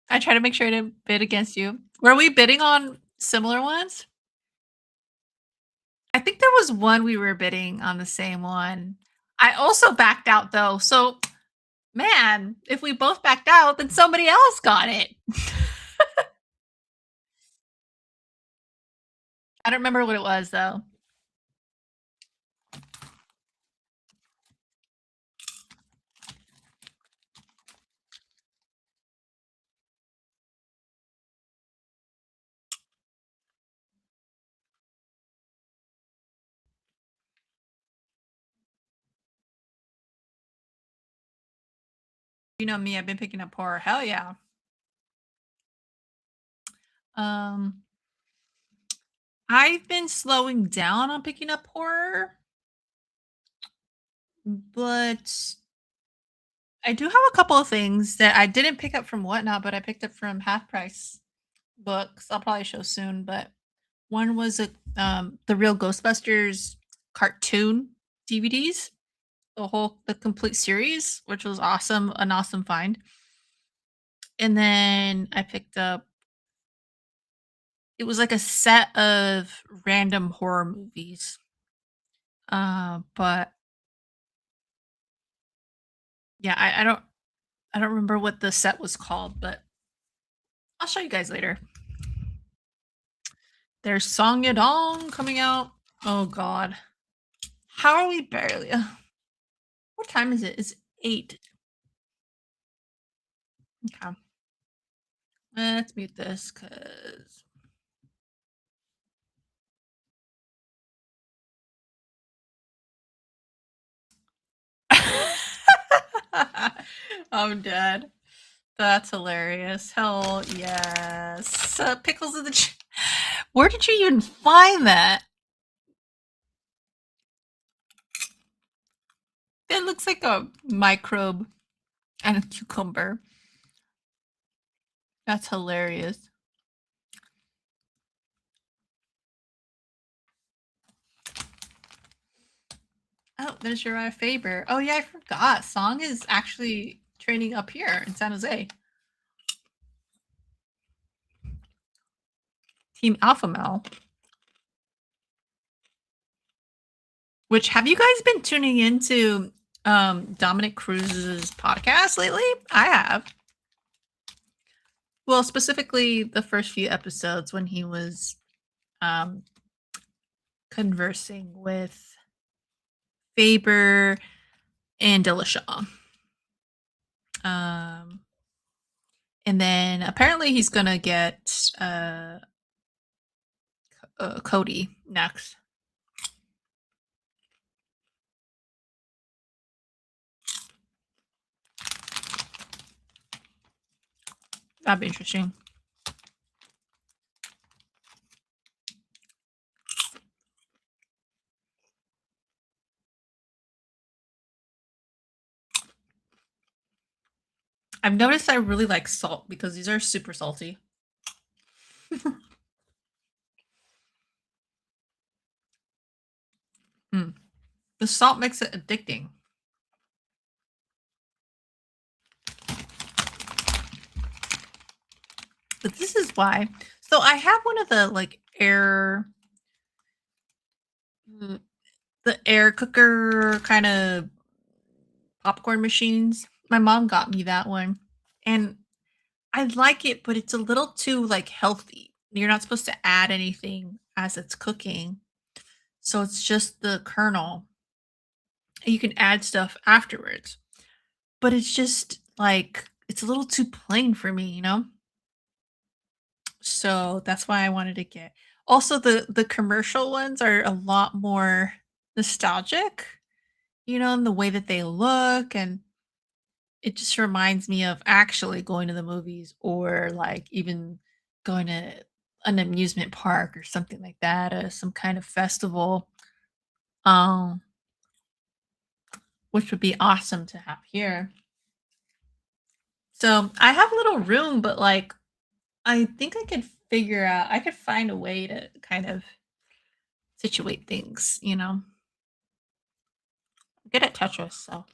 I try to make sure I didn't bid against you. Were we bidding on similar ones? I think there was one we were bidding on the same one. I also backed out though, so man, if we both backed out, then somebody else got it. I don't remember what it was though. You know me, I've been picking up horror. Hell yeah. Um, I've been slowing down on picking up horror, but I do have a couple of things that I didn't pick up from Whatnot, but I picked up from Half Price books. I'll probably show soon, but one was the real Ghostbusters cartoon DVDs, the complete series, which was awesome, an awesome find. And then I picked up, it was like a set of random horror movies. But yeah, I don't remember what the set was called, but I'll show you guys later. There's Song Yadong coming out. Oh god. How are we barely what time is it? It's 8. Okay. Let's mute this because I'm dead. That's hilarious. Hell yes. Pickles in the where did you even find that? It looks like a microbe and a cucumber. That's hilarious. Oh, there's Uriah Faber. Oh yeah, I forgot. Song is actually training up here in San Jose. Team Alpha Male. Which have you guys been tuning into Dominic Cruz's podcast lately? I have. Well, specifically the first few episodes when he was um, conversing with Faber and Dillashaw. And then apparently he's gonna get Cody next. That'd be interesting. I've noticed I really like salt because these are super salty. Mm. The salt makes it addicting. But this is why. So I have one of the like the air cooker kind of popcorn machines. My mom got me that one. And I like it, but it's a little too like healthy. You're not supposed to add anything as it's cooking. So it's just the kernel. And you can add stuff afterwards. But it's just like it's a little too plain for me, you know? So that's why I wanted to get. Also the commercial ones are a lot more nostalgic, you know, in the way that they look, and it just reminds me of actually going to the movies or like even going to an amusement park or something like that, some kind of festival, um, which would be awesome to have here. So I have a little room, but like I think I could find a way to kind of situate things, you know. I'm good at Tetris, so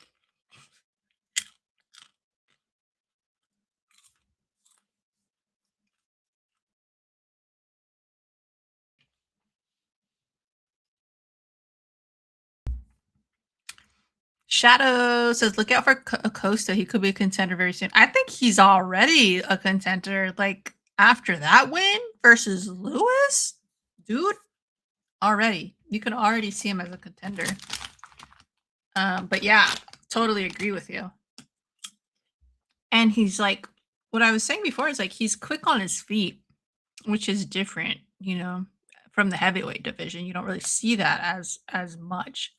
Shadow says, "Look out for Acosta. He could be a contender very soon." I think he's already a contender. Like after that win versus Lewis, dude, already you can already see him as a contender. But yeah, totally agree with you. And he's like, what I was saying before is like he's quick on his feet, which is different, you know, from the heavyweight division. You don't really see that as much.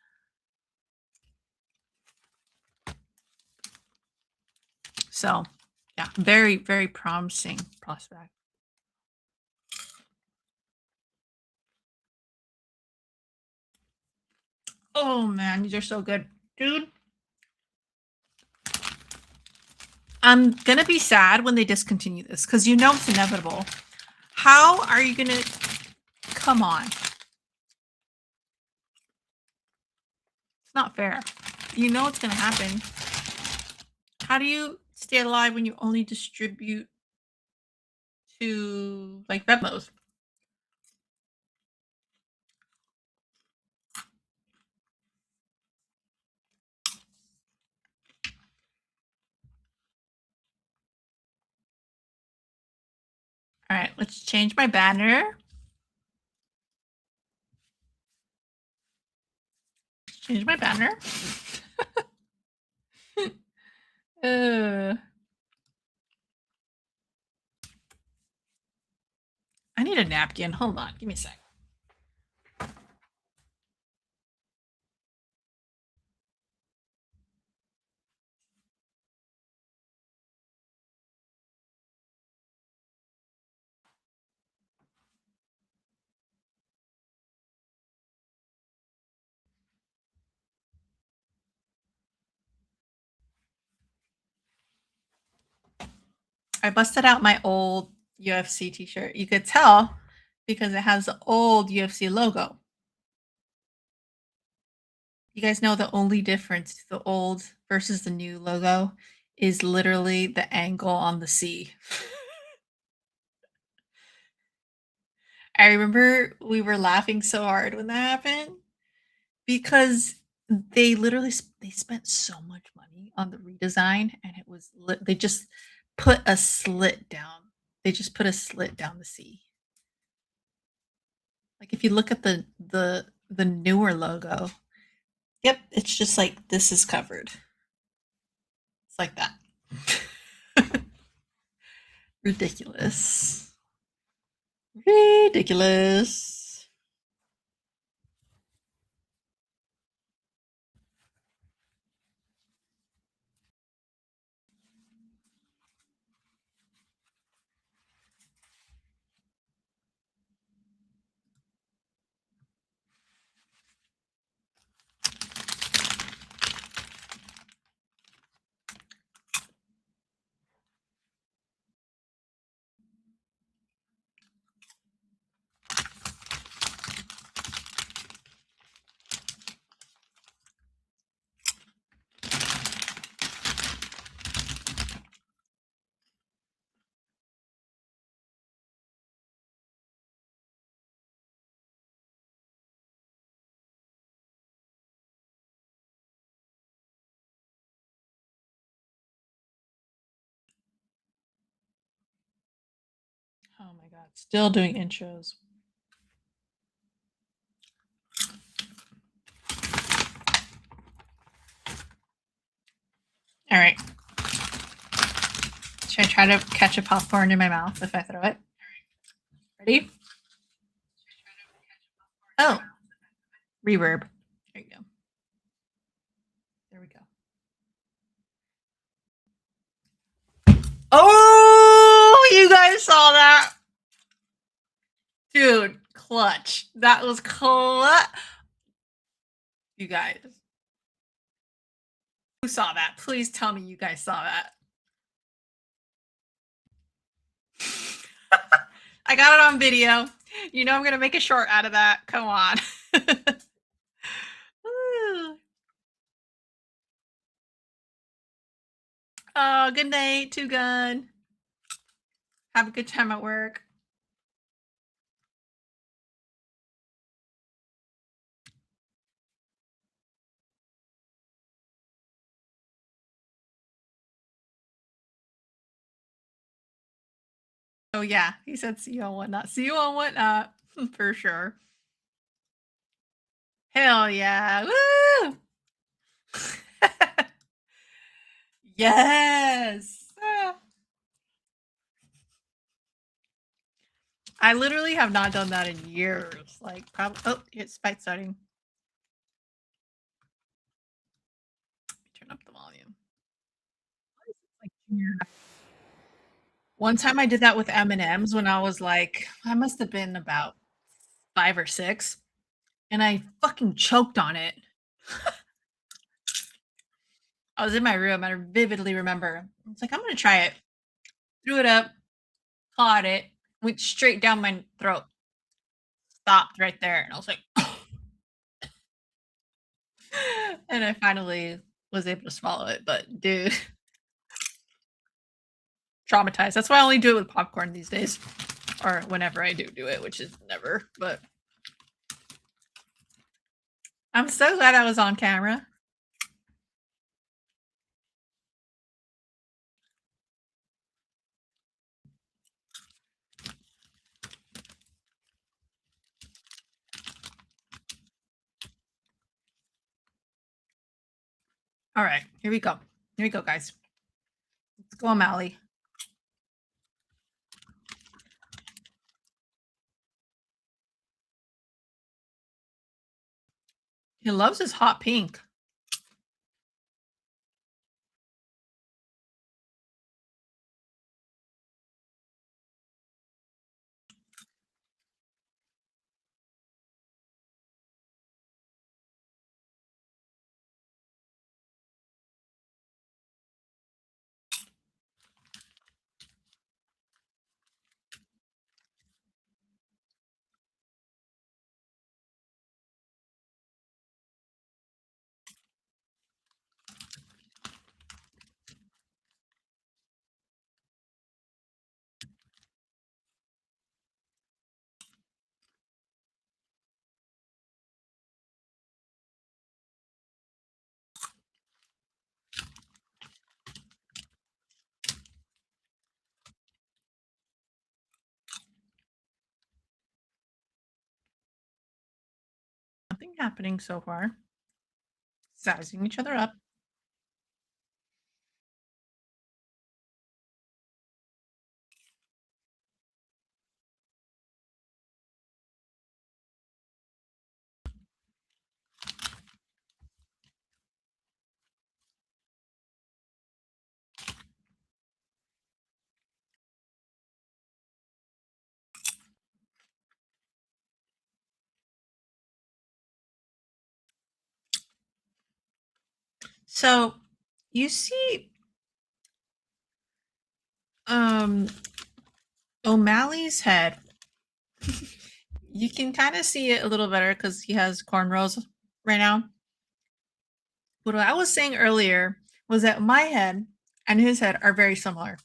So, yeah, very very promising prospect. Oh man, these are so good, dude. I'm gonna be sad when they discontinue this because you know it's inevitable. How are you gonna? Come on, it's not fair. You know it's gonna happen. How do you stay alive when you only distribute to like Venmos? All right, let's change my banner. Change my banner. uh, I need a napkin. Hold on, give me a sec. I busted out my old UFC t-shirt. You could tell because it has the old UFC logo. You guys know the only difference to the old versus the new logo is literally the angle on the C. I remember we were laughing so hard when that happened because they spent so much money on the redesign and it was they just put a slit down. They just put a slit down the C. Like if you look at the newer logo, yep, it's just like this is covered. It's like that. Ridiculous. Ridiculous. Oh my god, still doing intros. All right. Should I try to catch a popcorn in my mouth if I throw it? Ready? Oh, reverb. There you go. There we go. Oh, you guys saw that. Dude, clutch. That was clutch. You guys, who saw that? Please tell me you guys saw that. I got it on video. You know I'm gonna make a short out of that. Come on. Oh, good night, Two Gun. Have a good time at work. Oh yeah, he said see you on whatnot. See you on whatnot for sure. Hell yeah. Woo! Yes. I literally have not done that in years. Like probably oh, it's fight starting. Turn up the volume. Like junior high. One time I did that with M&Ms when I was like, I must have been about 5 or 6, and I fucking choked on it. I was in my room, and I vividly remember. I was like, "I'm gonna try it." Threw it up, caught it, went straight down my throat, stopped right there, and I was like, and I finally was able to swallow it, but dude, traumatized. That's why I only do it with popcorn these days, or whenever I do it, which is never, but I'm so glad I was on camera. Alright, here we go. Here we go, guys. Let's go, O'Malley. He loves his hot pink. Nothing happening so far. Sizing each other up. So, you see, um, O'Malley's head. You can kinda see it a little better because he has cornrows right now. What I was saying earlier was that my head and his head are very similar,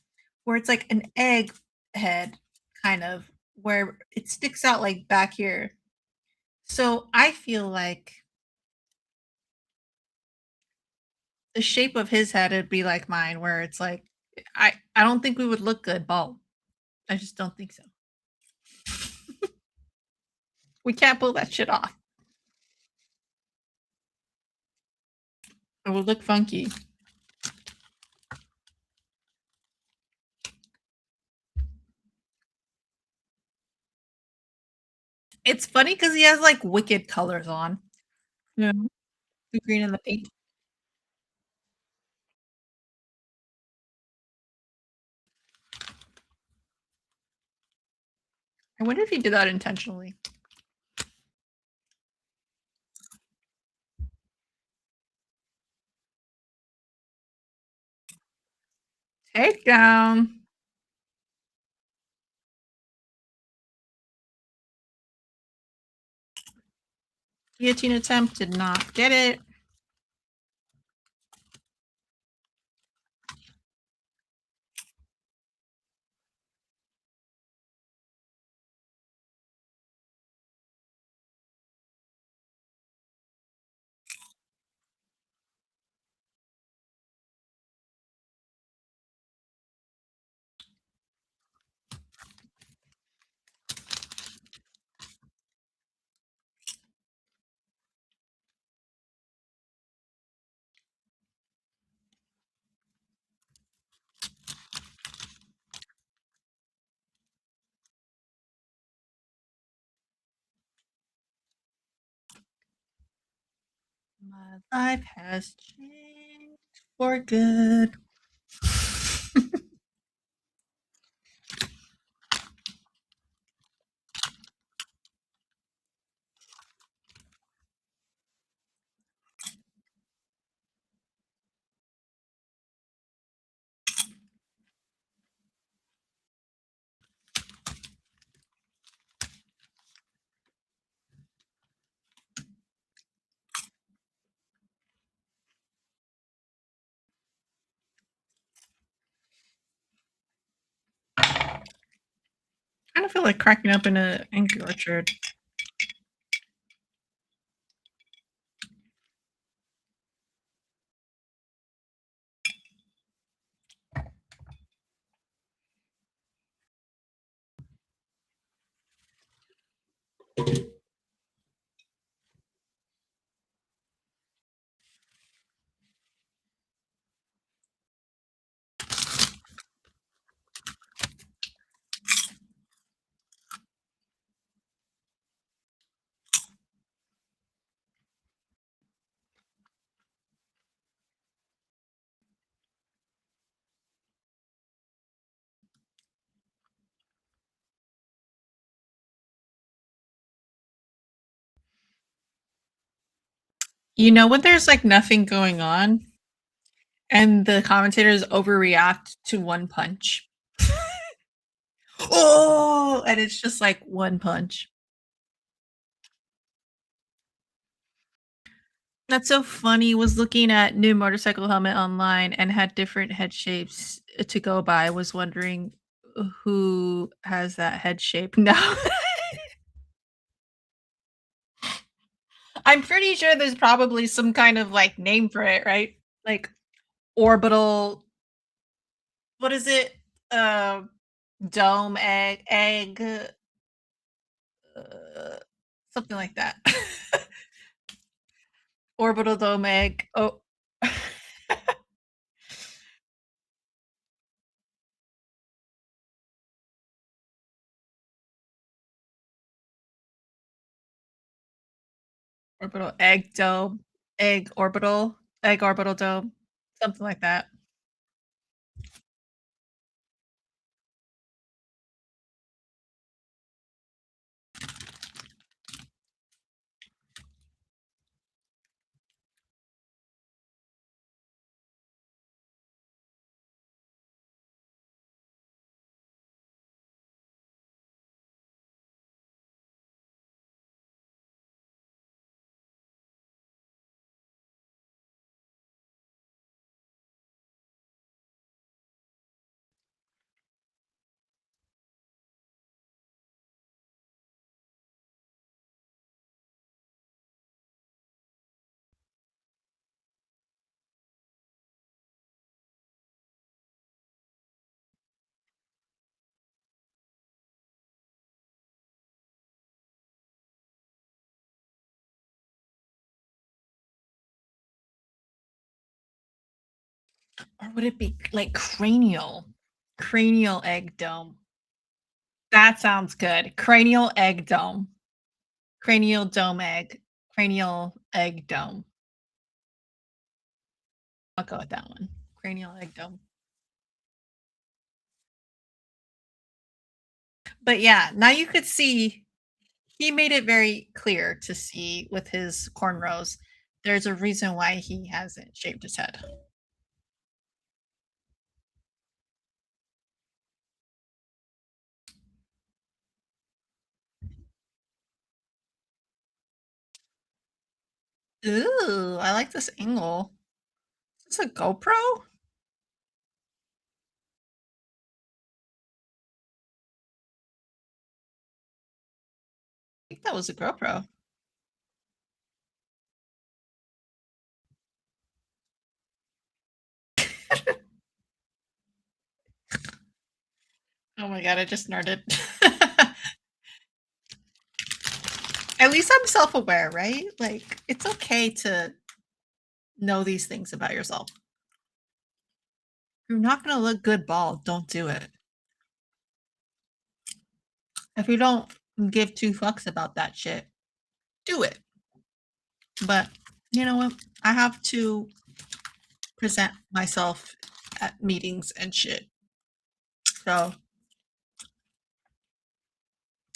where it's like an egg head, kind of, where it sticks out, like, back here. So, I feel like the shape of his head would be like mine, where it's like I don't think we would look good bald. I just don't think so. We can't pull that shit off. It would look funky. It's funny because he has, like, wicked colors on. Yeah, the green and the pink. I wonder if he did that intentionally. Takedown. Guillotine attempt did not get it. My life has changed for good. I kind of feel like cracking up in a Angry Orchard. You know when there's like nothing going on and the commentators overreact to one punch? Oh, and it's just like one punch. That's so funny. Was looking at new motorcycle helmet online and had different head shapes to go by. Was wondering who has that head shape now. I'm pretty sure there's probably some kind of like name for it, right? Like orbital. What is it? Uh, dome egg. Something like that. Orbital dome egg. Oh. Orbital egg dome, egg orbital dome, something like that. Or would it be like cranial? Cranial egg dome. That sounds good. Cranial egg dome. Cranial dome egg. Cranial egg dome. I'll go with that one. Cranial egg dome. But yeah, now you could see he made it very clear to see with his cornrows. There's a reason why he hasn't shaved his head. Ooh, I like this angle. Is this a GoPro? I think that was a GoPro. Oh my god, I just nerded. At least I'm self-aware, right? Like, it's okay to know these things about yourself. You're not gonna look good bald, don't do it. If you don't give 2 fucks about that shit, do it. But, you know what? I have to present myself at meetings and shit. So,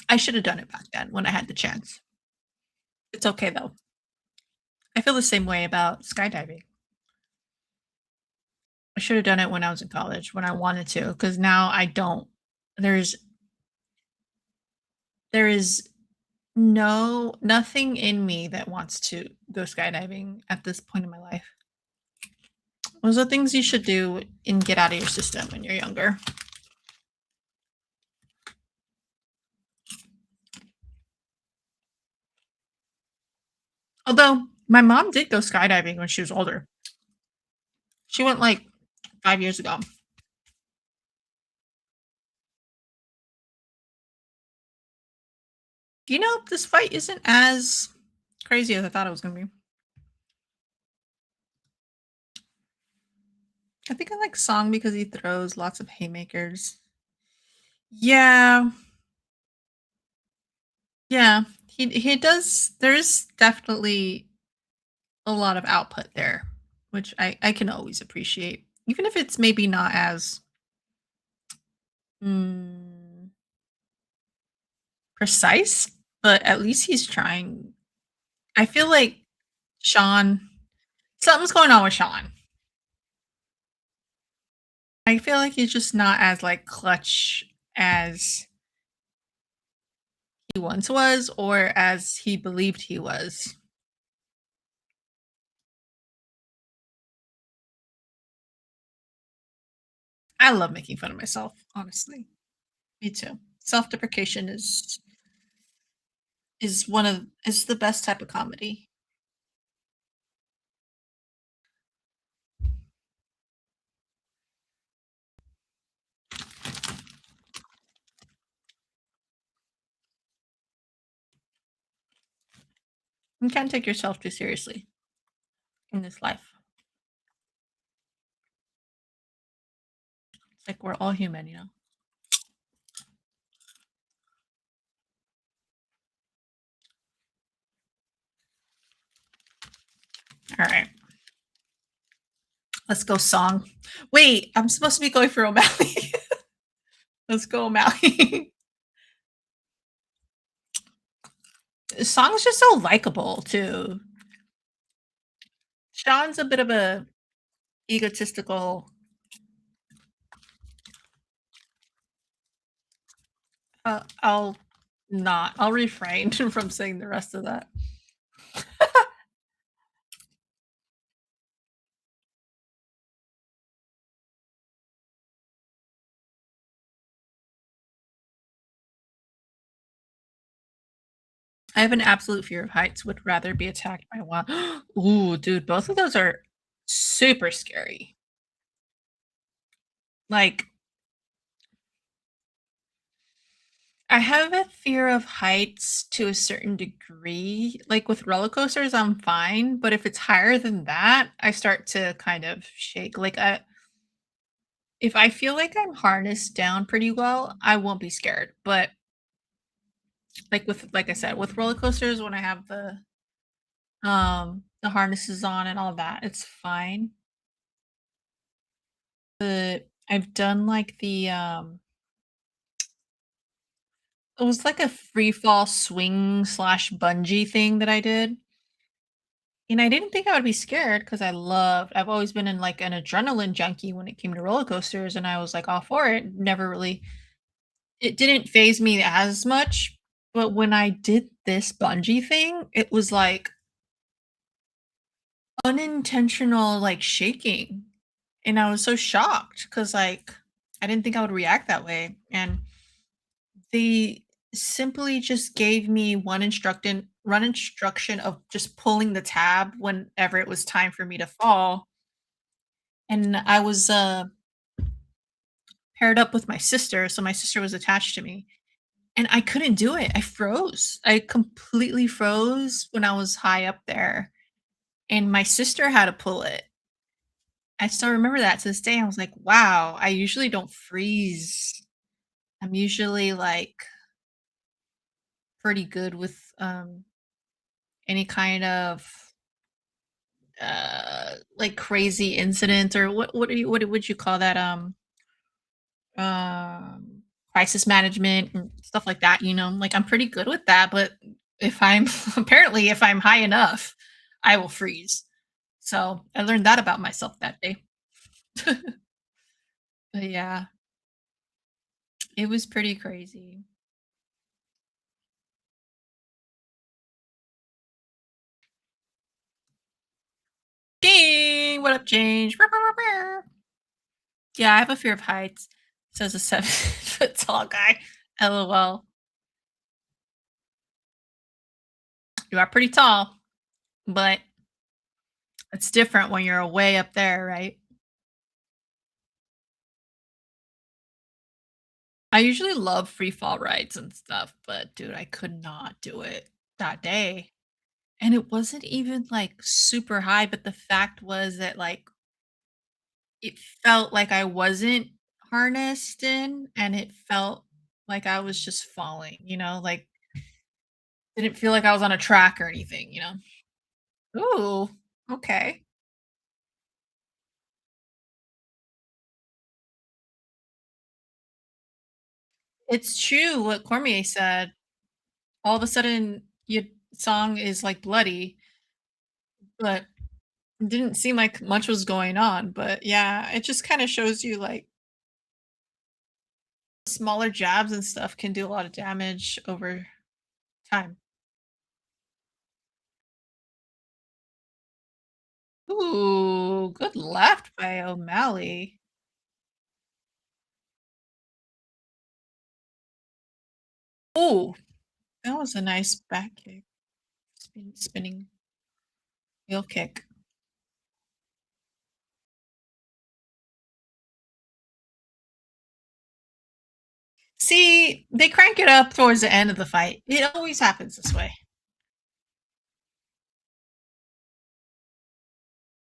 I should have done it back then when I had the chance. It's okay though. I feel the same way about skydiving. I should have done it when I was in college, when I wanted to, because now I don't. There's there is nothing in me that wants to go skydiving at this point in my life. Those are things you should do and get out of your system when you're younger. Although my mom did go skydiving when she was older. She went like 5 years ago. You know, this fight isn't as crazy as I thought it was gonna be. I think I like Song because he throws lots of haymakers. Yeah, yeah. He does. There's definitely a lot of output there, which I can always appreciate, even if it's maybe not as mm, precise. But at least he's trying. I feel like Sean. Something's going on with Sean. I feel like he's just not as like clutch as he once was, or as he believed he was. I love making fun of myself, honestly. Me too. Self-deprecation is one of is the best type of comedy. You can't take yourself too seriously in this life. It's like we're all human, you know? All right, let's go song. Wait, I'm supposed to be going for O'Malley. Let's go O'Malley. The song's just so likable too. Sean's a bit of a egotistical. I'll not. I'll refrain from saying the rest of that. I have an absolute fear of heights. Would rather be attacked by one. Ooh, dude, both of those are super scary. Like, I have a fear of heights to a certain degree. Like with roller coasters, I'm fine, but if it's higher than that, I start to kind of shake. Like, if I feel like I'm harnessed down pretty well, I won't be scared. But like I said, with roller coasters, when I have the harnesses on and all that, it's fine. But I've done like It was like a free fall swing slash bungee thing that I did. And I didn't think I would be scared because I've always been in like an adrenaline junkie when it came to roller coasters, and I was like all for it. Never really, it didn't phase me as much. But when I did this bungee thing, it was like unintentional like shaking. And I was so shocked because like I didn't think I would react that way. And they simply just gave me one instruction of just pulling the tab whenever it was time for me to fall. And I was paired up with my sister, so my sister was attached to me. And I couldn't do it. I froze. I completely froze when I was high up there. And my sister had to pull it. I still remember that to this day. I was like, wow, I usually don't freeze. I'm usually like pretty good with any kind of like crazy incident, or what would you call that, um crisis management and stuff like that, like I'm pretty good with that. But if I'm apparently if I'm high enough, I will freeze. So I learned that about myself that day. But yeah, it was pretty crazy. Ding, what up, change? Yeah, I have a fear of heights, says a 7 foot tall guy. LOL. You are pretty tall, but it's different when you're way up there, right? I usually love free fall rides and stuff, but dude, I could not do it that day. And it wasn't even like super high, but the fact was that like it felt like I wasn't harnessed in, and it felt like I was just falling, like didn't feel like I was on a track or anything. Ooh, okay. It's true what Cormier said. All of a sudden, your song is like bloody, but it didn't seem like much was going on. But yeah, it just kind of shows you like smaller jabs and stuff can do a lot of damage over time. Ooh, good left by O'Malley. Oh, that was a nice back kick. Spinning heel kick. See, they crank it up towards the end of the fight. It always happens this way.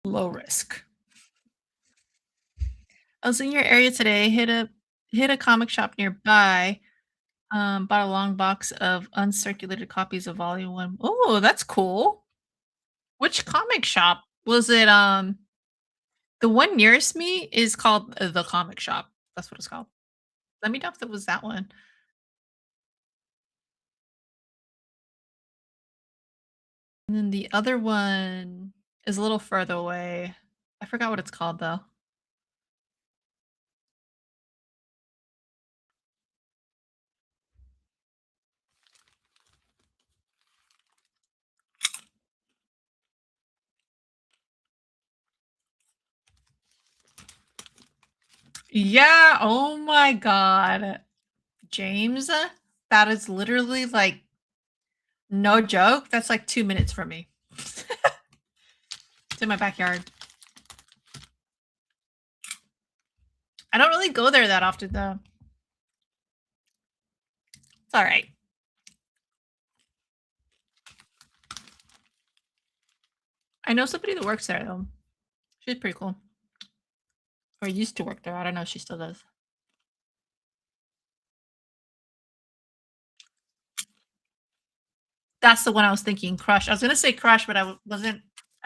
Low risk. I was in your area today, hit a comic shop nearby, bought a long box of uncirculated copies of Volume 1. Oh, that's cool. Which comic shop? Was it, the one nearest me is called, The Comic Shop. That's what it's called. Let me know if it was that one. And then the other one is a little further away. I forgot what it's called, though. Yeah, oh my god. James, that is literally, like, no joke, that's, like, 2 minutes from me. It's in my backyard. I don't really go there that often, though. It's alright. I know somebody that works there, though. She's pretty cool. Or used to work there, I don't know if she still does. That's the one I was thinking, Crush. I was gonna say Crush, but I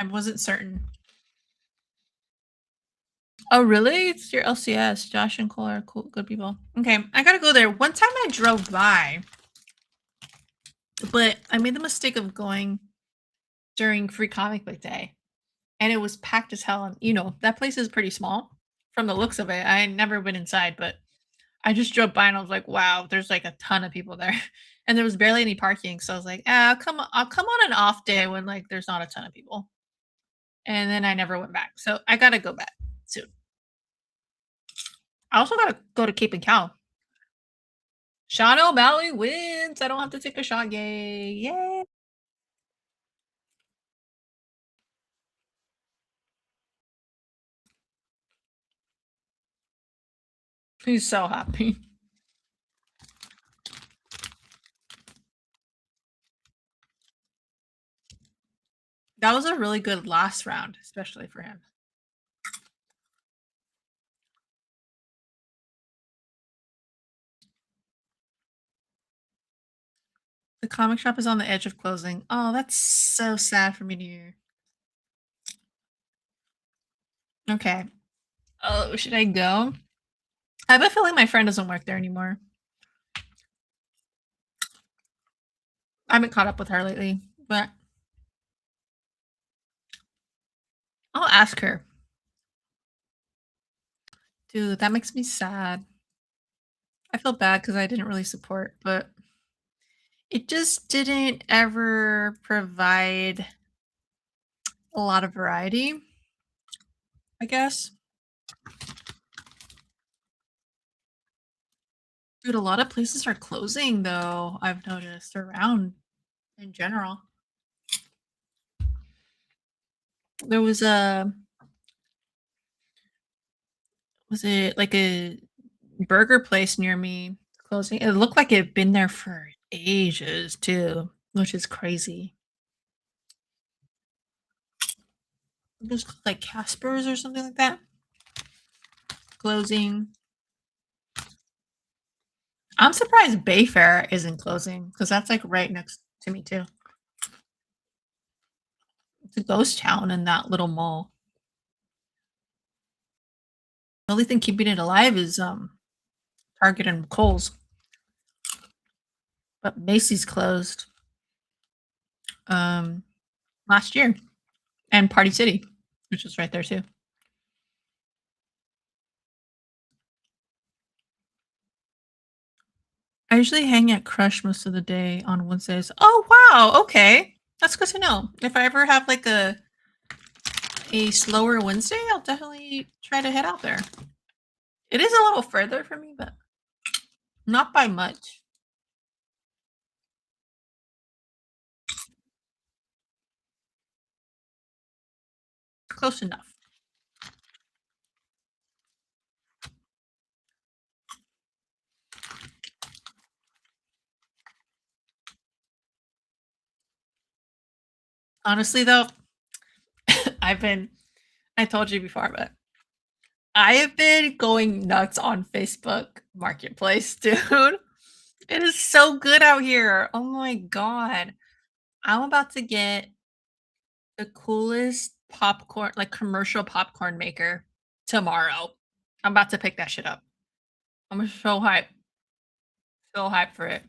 wasn't certain. Oh, really? It's your LCS. Josh and Cole are cool, good people. Okay, I gotta go there. One time I drove by. But I made the mistake of going during Free Comic Book Day, and it was packed as hell, and, that place is pretty small from the looks of it. I had never been inside, but I just drove by and I was like, "Wow, there's, like, a ton of people there." And there was barely any parking, so I was like, "Ah, I'll come on an off day when, like, there's not a ton of people." And then I never went back, so I gotta go back soon. I also gotta go to Cape and Cow. Sean O'Malley wins. I don't have to take a shot. Yay! Yay! He's so happy. That was a really good last round, especially for him. The comic shop is on the edge of closing. Oh, that's so sad for me to hear. Okay. Oh, should I go? I have a feeling my friend doesn't work there anymore. I haven't caught up with her lately, but I'll ask her. Dude, that makes me sad. I feel bad because I didn't really support, but it just didn't ever provide a lot of variety, I guess. Dude, a lot of places are closing though, I've noticed around in general. There was it like a burger place near me closing. It looked like it'd been there for ages too, which is crazy. It was called like Casper's or something like that. Closing. I'm surprised Bayfair isn't closing because that's like right next to me too. It's a ghost town in that little mall. The only thing keeping it alive is Target and Kohl's, but Macy's closed um last year, and Party City, which is right there too. I usually hang at Crush most of the day on Wednesdays. Oh wow, okay. That's good to know. If I ever have like a slower Wednesday, I'll definitely try to head out there. It is a little further for me, but not by much. Close enough. Honestly though, I've been I told you before, but I have been going nuts on Facebook Marketplace, dude. It is so good out here. Oh my god. I'm about to get the coolest popcorn, like commercial popcorn maker tomorrow. I'm about to pick that shit up. I'm so hyped for it.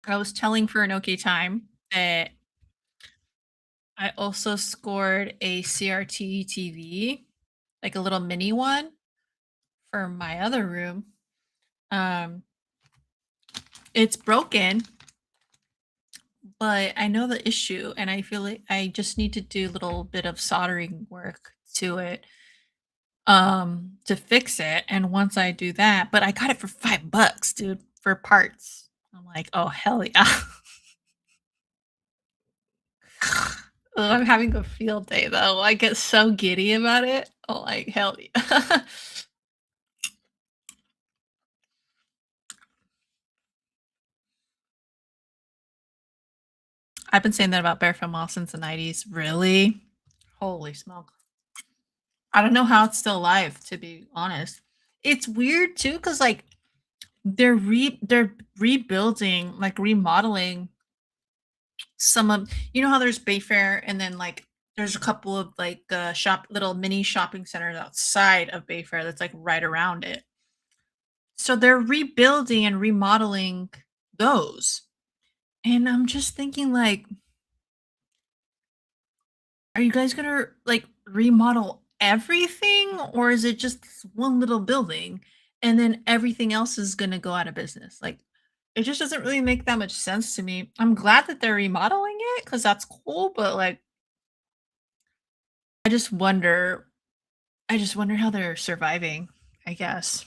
I was telling for an okay time that I also scored a CRT TV, like a little mini one for my other room. Um, it's broken, but I know the issue and I feel like I just need to do a little bit of soldering work to it to fix it. And once I do that, but I got it for $5, dude, for parts. I'm like, oh hell yeah. Oh, I'm having a field day though. I get so giddy about it. Oh, like hell yeah. I've been saying that about Bear Film Mall since the 90s. Really? Holy smoke. I don't know how it's still alive, to be honest. It's weird too, because like they're rebuilding, like remodeling some of, how there's Bayfair and then like there's a couple of like little mini shopping centers outside of Bayfair that's like right around it. So they're rebuilding and remodeling those. And I'm just thinking like, are you guys gonna like remodel everything or is it just this one little building and then everything else is gonna go out of business? Like it just doesn't really make that much sense to me. I'm glad that they're remodeling it because that's cool, but like I just wonder I just wonder how they're surviving, I guess.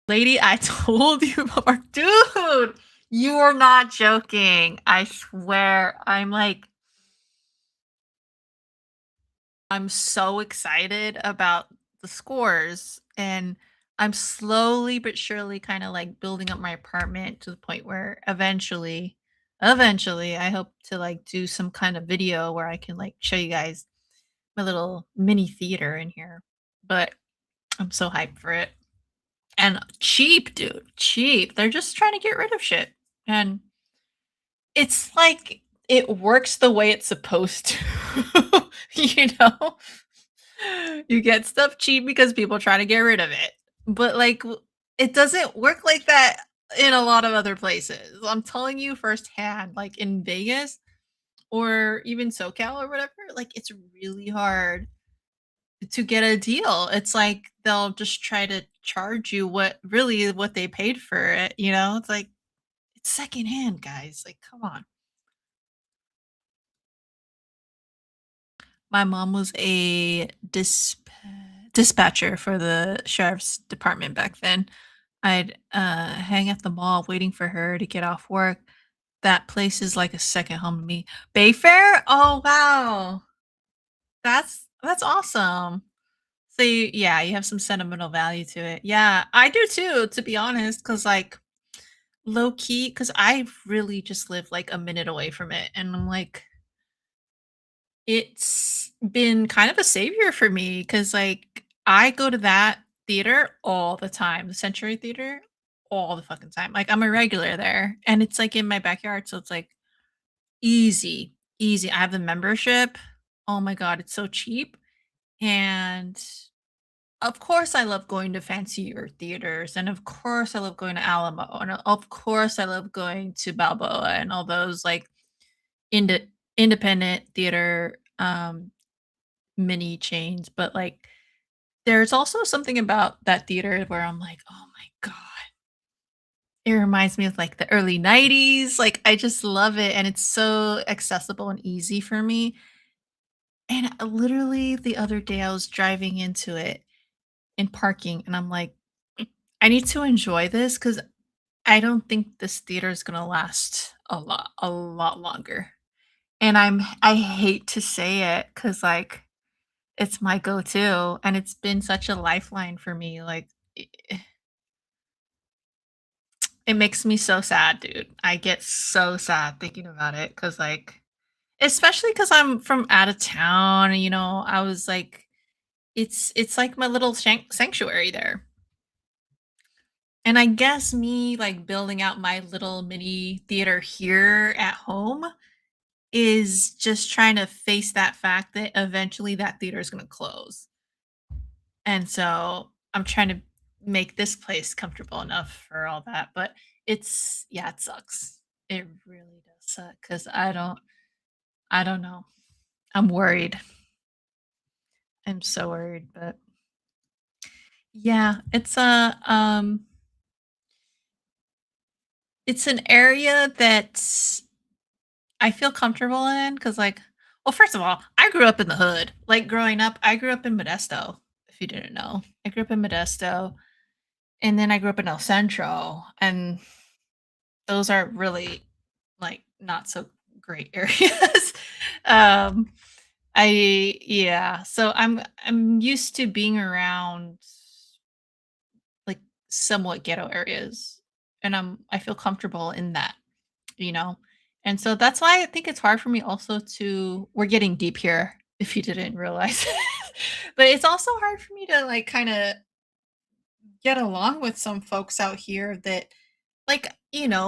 Lady, I told you before. Dude, you are not joking. I swear. I'm so excited about the scores and I'm slowly but surely kind of like building up my apartment to the point where eventually I hope to like do some kind of video where I can like show you guys my little mini theater in here. But I'm so hyped for it. And cheap, dude, cheap. They're just trying to get rid of shit. And it's like it works the way it's supposed to. you know? You get stuff cheap because people try to get rid of it. But like it doesn't work like that in a lot of other places. I'm telling you firsthand, like in Vegas or even SoCal or whatever, like it's really hard to get a deal. It's like they'll just try to charge you what they paid for it, you know? It's like it's secondhand, guys. Like, come on. My mom was a dispatcher for the sheriff's department back then. I'd hang at the mall waiting for her to get off work. That place is like a second home to me. Bayfair? Oh wow. That's awesome. So yeah, you have some sentimental value to it. Yeah, I do too, to be honest, because like low key, because I really just live like a minute away from it. And I'm like, it's been kind of a savior for me because like I go to that theater all the time, the Century Theater, all the fucking time. Like I'm a regular there and it's like in my backyard. So it's like easy, easy. I have the membership. Oh my God, it's so cheap. And of course, I love going to fancier theaters, and of course, I love going to Alamo, and of course, I love going to Balboa and all those like inde- independent theater mini chains. But like, there's also something about that theater where I'm like, oh my god, it reminds me of like the early '90s. Like, I just love it, and it's so accessible and easy for me. And literally the other day, I was driving into it in parking, and I'm like, I need to enjoy this because I don't think this theater is gonna last a lot longer. And I hate to say it because like, it's my go-to, and it's been such a lifeline for me, like, it makes me so sad, dude. I get so sad thinking about it because like especially because 'cause I'm from out of town, and, I was like it's like my little sanctuary there. And I guess me, like, building out my little mini theater here at home is just trying to face that fact that eventually that theater is gonna close. And so I'm trying to make this place comfortable enough for all that, but it's yeah, it sucks. It really does suck because I don't know. I'm worried. I'm so worried, but yeah, it's an area that I feel comfortable in because, like, well, first of all, I grew up in the hood. Like growing up, I grew up in Modesto. If you didn't know, I grew up in Modesto, and then I grew up in El Centro, and those are really like not so great areas. um, yeah, so I'm used to being around like somewhat ghetto areas, and I feel comfortable in that, you know? And so that's why I think it's hard for me also to we're getting deep here if you didn't realize. But it's also hard for me to like kind of get along with some folks out here that like,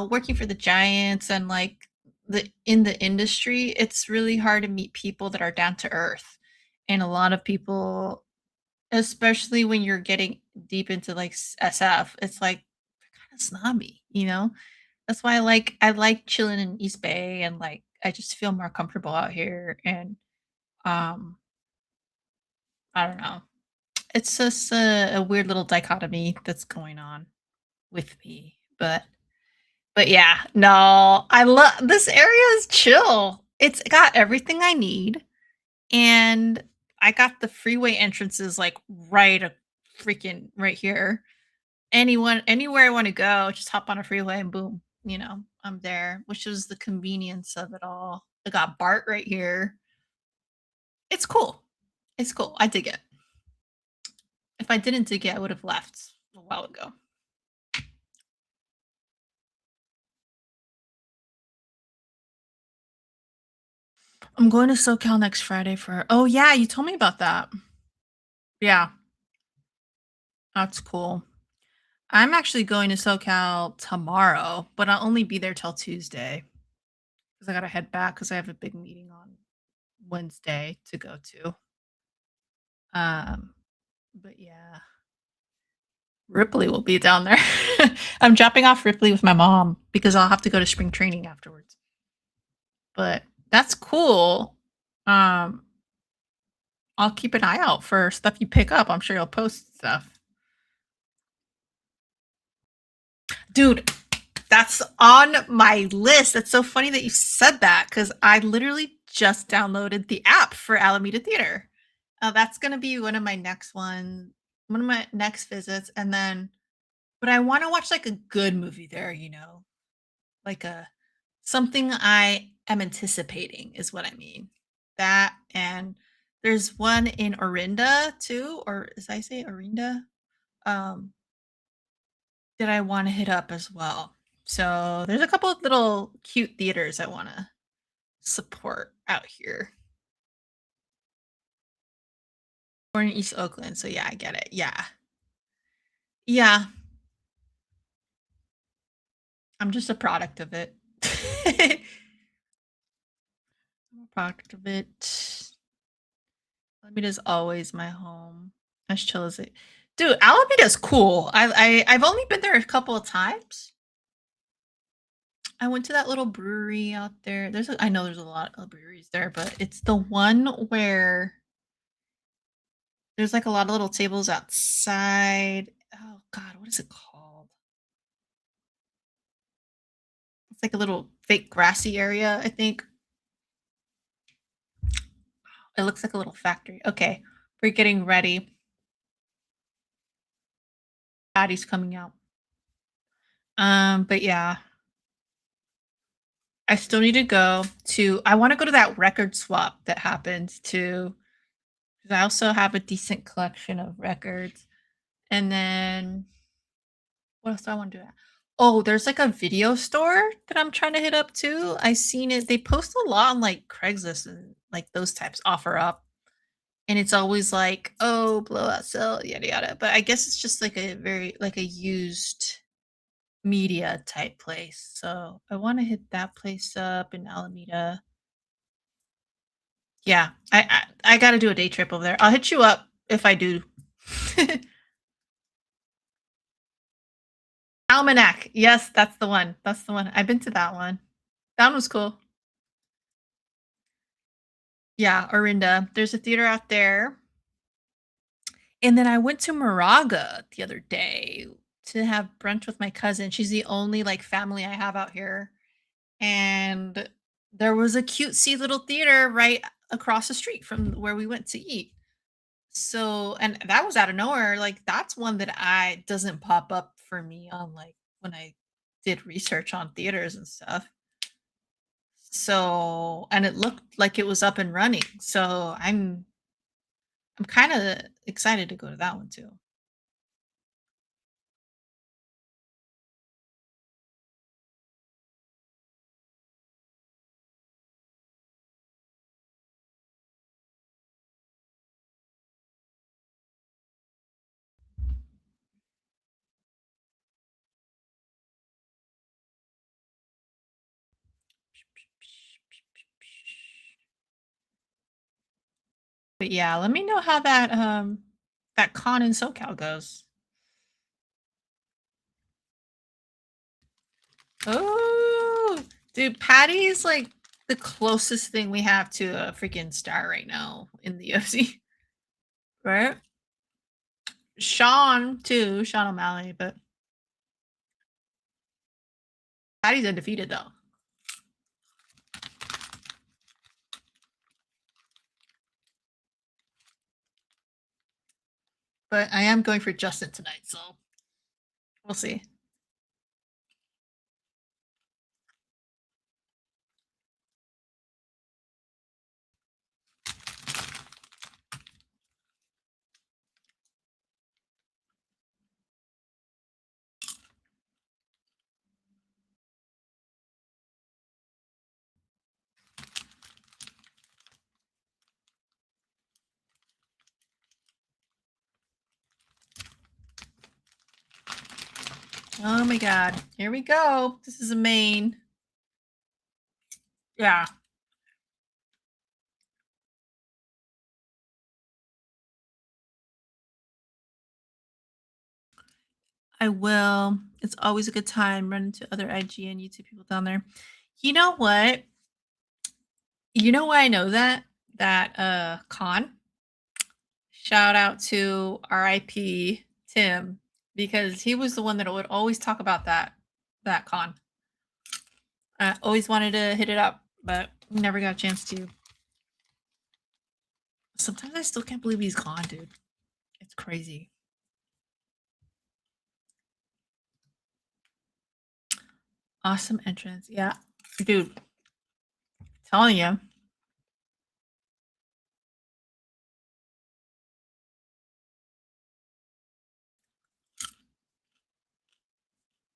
working for the giants and like the in the industry, it's really hard to meet people that are down to earth. And a lot of people, especially when you're getting deep into like SF, it's like kind of snobby, you know? That's why I like chilling in East Bay and like I just feel more comfortable out here and um I don't know. It's just a weird little dichotomy that's going on with me. But yeah, no, I love this area is chill. It's got everything I need and I got the freeway entrances like right freaking right here. Anywhere I want to go, just hop on a freeway and boom, I'm there, which is the convenience of it all. I got BART right here. It's cool. It's cool. I dig it. If I didn't dig it, I would have left a while ago. I'm going to SoCal next Friday for oh yeah, you told me about that. Yeah, that's cool. I'm actually going to SoCal tomorrow, but I'll only be there till Tuesday because I gotta head back because I have a big meeting on Wednesday to go to. Um, but yeah, Ripley will be down there. I'm dropping off Ripley with my mom because I'll have to go to spring training afterwards. But that's cool. Um, I'll keep an eye out for stuff you pick up. I'm sure you'll post stuff. Dude, that's on my list. That's so funny that you said that because I literally just downloaded the app for Alameda Theater. That's gonna be one of my next visits, and then, but I want to watch like a good movie there, like a something I am anticipating is what I mean. That and there's one in Orinda too, or as I say Orinda, um, that I want to hit up as well. So there's a couple of little cute theaters I want to support out here. We're in East Oakland, so yeah, I get it. Yeah. Yeah. I'm just a product of it. I'm a product of it. Alameda's always my home. As chill as it. Dude, Alameda's cool. I've only been there a couple of times. I went to that little brewery out there. I know there's a lot of breweries there, but it's the one where there's like a lot of little tables outside. Oh god, what is it called? It's like a little fake grassy area, I think. It looks like a little factory. Okay, we're getting ready. Patty's coming out. But yeah, I still need to go to. I want to go to that record swap that happens too. 'Cause I also have a decent collection of records. And then what else do I want to do? Oh, there's like a video store that I'm trying to hit up too. I seen it. They post a lot on like Craigslist and like those types offer up. And it's always like, oh, blowout sale, yada yada. But I guess it's just like a very like a used media type place. So I want to hit that place up in Alameda. Yeah, I got to do a day trip over there. I'll hit you up if I do. Almanac. Yes, that's the one. That's the one. I've been to that one. That one was cool. Yeah, Orinda. There's a theater out there. And then I went to Moraga the other day to have brunch with my cousin. She's the only like family I have out here. And there was a cutesy little theater right across the street from where we went to eat. So, and that was out of nowhere. Like that's one that I doesn't pop up for me on like when I did research on theaters and stuff. So, and it looked like it was up and running. So, I'm kind of excited to go to that one too. But yeah, let me know how that con in SoCal goes. Oh, dude, Patty's like the closest thing we have to a freaking star right now in the UFC, right? Sean too, Sean O'Malley, but Patty's undefeated though. But I am going for Justin tonight, so we'll see. Oh my god. Here we go. This is a main. Yeah. I will. It's always a good time running into other IG and YouTube people down there. You know what? You know why I know that? That con. Shout out to RIP Tim because he was the one that would always talk about that con. I always wanted to hit it up, but never got a chance to. Sometimes I still can't believe he's gone, dude. It's crazy. Awesome entrance. Yeah. Dude, telling you.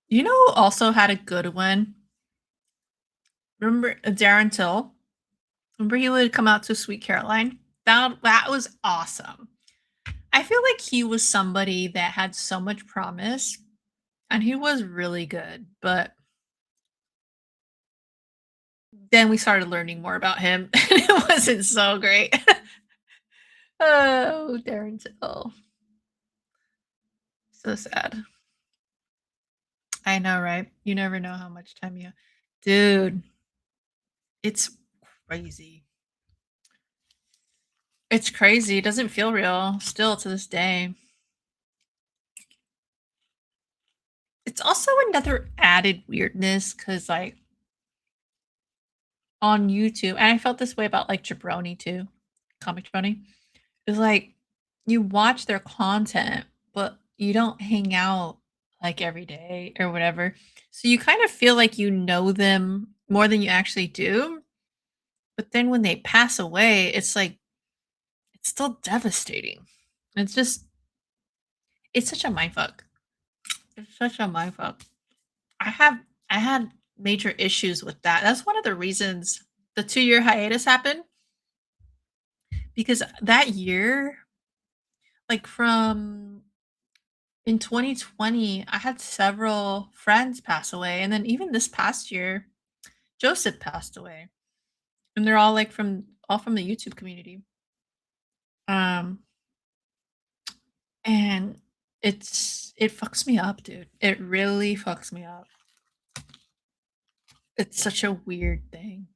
You know who also had a good one? Remember Darren Till? Remember he would come out to Sweet Caroline? That was awesome. I feel like he was somebody that had so much promise and he was really good, but then we started learning more about him and it wasn't so great. Oh, Darren Till. So sad. I know, right? You never know how much time you dude, it's crazy. It's crazy. It doesn't feel real still to this day. It's also another added weirdness because, like, on YouTube, and I felt this way about like Jabroni too, Comic Jabroni. It's like you watch their content, but you don't hang out like every day or whatever. So you kind of feel like you know them more than you actually do. But then when they pass away, it's like it's still devastating. It's just it's such a mindfuck. It's such a mindfuck. I have I had major issues with that. That's one of the reasons the 2-year hiatus happened because that year, like from in 2020, I had several friends pass away. And then even this past year, Joseph passed away. And they're all from the YouTube community. Um and it fucks me up, dude. It really fucks me up. It's such a weird thing.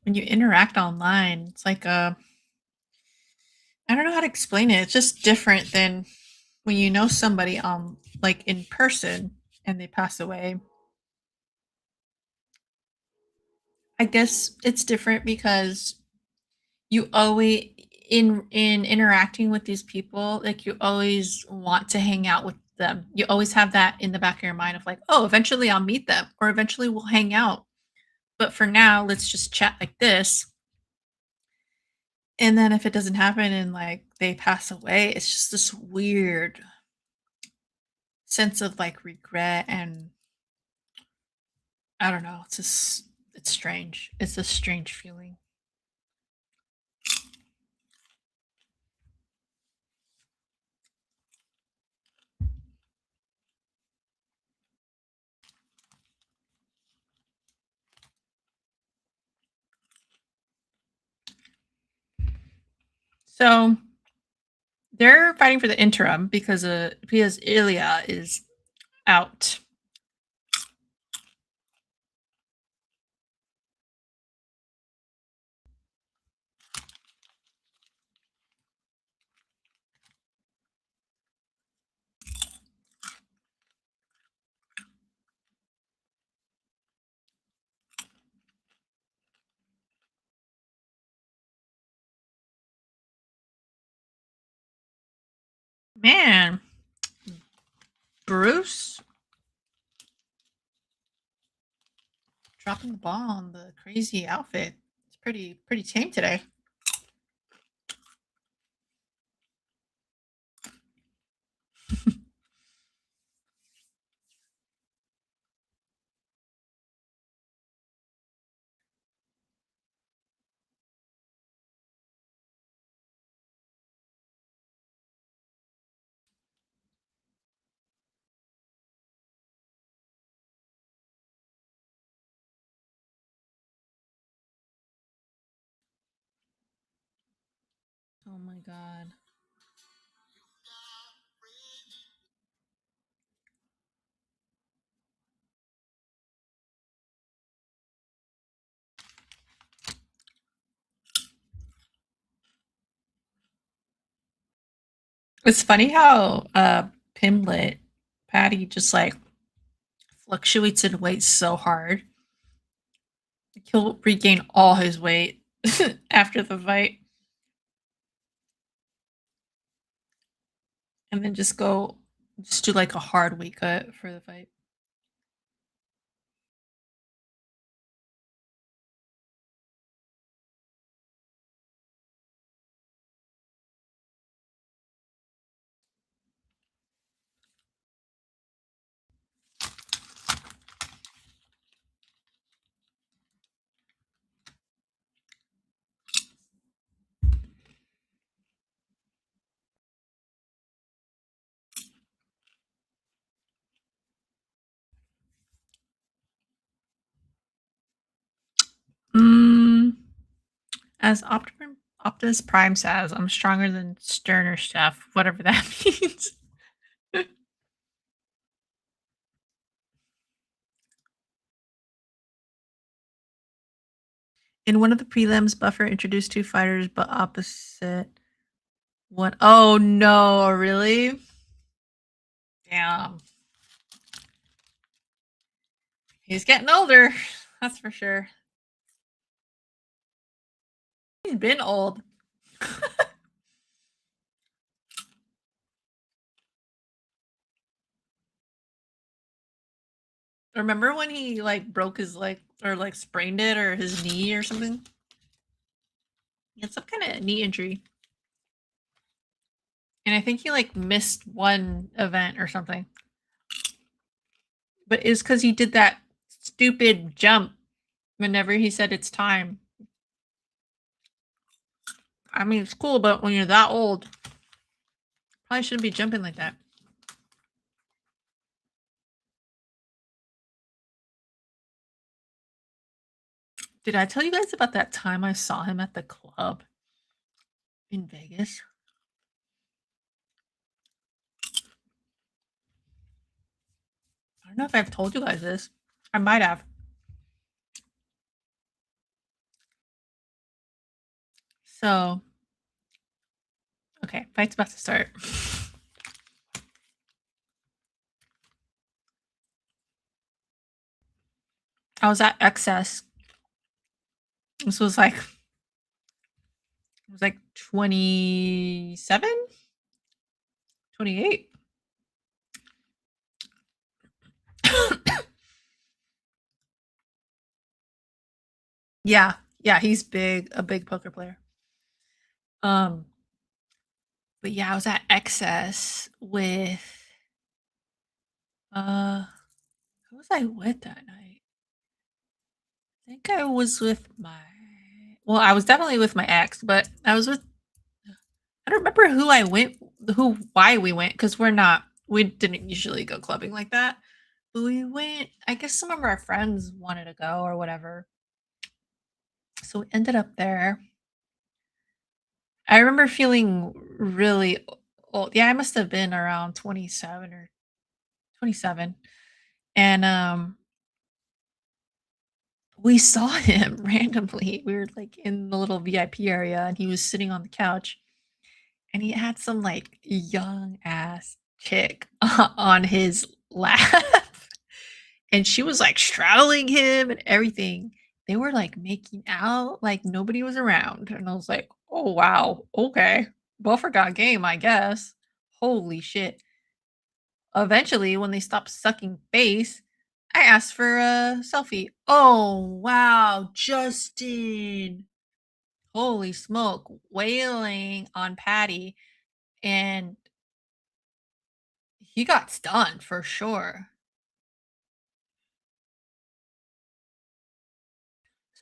When you interact online, it's like I don't know how to explain it. It's just different than when you know somebody like in person and they pass away. I guess it's different because you always in interacting with these people, like you always want to hang out with them. You always have that in the back of your mind of like, oh, eventually I'll meet them or eventually we'll hang out. But for now, let's just chat like this. And then if it doesn't happen and like they pass away, it's just this weird sense of like regret and I don't know. It's just it's strange. It's a strange feeling. So they're fighting for the interim because Ilya is out. Man, Bruce dropping the ball on the crazy outfit. It's pretty tame today. Oh my god. It's funny how Pimlet Patty just like fluctuates in weight so hard. He'll regain all his weight after the fight and then just do like a hard weight cut for the fight. Mm, as Optimus Prime says, I'm stronger than Sterner Chef, whatever that means. In one of the prelims, Buffer introduced two fighters, but opposite one. Oh no, really? Damn. He's getting older. That's for sure. He's been old. Remember when he like broke his leg or like sprained it or his knee or something? He had some kind of knee injury. And I think he like missed one event or something. But it's because he did that stupid jump whenever he said it's time. I mean, it's cool, but when you're that old, probably shouldn't be jumping like that. Did I tell you guys about that time I saw him at the club in Vegas? I don't know if I've told you guys this. I might have. So, okay, fight's about to start. I was at Excess. This was like, it was like 27, 28. Yeah, yeah, he's big, a big poker player. Um, but yeah, I was at Excess with who was I with that night? I think I was with I was definitely with my ex, but I don't remember who I went why we went because we didn't usually go clubbing like that. But we went, I guess some of our friends wanted to go or whatever. So we ended up there I remember feeling really old. Yeah, I must have been around 27 or 27. And we saw him randomly. We were like in the little VIP area and he was sitting on the couch and he had some like young ass chick on his lap. And she was like straddling him and everything. They were like making out like nobody was around. And I was like, oh wow, okay. Buffer got game, I guess. Holy shit. Eventually, when they stopped sucking face, I asked for a selfie. Oh wow, Justin. Holy smoke. Wailing on Patty. And he got stunned for sure.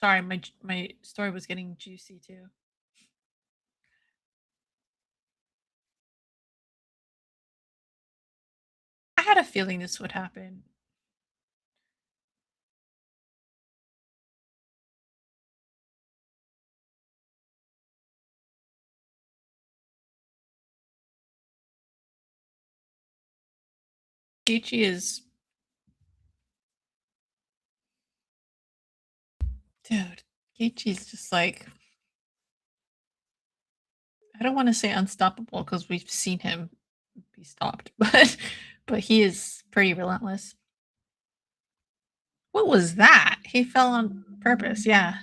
Sorry, my story was getting juicy too. I had a feeling this would happen. Kichi is dude, Kichi's just like I don't want to say unstoppable because we've seen him be stopped, but he is pretty relentless. What was that? He fell on purpose. Yeah.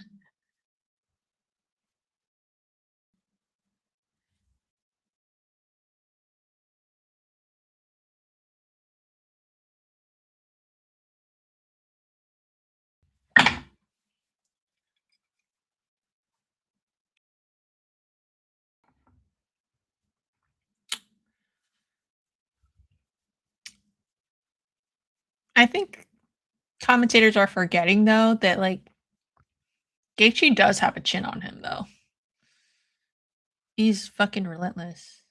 I think commentators are forgetting though that like Gaethje does have a chin on him though. He's fucking relentless.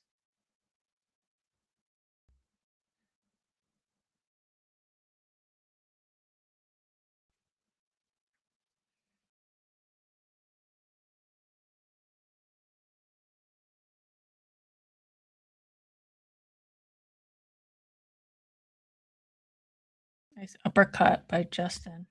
Nice uppercut by Justin.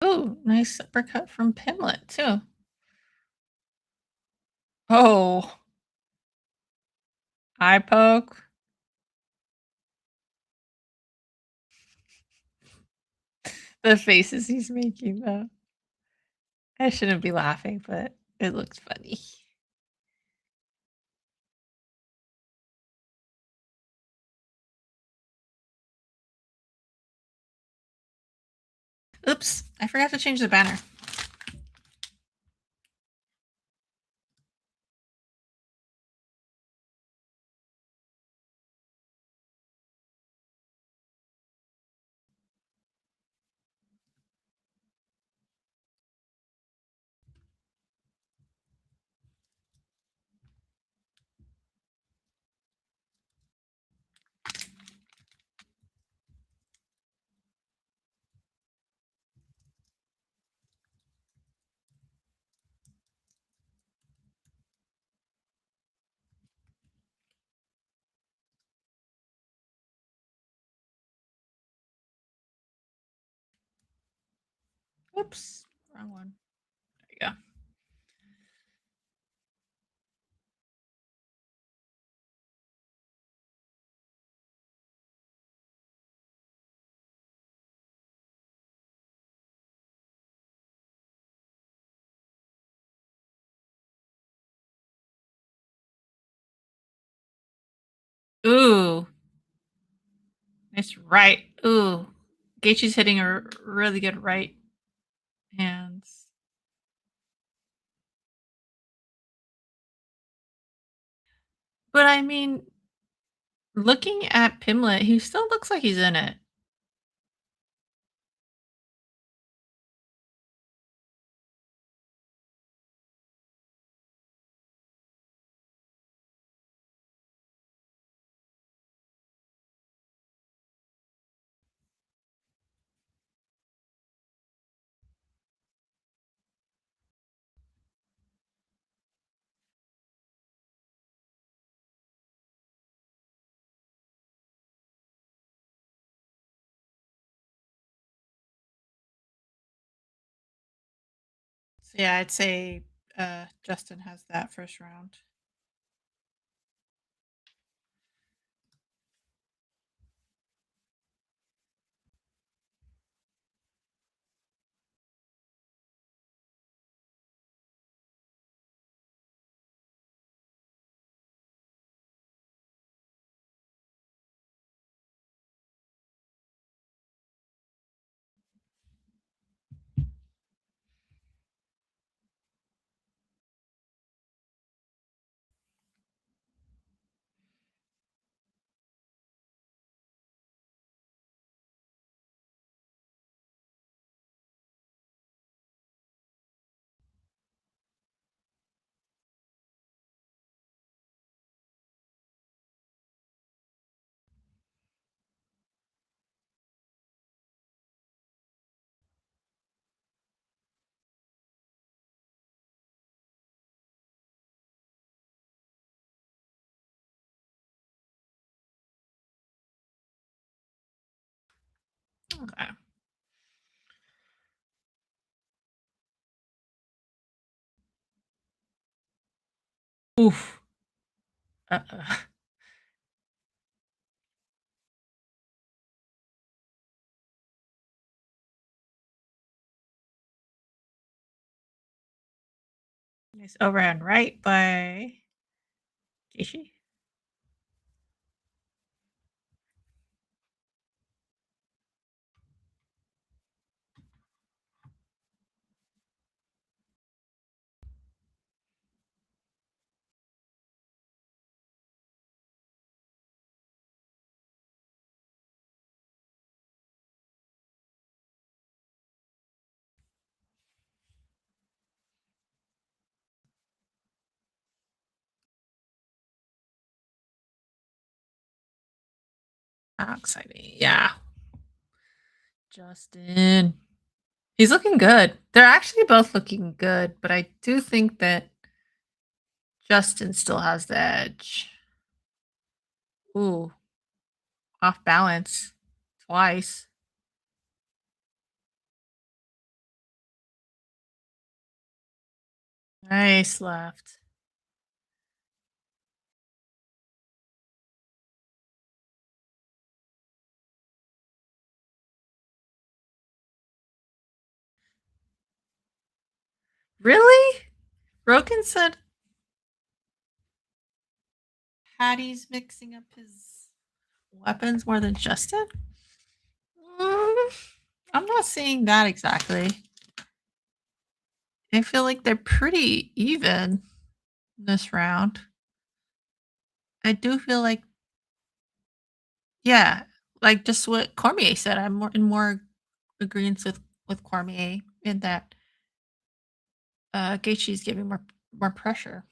Ooh, nice uppercut from Pimlet too. Oh, eye poke. The faces he's making though. I shouldn't be laughing, but it looks funny. Oops, I forgot to change the banner. Oops, wrong one. There you go. Ooh, nice right. Ooh, Gaethje's hitting a really good right hands. But I mean, Looking at Pimlet, he still looks like he's in it. So yeah, I'd say Justin has that first round. Okay. Oof. Uh-uh. Nice overhand right by Kishi. How exciting. Yeah. Justin. He's looking good. They're actually both looking good, but I do think that Justin still has the edge. Ooh, off balance twice. Nice left. Really? Rogan said Patty's mixing up his weapons more than Justin? Mm, I'm not seeing that exactly. I feel like they're pretty even this round. I do feel like, yeah, like just what Cormier said. I'm more in more agreement with Cormier in that Gaethje's giving more pressure.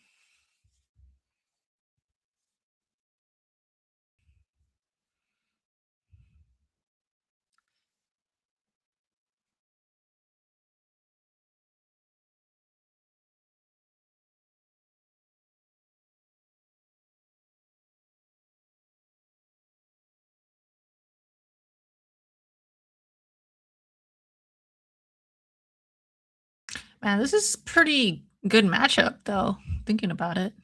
Man, this is pretty good matchup though. Thinking about it,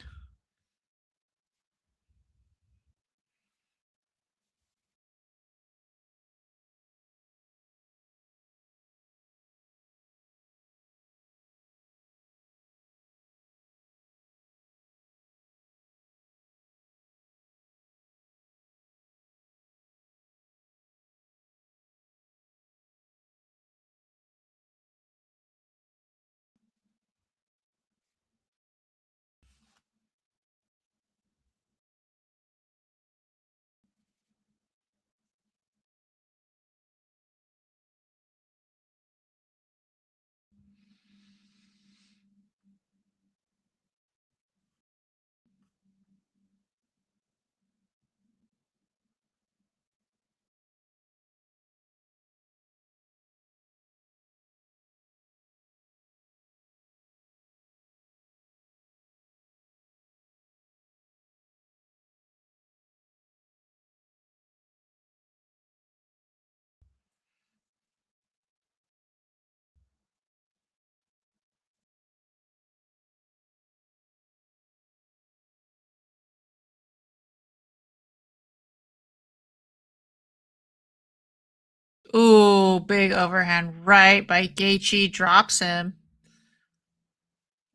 Ooh, big overhand right by Gaethje, drops him.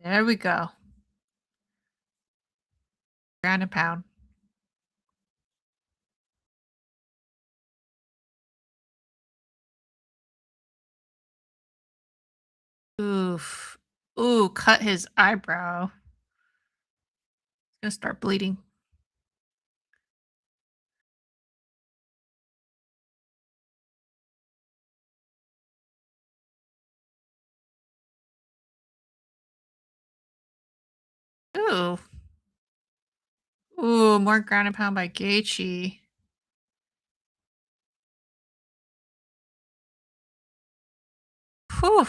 There we go. Ground and pound. Oof. Ooh, cut his eyebrow. It's gonna start bleeding. Ooh. Ooh, more ground and pound by Gaethje. Whew.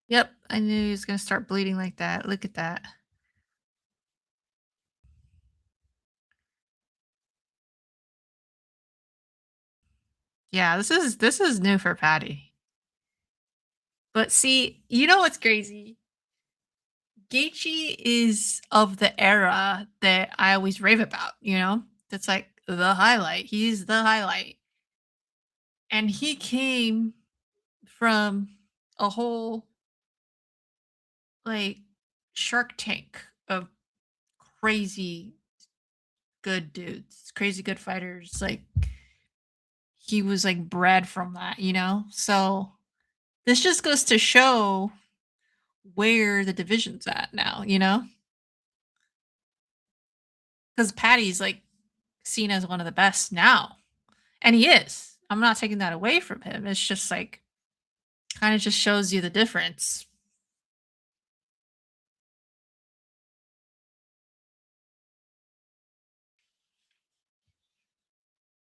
Yep, I knew he was gonna start bleeding like that. Look at that. Yeah, this is new for Patty. But see, you know what's crazy? Gaethje is of the era that I always rave about, you know? That's like the highlight. He's the highlight. And he came from a whole like Shark Tank of crazy good dudes, crazy good fighters. Like he was like bred from that, you know? So this just goes to show where the division's at now, you know? Because Patty's like seen as one of the best now. And he is. I'm not taking that away from him. It's just like kind of just shows you the difference.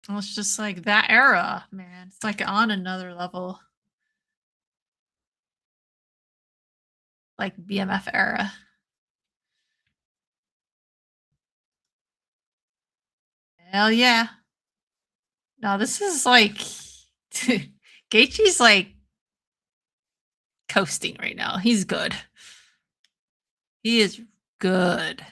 And it's just like that era, man. It's like on another level, like BMF era. Hell yeah. No, this is like Gaethje's like coasting right now. He's good. He is good.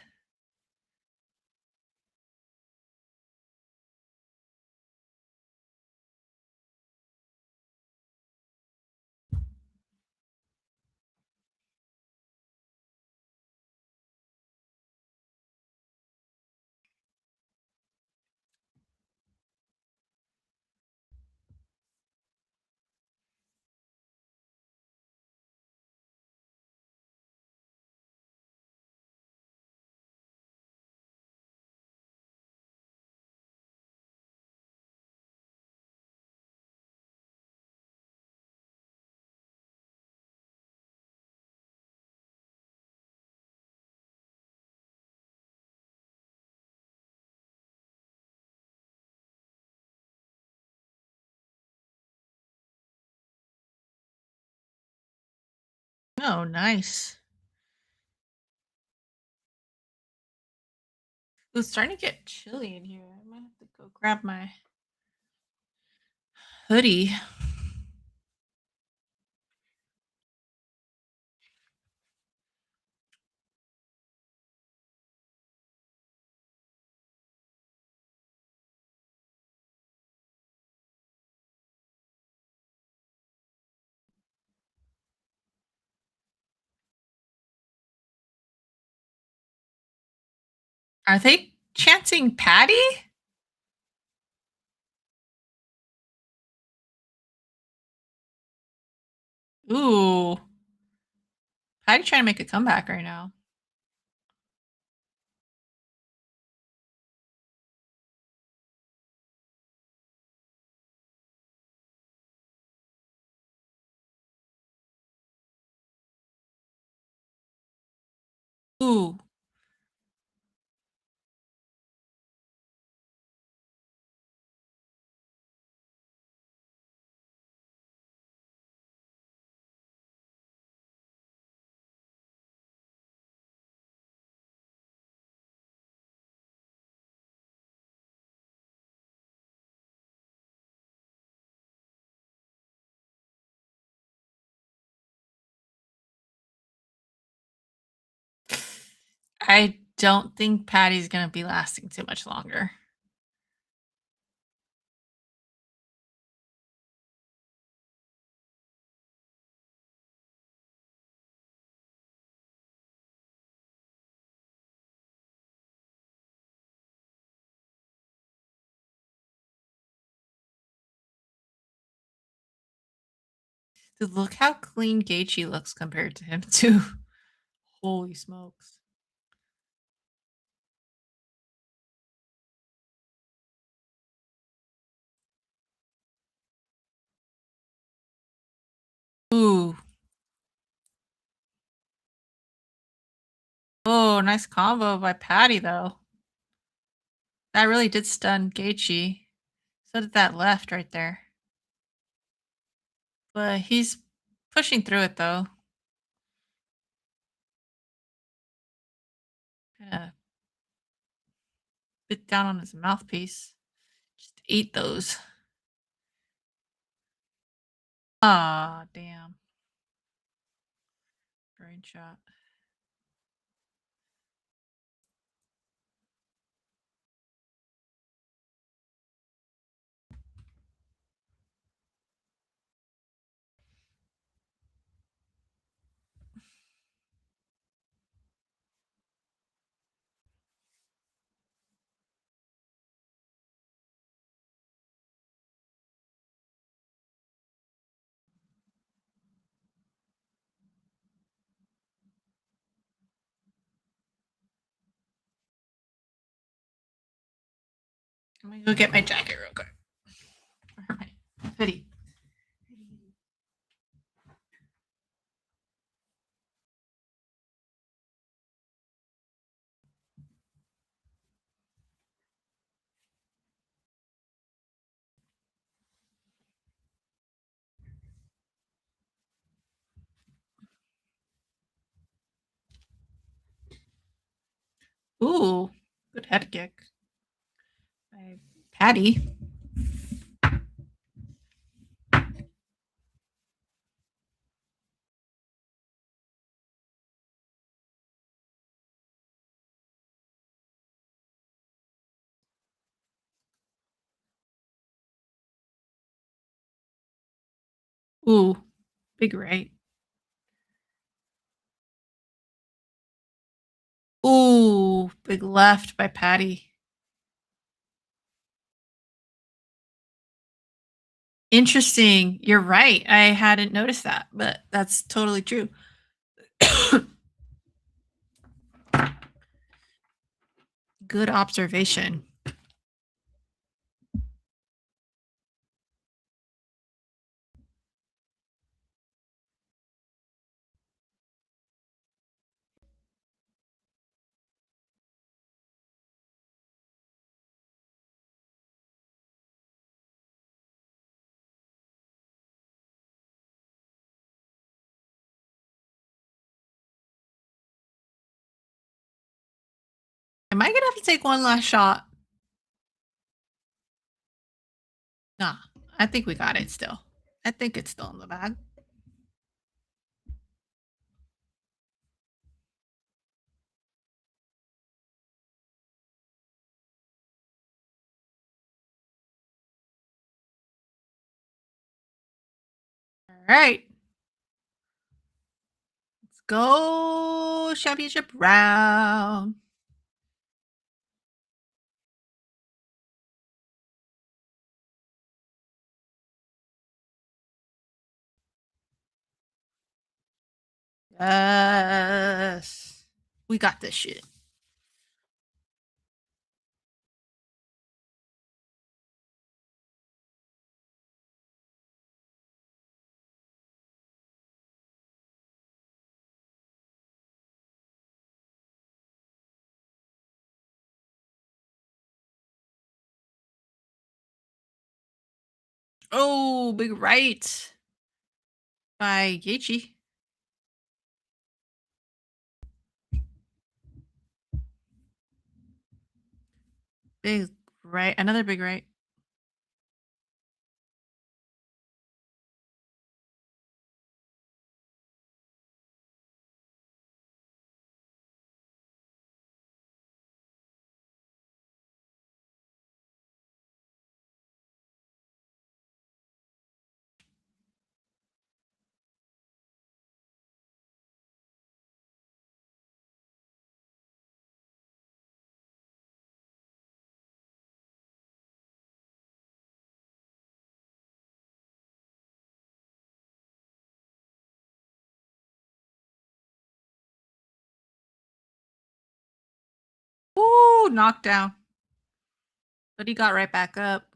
Oh, nice. It's starting to get chilly in here. I might have to go grab my hoodie. Are they chanting Patty? Ooh. Patty trying to make a comeback right now. Ooh. I don't think Patty's gonna be lasting too much longer. Dude, look how clean Gaethje looks compared to him too. Holy smokes. Ooh. Oh, nice combo by Patty though. That really did stun Gaethje. So did that left right there. But he's pushing through it though. Kinda bit down on his mouthpiece. Just ate those. Ah, damn. Brain shot. I'm gonna go get my jacket real quick. Or my hoodie. Ooh, good head kick by Patty. Ooh, big right. Ooh, big left by Patty. Interesting. You're right. I hadn't noticed that, but that's totally true. Good observation. Am I gonna have to take one last shot? Nah, I think we got it still. I think it's still in the bag. All right. Let's go championship round. Yes. We got this shit. Oh, big right by Gaethje. Big right. Another big right. Ooh, knocked down. But he got right back up.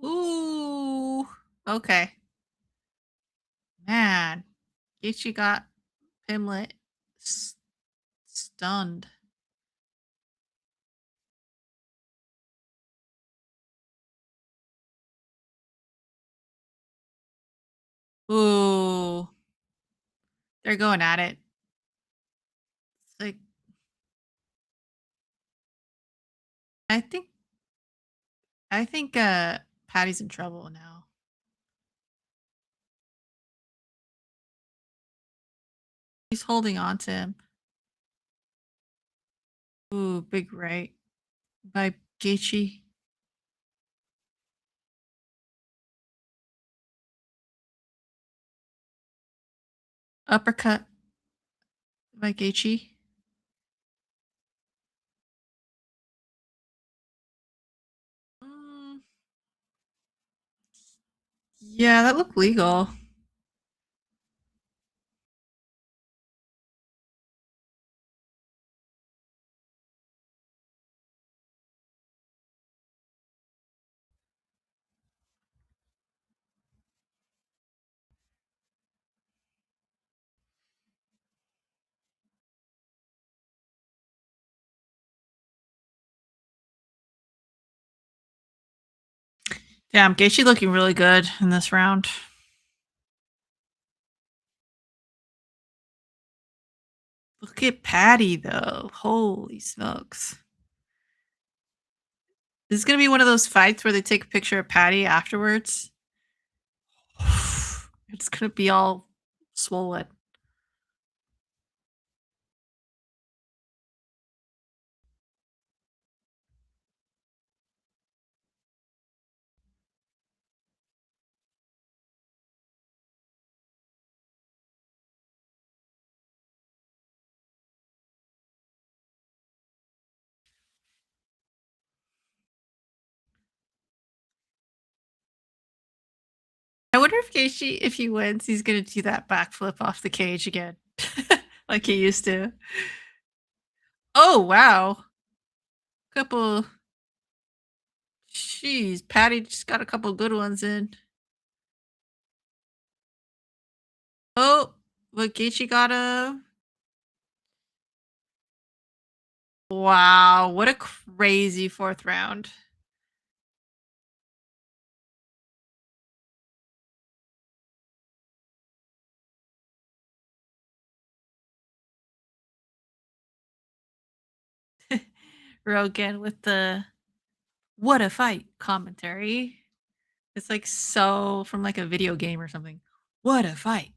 Ooh. Okay. Man. Gaethje got Pimlet s- stunned. Ooh. They're going at it. It's like I think I think Patty's in trouble now. He's holding on to him. Ooh, big right by Gaethje. Uppercut by Gaethje. Mm, yeah, that looked legal. Damn, Gaethje looking really good in this round. Look at Patty though. Holy smokes. This is gonna be one of those fights where they take a picture of Patty afterwards. It's gonna be all swollen. I wonder if Gaethje, if he wins, he's gonna do that backflip off the cage again, like he used to. Oh wow, couple. Jeez, Patty just got a couple good ones in. Oh, but Gaethje got a. Wow, what a crazy fourth round. Rogan with the "What a fight" commentary. It's like so from like a video game or something. What a fight.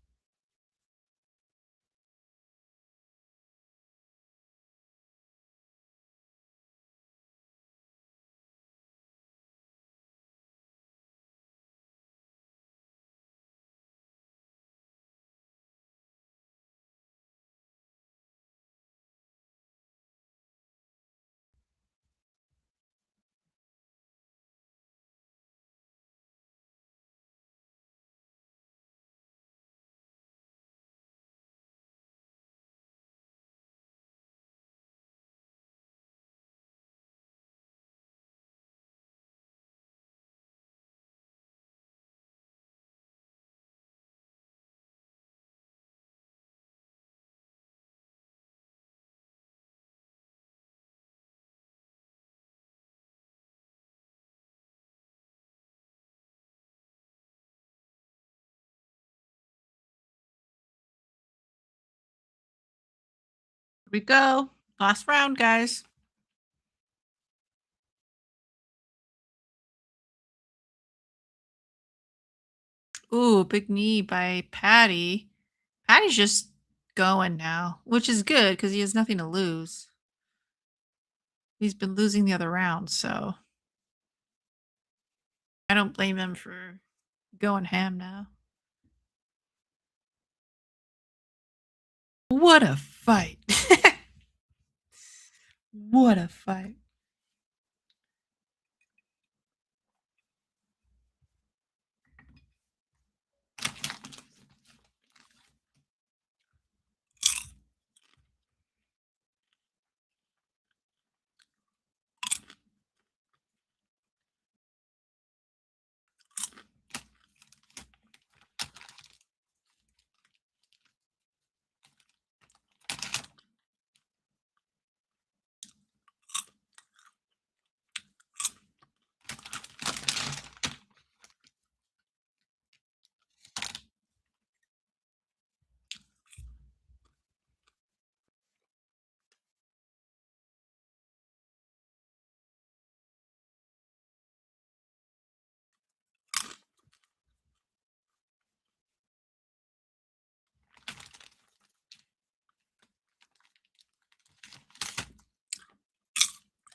Here we go. Last round, guys. Ooh, big knee by Patty. Patty's just going now, which is good because he has nothing to lose. He's been losing the other round, so I don't blame him for going ham now. What a fight. What a fight.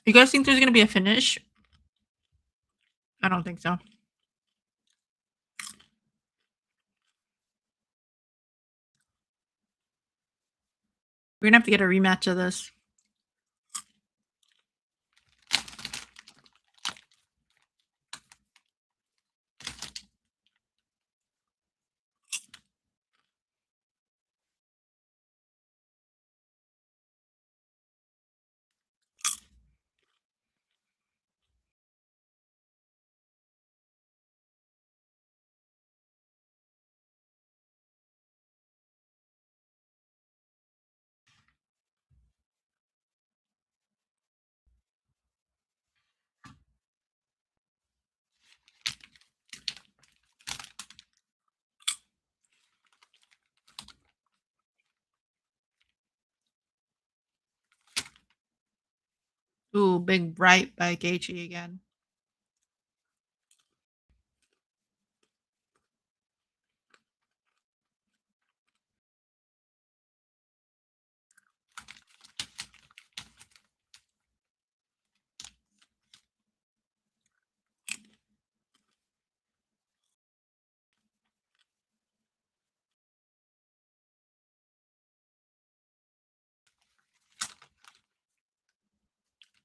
You guys think there's gonna be a finish? I don't think so. We're gonna have to get a rematch of this. Ooh, big right by Gaethje again.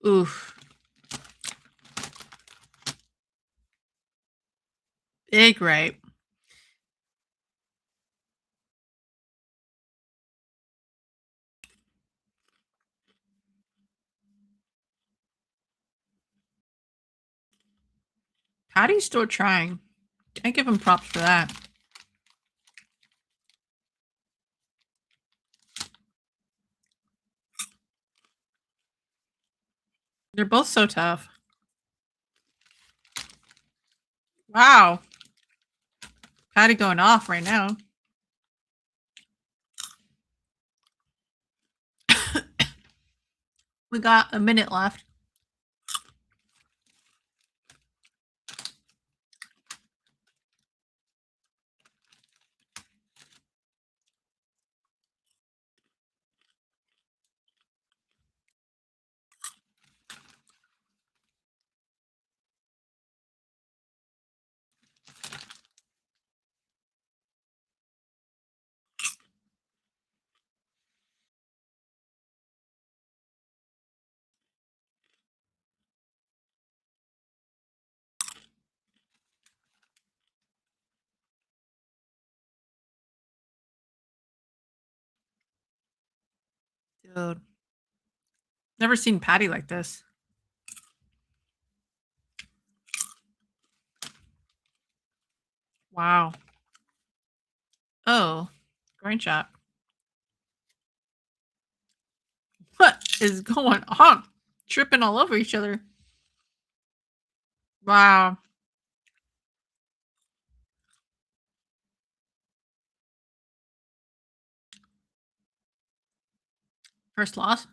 Oof. Big right. Patty's still trying. I give him props for that. They're both so tough. Wow. Patty going off right now. We got a minute left. Dude. Never seen Patty like this. Wow. Oh, groin shot. What is going on? Tripping all over each other. Wow. First loss.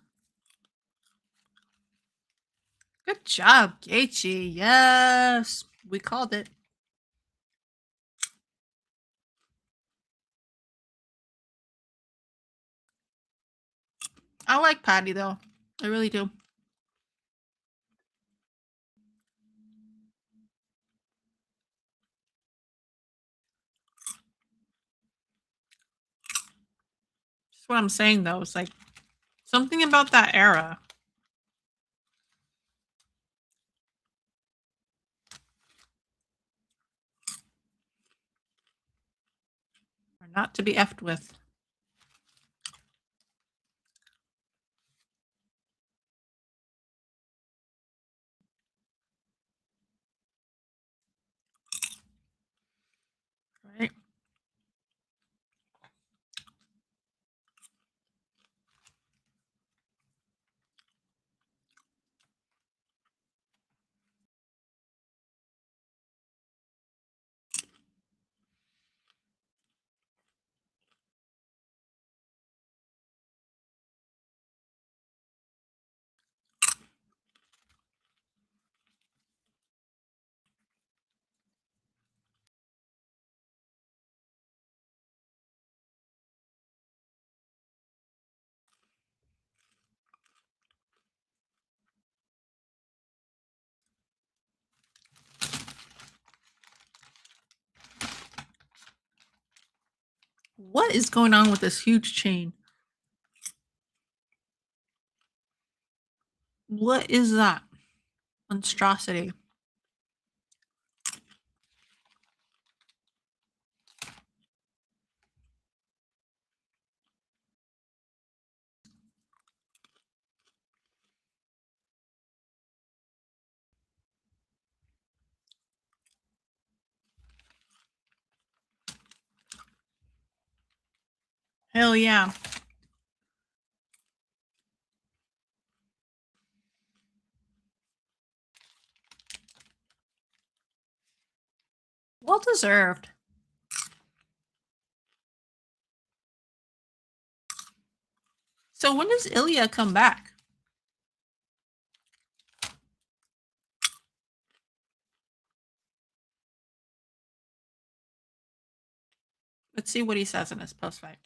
Good job, Gaethje. Yes, we called it. I like Patty though. I really do. That's what I'm saying though. It's like something about that era, are not to be effed with. Right? What is going on with this huge chain? What is that monstrosity? Hell yeah. Well deserved. So when does Ilya come back? Let's see what he says in his post fight.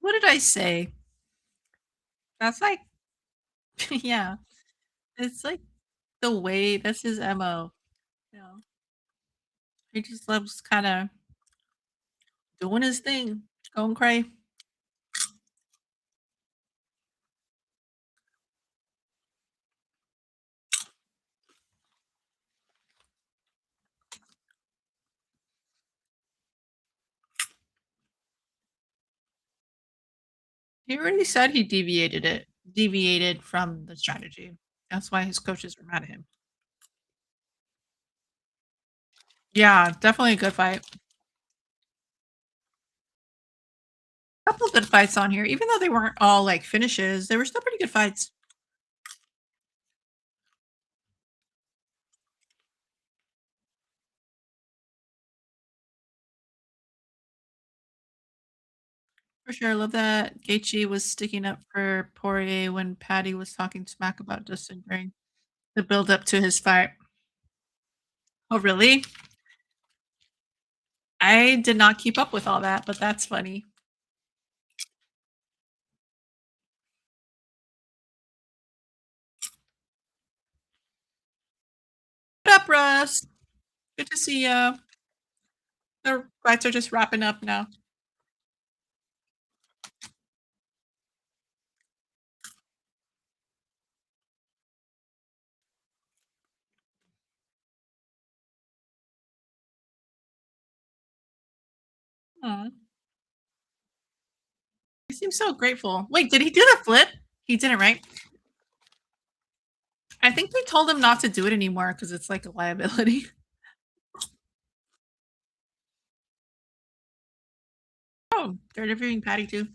What did I say? That's like, yeah, it's like the way that's his MO. You know, he just loves kind of doing his thing, going cray. He already said he deviated from the strategy. That's why his coaches were mad at him. Yeah, definitely a good fight. Couple good fights on here, even though they weren't all like finishes. They were still pretty good fights. For sure, I love that Gaethje was sticking up for Poirier when Patty was talking smack about Dustin during the build up to his fight. Oh, really? I did not keep up with all that, but that's funny. What up, Russ? Good to see ya. The fights are just wrapping up now. Aw. He seems so grateful. Wait, did he do the flip? He didn't, right? I think they told him not to do it anymore because it's like a liability. Oh, they're interviewing Patty too.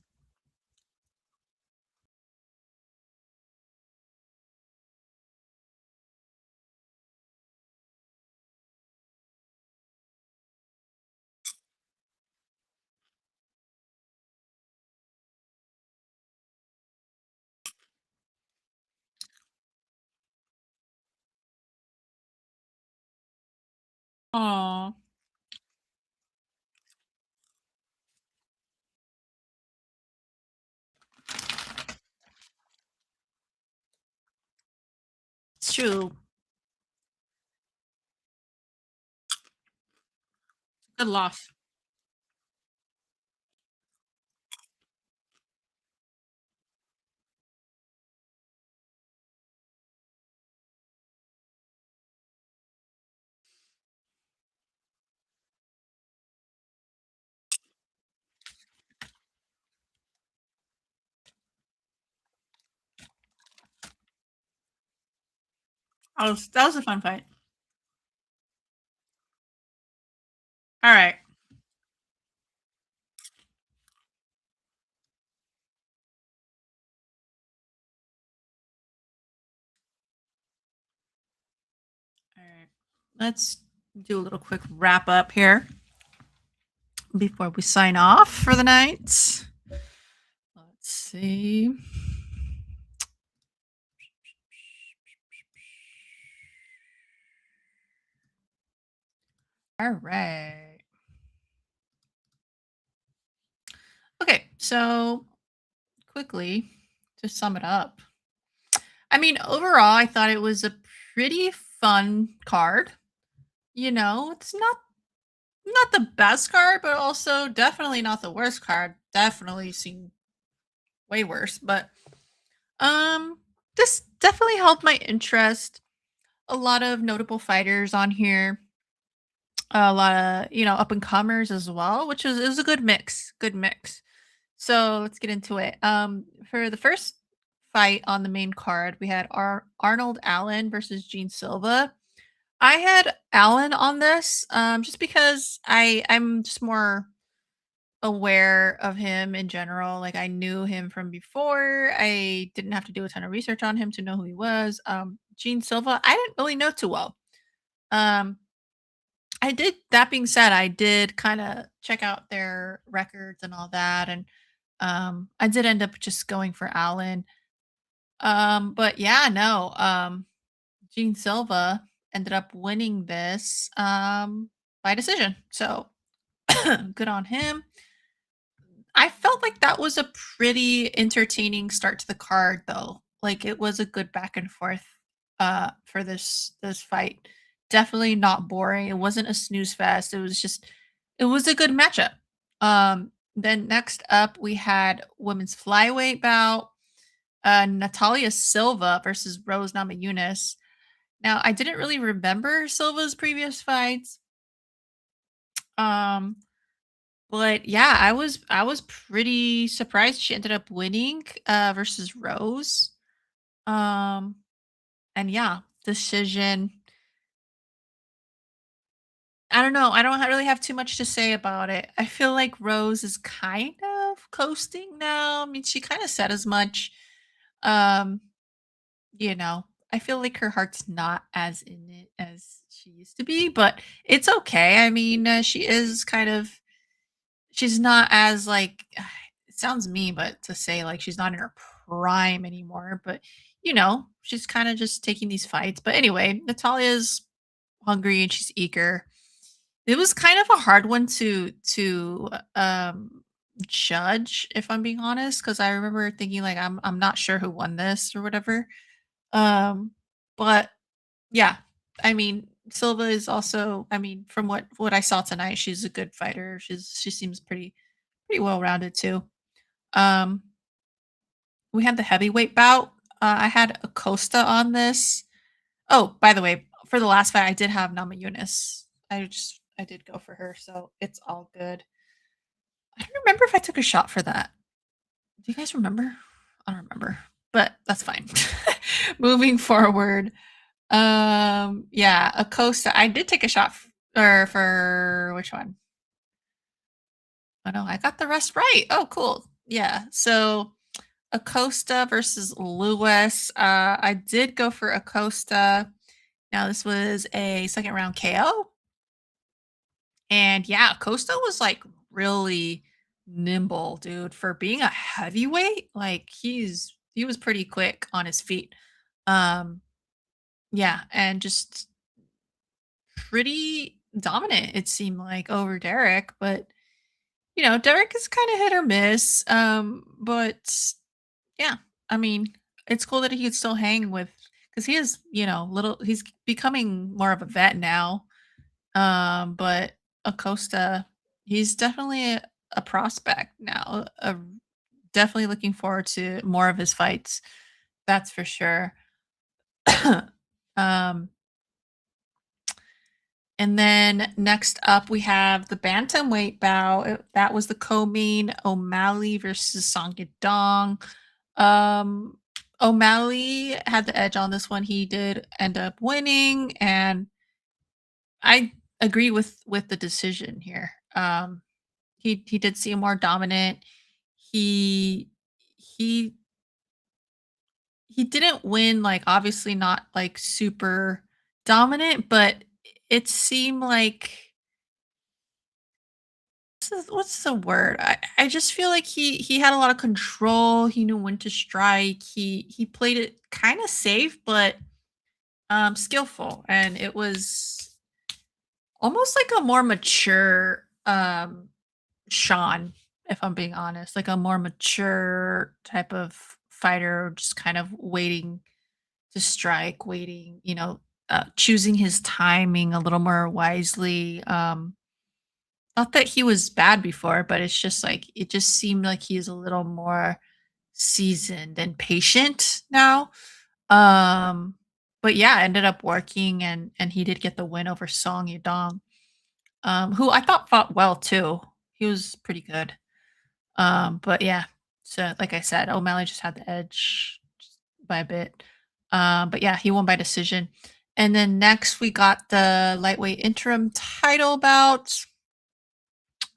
Aw, it's true. Good loss. That was a fun fight. All right. All right. Let's do a little quick wrap up here before we sign off for the night. Let's see. All right. Okay, so quickly to sum it up. I mean, overall, I thought it was a pretty fun card. It's not the best card, but also definitely not the worst card. Definitely seen way worse, but um this definitely held my interest. A lot of notable fighters on here, a lot of, up and comers as well, which was it was a good mix. Good mix. So let's get into it. For the first fight on the main card, we had Arnold Allen versus Gene Silva. I had Allen on this, just because I'm just more aware of him in general. Like I knew him from before. I didn't have to do a ton of research on him to know who he was. Gene Silva, I didn't really know too well. Um, I did. That being said, I did kind of check out their records and all that, and I did end up just going for Allen. But yeah, no. Gene Silva ended up winning this by decision. So good on him. I felt like that was a pretty entertaining start to the card though. Like it was a good back and forth for this fight. Definitely not boring. It wasn't a snooze fest. It was a good matchup. Then next up we had women's flyweight bout, Natalia Silva versus Rose Namajunas. Now, I didn't really remember Silva's previous fights. Um, but yeah, I was pretty surprised she ended up winning versus Rose. Um, and yeah, decision. I don't know. I don't really have too much to say about it. I feel like Rose is kind of coasting now. I mean, she kind of said as much. Um, You know, I feel like her heart's not as in it as she used to be, but it's okay. I mean, she is kind of she's not as like it sounds mean, but to say like she's not in her prime anymore, but she's kind of just taking these fights. But anyway, Natalia's hungry and she's eager. It was kind of a hard one to judge if I'm being honest because I remember thinking like I'm not sure who won this or whatever. Um, but yeah, I mean, Silva is also, I mean, from what I saw tonight, she's a good fighter. She seems pretty well rounded too. Um, we had the heavyweight bout. I had Acosta on this. Oh, by the way, for the last fight, I did have Nama Yunus. I did go for her, so it's all good. I don't remember if I took a shot for that. Do you guys remember? I don't remember, but that's fine. Moving forward, yeah, Acosta. I did take a shot or for which one? Oh no, I got the rest right. Oh, cool. Yeah. So Acosta versus Lewis. I did go for Acosta. Now this was a second round KO. And yeah, Acosta was like really nimble, dude, for being a heavyweight. Like he was pretty quick on his feet. Um, yeah, and just pretty dominant, it seemed like, over Derek. But Derek is kind of hit or miss. But yeah, I mean, it's cool that he could still hang with because he is, he's becoming more of a vet now. But Acosta, he's definitely a prospect now. Definitely looking forward to more of his fights. That's for sure. um, and then next up, we have the bantamweight bout. That was the co-main O'Malley versus Song Yadong. Um, O'Malley had the edge on this one. He did end up winning, and I agree with the decision here. He did seem more dominant. He he he didn't win, like, obviously not, like, super dominant, but it seemed like what's the word? I just feel like he had a lot of control, he knew when to strike, he played it kinda safe, but, skillful, and it was almost like a more mature, Sean, if I'm being honest, like a more mature type of fighter, just kind of waiting to strike, waiting, choosing his timing a little more wisely. Not that he was bad before, but it's just like it just seemed like he's a little more seasoned and patient now. Um, but yeah, ended up working and he did get the win over Song Yadong, who I thought fought well too. He was pretty good. But yeah, so like I said, O'Malley just had the edge by a bit. But yeah, he won by decision. And then next we got the lightweight interim title bout.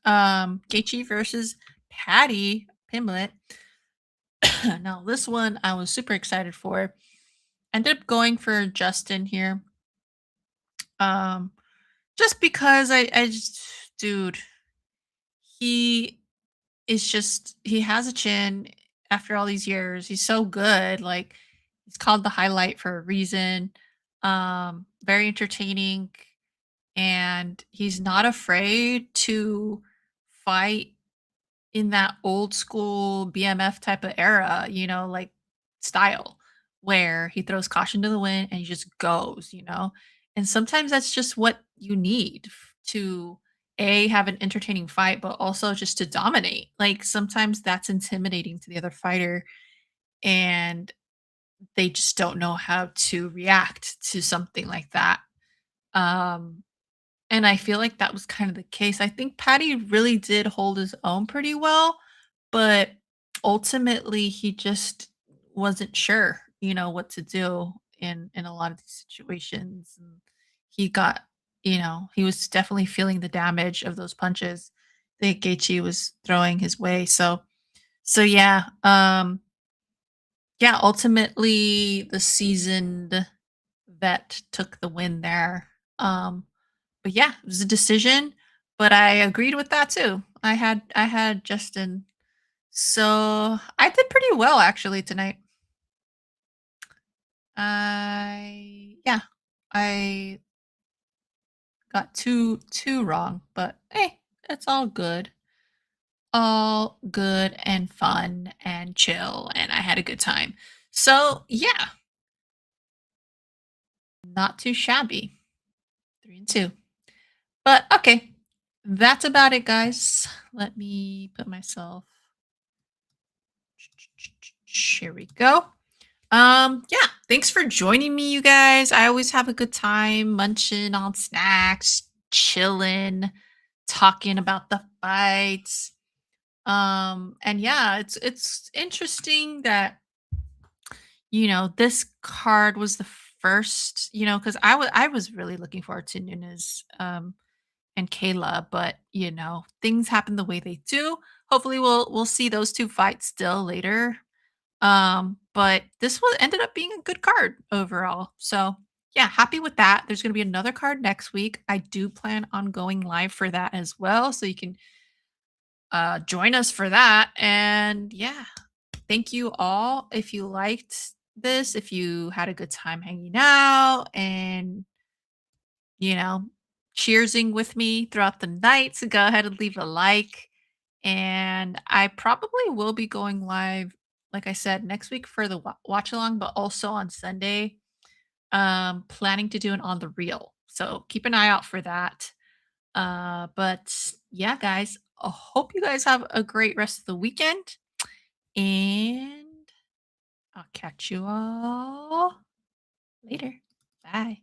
Gaethje versus Patty Pimblett. Now this one I was super excited for. Ended up going for Justin here. Um, just because I just, dude, he he has a chin after all these years. He's so good. Like he's called the highlight for a reason. Very entertaining, and he's not afraid to fight in that old school BMF type of era, like style where he throws caution to the wind and he just goes. And sometimes that's just what you need to a have an entertaining fight, but also just to dominate. Like sometimes that's intimidating to the other fighter and they just don't know how to react to something like that. Um and I feel like that was kind of the case. I think Patty really did hold his own pretty well, but ultimately he just wasn't sure, what to do in a lot of these situations. And he got, he was definitely feeling the damage of those punches that Gaethje was throwing his way. So yeah, yeah, ultimately the seasoned vet took the win there. But yeah, it was a decision, but I agreed with that too. I had Justin. So I did pretty well actually tonight. Yeah, I got two wrong, but hey, it's all good. All good and fun and chill, and I had a good time. So yeah, not too shabby. 3-2. But okay, that's about it, guys. Let me put myself. Here we go. Yeah, thanks for joining me, you guys. I always have a good time munching on snacks, chilling, talking about the fights. And yeah, it's interesting that this card was the first, because I was really looking forward to Nunes and Kayla, but things happen the way they do. Hopefully we'll see those two fights still later. But this was ended up being a good card overall. So yeah, happy with that. There's gonna be another card next week. I do plan on going live for that as well. So you can join us for that. And yeah, thank you all. If you liked this, if you had a good time hanging out and, you know, cheersing with me throughout the night, so go ahead and leave a like. And I probably will be going live, like I said, next week for the watch along, but also on Sunday. Planning to do it on the reel. So keep an eye out for that. But yeah, guys, I hope you guys have a great rest of the weekend. And I'll catch you all later. Bye.